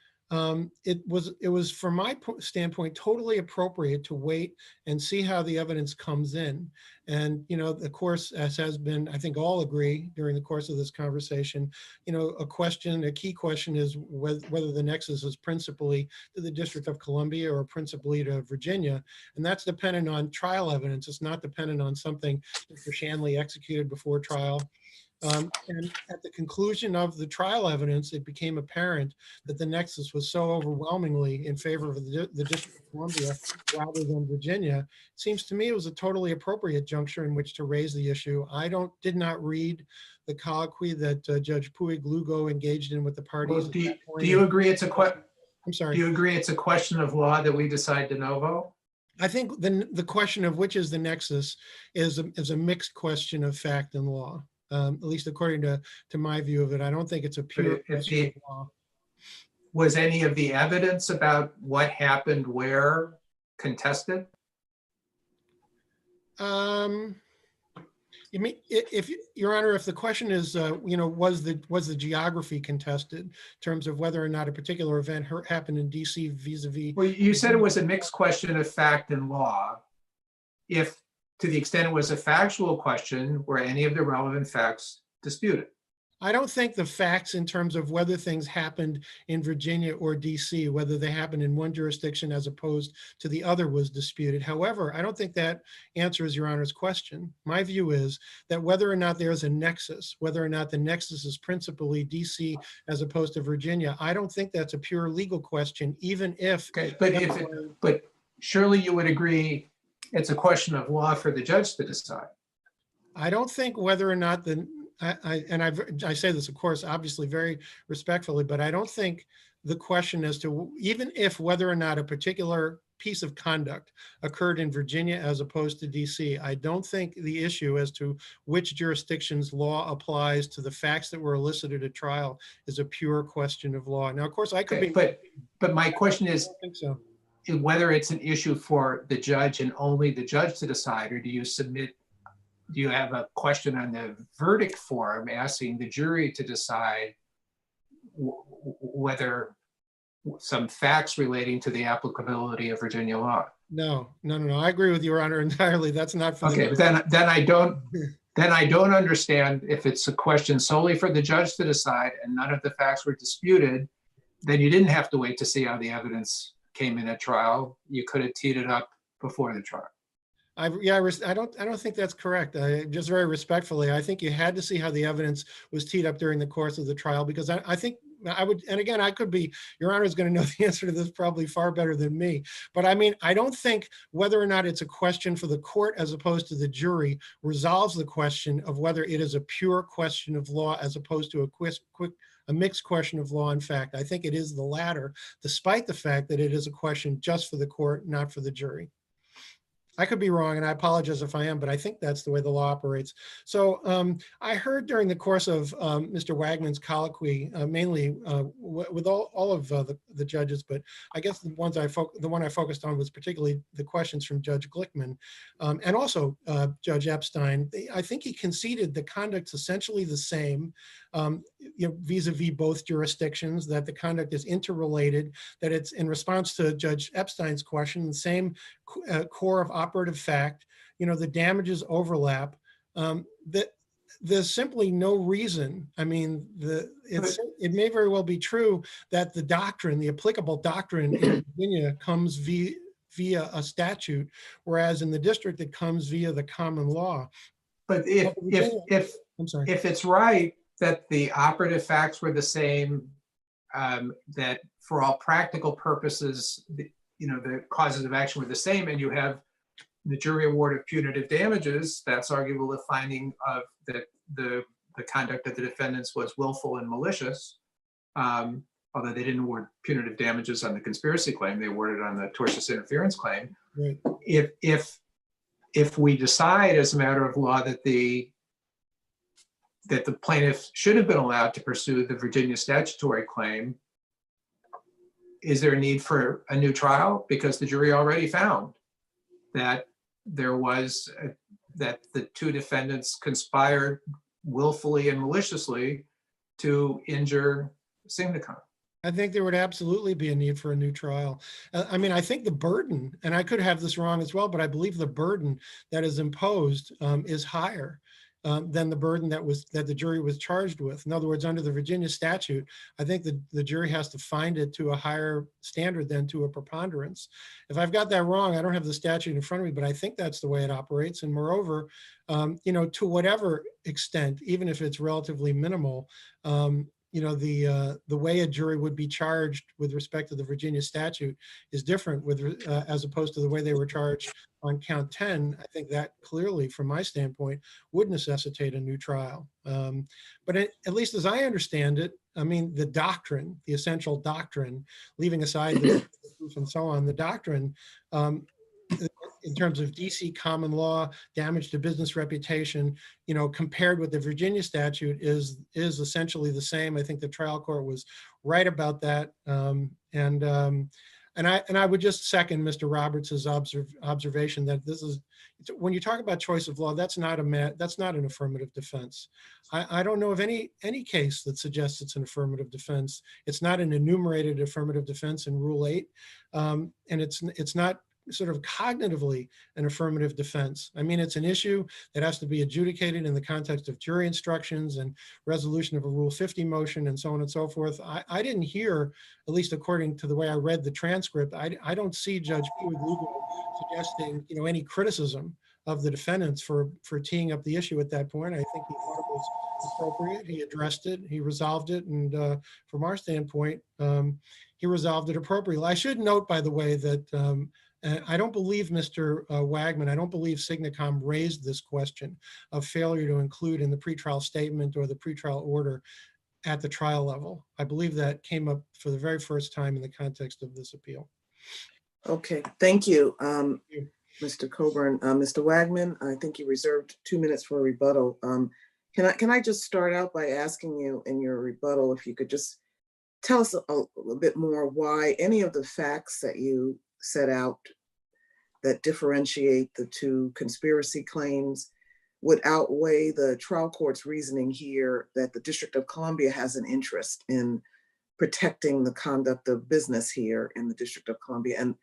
D: it was from my standpoint totally appropriate to wait and see how the evidence comes in. And of course, as has been, I think all agree during the course of this conversation, a key question is whether the nexus is principally to the District of Columbia or principally to Virginia, and that's dependent on trial evidence. It's not dependent on something Mr. Shanley executed before trial. And at the conclusion of the trial evidence, it became apparent that the nexus was so overwhelmingly in favor of the District of Columbia rather than Virginia. It seems to me it was a totally appropriate juncture in which to raise the issue. I did not read the colloquy that Judge Puig-Lugo engaged in with the parties.
F: Well, do you agree it's a question?
D: I'm sorry.
F: Do you agree it's a question of law that we decide de novo?
D: I think the question of which is the nexus is a mixed question of fact and law. At least according to my view of it. I don't think it's a pure question of law.
F: Was any of the evidence about what happened where contested?
D: You mean, if Your Honor, if the question is, was the geography contested in terms of whether or not a particular event happened in DC vis-a-vis?
F: Well, you said it was a mixed question of fact and law. If to the extent it was a factual question, were any of the relevant facts disputed?
D: I don't think the facts in terms of whether things happened in Virginia or DC, whether they happened in one jurisdiction as opposed to the other, was disputed. However, I don't think that answers Your Honor's question. My view is that whether or not there's a nexus, whether or not the nexus is principally DC as opposed to Virginia, I don't think that's a pure legal question, even if.
F: Okay, but surely you would agree it's a question of law for the judge to decide.
D: I don't think whether or not I say this, of course, obviously very respectfully, but I don't think the question as to even if whether or not a particular piece of conduct occurred in Virginia as opposed to DC, I don't think the issue as to which jurisdiction's law applies to the facts that were elicited at trial is a pure question of law. Now, of course, I could be.
F: But my question is,
D: I don't think so.
F: whether it's an issue for the judge and only the judge to decide, or do you have a question on the verdict form asking the jury to decide whether some facts relating to the applicability of Virginia law?
D: No. I agree with Your Honor entirely. That's not for the
F: Okay,
D: jury.
F: but then I don't understand if it's a question solely for the judge to decide and none of the facts were disputed, then you didn't have to wait to see how the evidence came in at trial. You could have teed it up before the trial.
D: I don't think that's correct. Just very respectfully, I think you had to see how the evidence was teed up during the course of the trial, because I think I would, and again, I could be, Your Honor is going to know the answer to this probably far better than me. But I mean, I don't think whether or not it's a question for the court as opposed to the jury resolves the question of whether it is a pure question of law as opposed to a mixed question of law and fact. I think it is the latter, despite the fact that it is a question just for the court, not for the jury. I could be wrong, and I apologize if I am, but I think that's the way the law operates. So I heard during the course of Mr. Wagman's colloquy, mainly with all of the judges, but I guess the one I focused on was particularly the questions from Judge Glickman and also Judge Epstein. I think he conceded the conduct's essentially the same, vis-a-vis both jurisdictions, that the conduct is interrelated, that it's in response to Judge Epstein's question, the same core of operative fact, the damages overlap, that there's simply no reason. I mean, it may very well be true that the doctrine, the applicable doctrine in Virginia comes via a statute, whereas in the district it comes via the common law.
F: But if it's right that the operative facts were the same, that for all practical purposes, the causes of action were the same, and you have the jury award of punitive damages, that's arguable a finding of that the conduct of the defendants was willful and malicious, although they didn't award punitive damages on the conspiracy claim, they awarded on the tortious interference claim.
D: Right.
F: If we decide as a matter of law that the plaintiff should have been allowed to pursue the Virginia statutory claim, is there a need for a new trial? Because the jury already found that that the two defendants conspired willfully and maliciously to injure Signacom.
D: I think there would absolutely be a need for a new trial. I mean, I think the burden, and I could have this wrong as well, but I believe the burden that is imposed is higher than the burden that the jury was charged with. In other words, under the Virginia statute, I think the jury has to find it to a higher standard than to a preponderance. If I've got that wrong, I don't have the statute in front of me, but I think that's the way it operates. And moreover, to whatever extent, even if it's relatively minimal, the way a jury would be charged with respect to the Virginia statute is different as opposed to the way they were charged on count 10. I think that clearly, from my standpoint, would necessitate a new trial. But at least as I understand it, I mean, the doctrine, the essential doctrine, leaving aside the proof and so on, the doctrine, in terms of DC common law, damage to business reputation, compared with the Virginia statute is essentially the same. I think the trial court was right about that. And I would just second Mr. Roberts's observation that this is, when you talk about choice of law, that's not an affirmative defense. I don't know of any case that suggests it's an affirmative defense. It's not an enumerated affirmative defense in Rule 8, and it's not sort of cognitively an affirmative defense. I mean, it's an issue that has to be adjudicated in the context of jury instructions and resolution of a Rule 50 motion and so on and so forth. I didn't hear, at least according to the way I read the transcript, I don't see Judge Puig-Lugo suggesting, any criticism of the defendants for teeing up the issue at that point. I think he thought it was appropriate. He addressed it, he resolved it, and from our standpoint, he resolved it appropriately. I should note, by the way, that I don't believe Mr. Wagman, I don't believe Signacom raised this question of failure to include in the pretrial statement or the pretrial order at the trial level. I believe that came up for the very first time in the context of this appeal.
B: Okay, thank you, Mr. Coburn. Mr. Wagman, I think you reserved 2 minutes for a rebuttal. Can I just start out by asking you in your rebuttal if you could just tell us a little bit more why any of the facts that you set out that differentiate the two conspiracy claims would outweigh the trial court's reasoning here that the District of Columbia has an interest in protecting the conduct of business here in the District of Columbia. And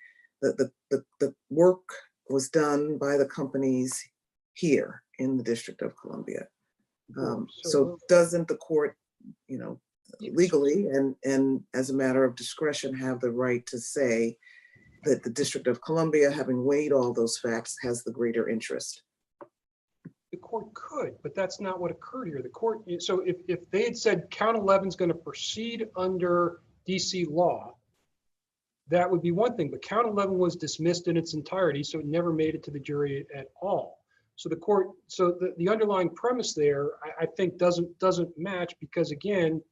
B: the work was done by the companies here in the District of Columbia. So doesn't the court, you know, legally and as a matter of discretion have the right to say that the District of Columbia, having weighed all those facts, has the greater interest?
G: The court could, but that's not what occurred here. The court, so if they had said count 11 is going to proceed under DC law, that would be one thing, but count 11 was dismissed in its entirety, so it never made it to the jury at all. So the court, so the underlying premise there, I think doesn't match, because again,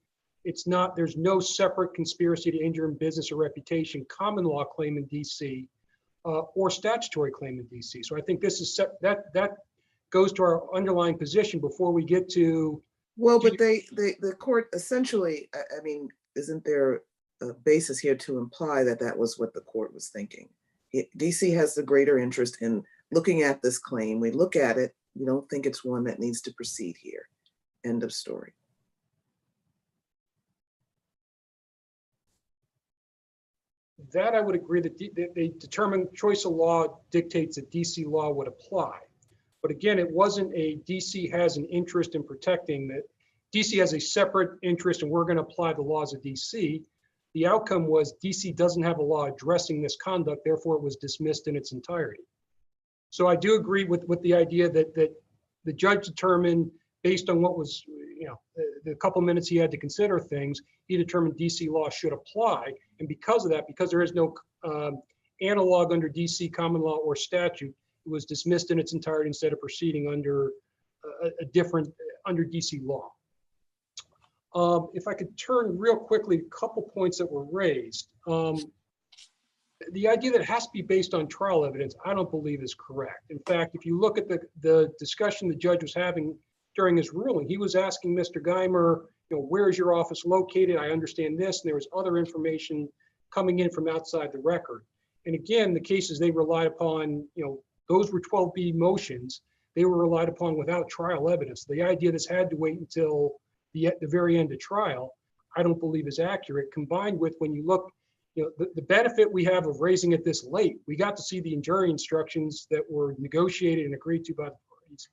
G: it's not, there's no separate conspiracy to injure in business or reputation common law claim in DC or statutory claim in DC. So I think this is that goes to our underlying position before we get to.
B: Well, but the court essentially, I mean, isn't there a basis here to imply that that was what the court was thinking? DC has the greater interest in looking at this claim. We look at it, we don't think it's one that needs to proceed here. End of story.
G: That I would agree that they determined choice of law dictates that DC law would apply. But again, it wasn't a DC has an interest in protecting that. DC has a separate interest and we're going to apply the laws of DC. The outcome was DC doesn't have a law addressing this conduct, therefore it was dismissed in its entirety. So I do agree with the idea that the judge determined based on what was, you know, the couple minutes he had to consider things, he determined DC law should apply. And because of that, because there is no analog under DC common law or statute, it was dismissed in its entirety instead of proceeding under a different, under DC law. If I could turn real quickly, a couple points that were raised. The idea that it has to be based on trial evidence, I don't believe is correct. In fact, if you look at the discussion the judge was having during his ruling, he was asking Mr. Geimer, you know, where is your office located? I understand this, and there was other information coming in from outside the record. And again, the cases they relied upon, you know, those were 12B motions. They were relied upon without trial evidence. The idea this had to wait until the very end of trial, I don't believe is accurate, combined with when you look, you know, the benefit we have of raising it this late, we got to see the jury instructions that were negotiated and agreed to by the parties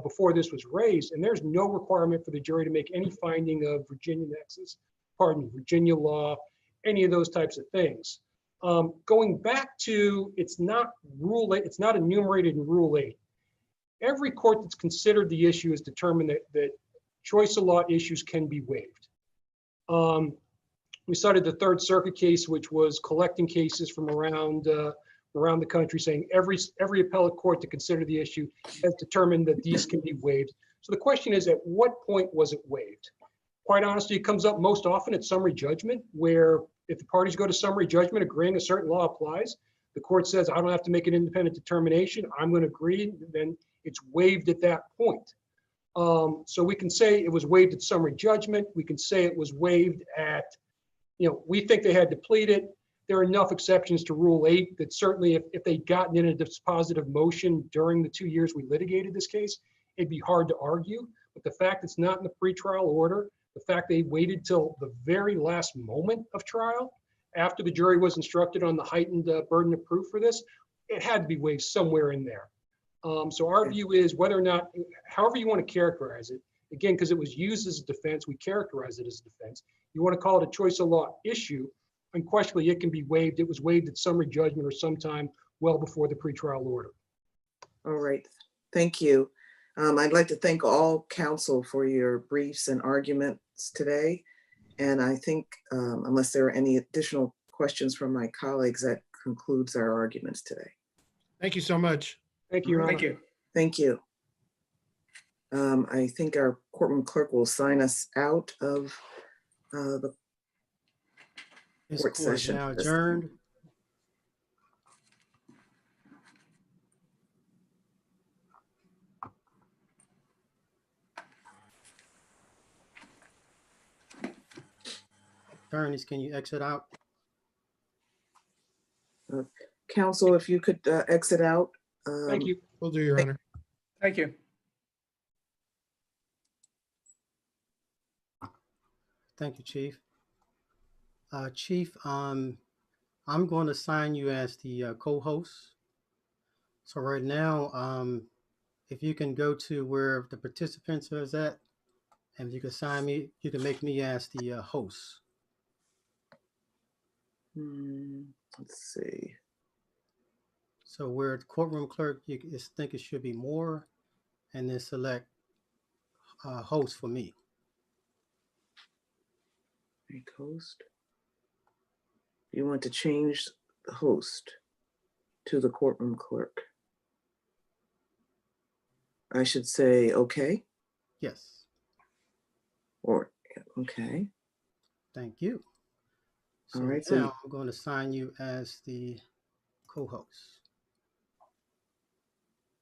G: before this was raised. And there's no requirement for the jury to make any finding of Virginia nexus, Virginia law, any of those types of things. Going back to, it's not Rule 8, it's not enumerated in Rule 8. Every court that's considered the issue has determined that choice of law issues can be waived. We cited the Third Circuit case, which was collecting cases from around the country, saying every appellate court to consider the issue has determined that these can be waived. So the question is, at what point was it waived? Quite honestly, it comes up most often at summary judgment, where if the parties go to summary judgment agreeing a certain law applies, the court says, I don't have to make an independent determination, I'm going to agree, then it's waived at that point. So we can say it was waived at summary judgment. We can say it was waived at, you know, we think they had to plead it. There are enough exceptions to Rule 8 that certainly if they'd gotten in a dispositive motion during the 2 years we litigated this case, it'd be hard to argue. But the fact it's not in the pretrial order, the fact they waited till the very last moment of trial, after the jury was instructed on the heightened burden of proof for this, it had to be waived somewhere in there. So our view is whether or not, however you want to characterize it, again, because it was used as a defense, we characterize it as a defense. You want to call it a choice of law issue, unquestionably it can be waived. It was waived at summary judgment or sometime well before the pretrial order.
B: All right, thank you. I'd like to thank all counsel for your briefs and arguments today. And I think unless there are any additional questions from my colleagues, that concludes our arguments today.
D: Thank you so much.
G: Thank you, Your Honor.
C: Thank you.
B: Thank you. I think our courtroom clerk will sign us out of the
A: This
B: court
A: court is
B: session.
A: now adjourned. Attorneys, can you exit out?
B: Counsel, if you could exit out.
G: Thank you.
D: Will do, Your Honor.
C: Thank you.
A: Thank you, Chief. Chief, I'm going to assign you as the co-host. So right now, if you can go to where the participants is at, and you can assign me, you can make me as the host.
B: Let's see.
A: So where the courtroom clerk, you think it should be more, and then select host for me.
B: Make host. You want to change the host to the courtroom clerk. I should say, okay,
A: Yes,
B: or, okay.
A: thank you. So
B: All right, so
A: now I'm going to assign you as the co-host.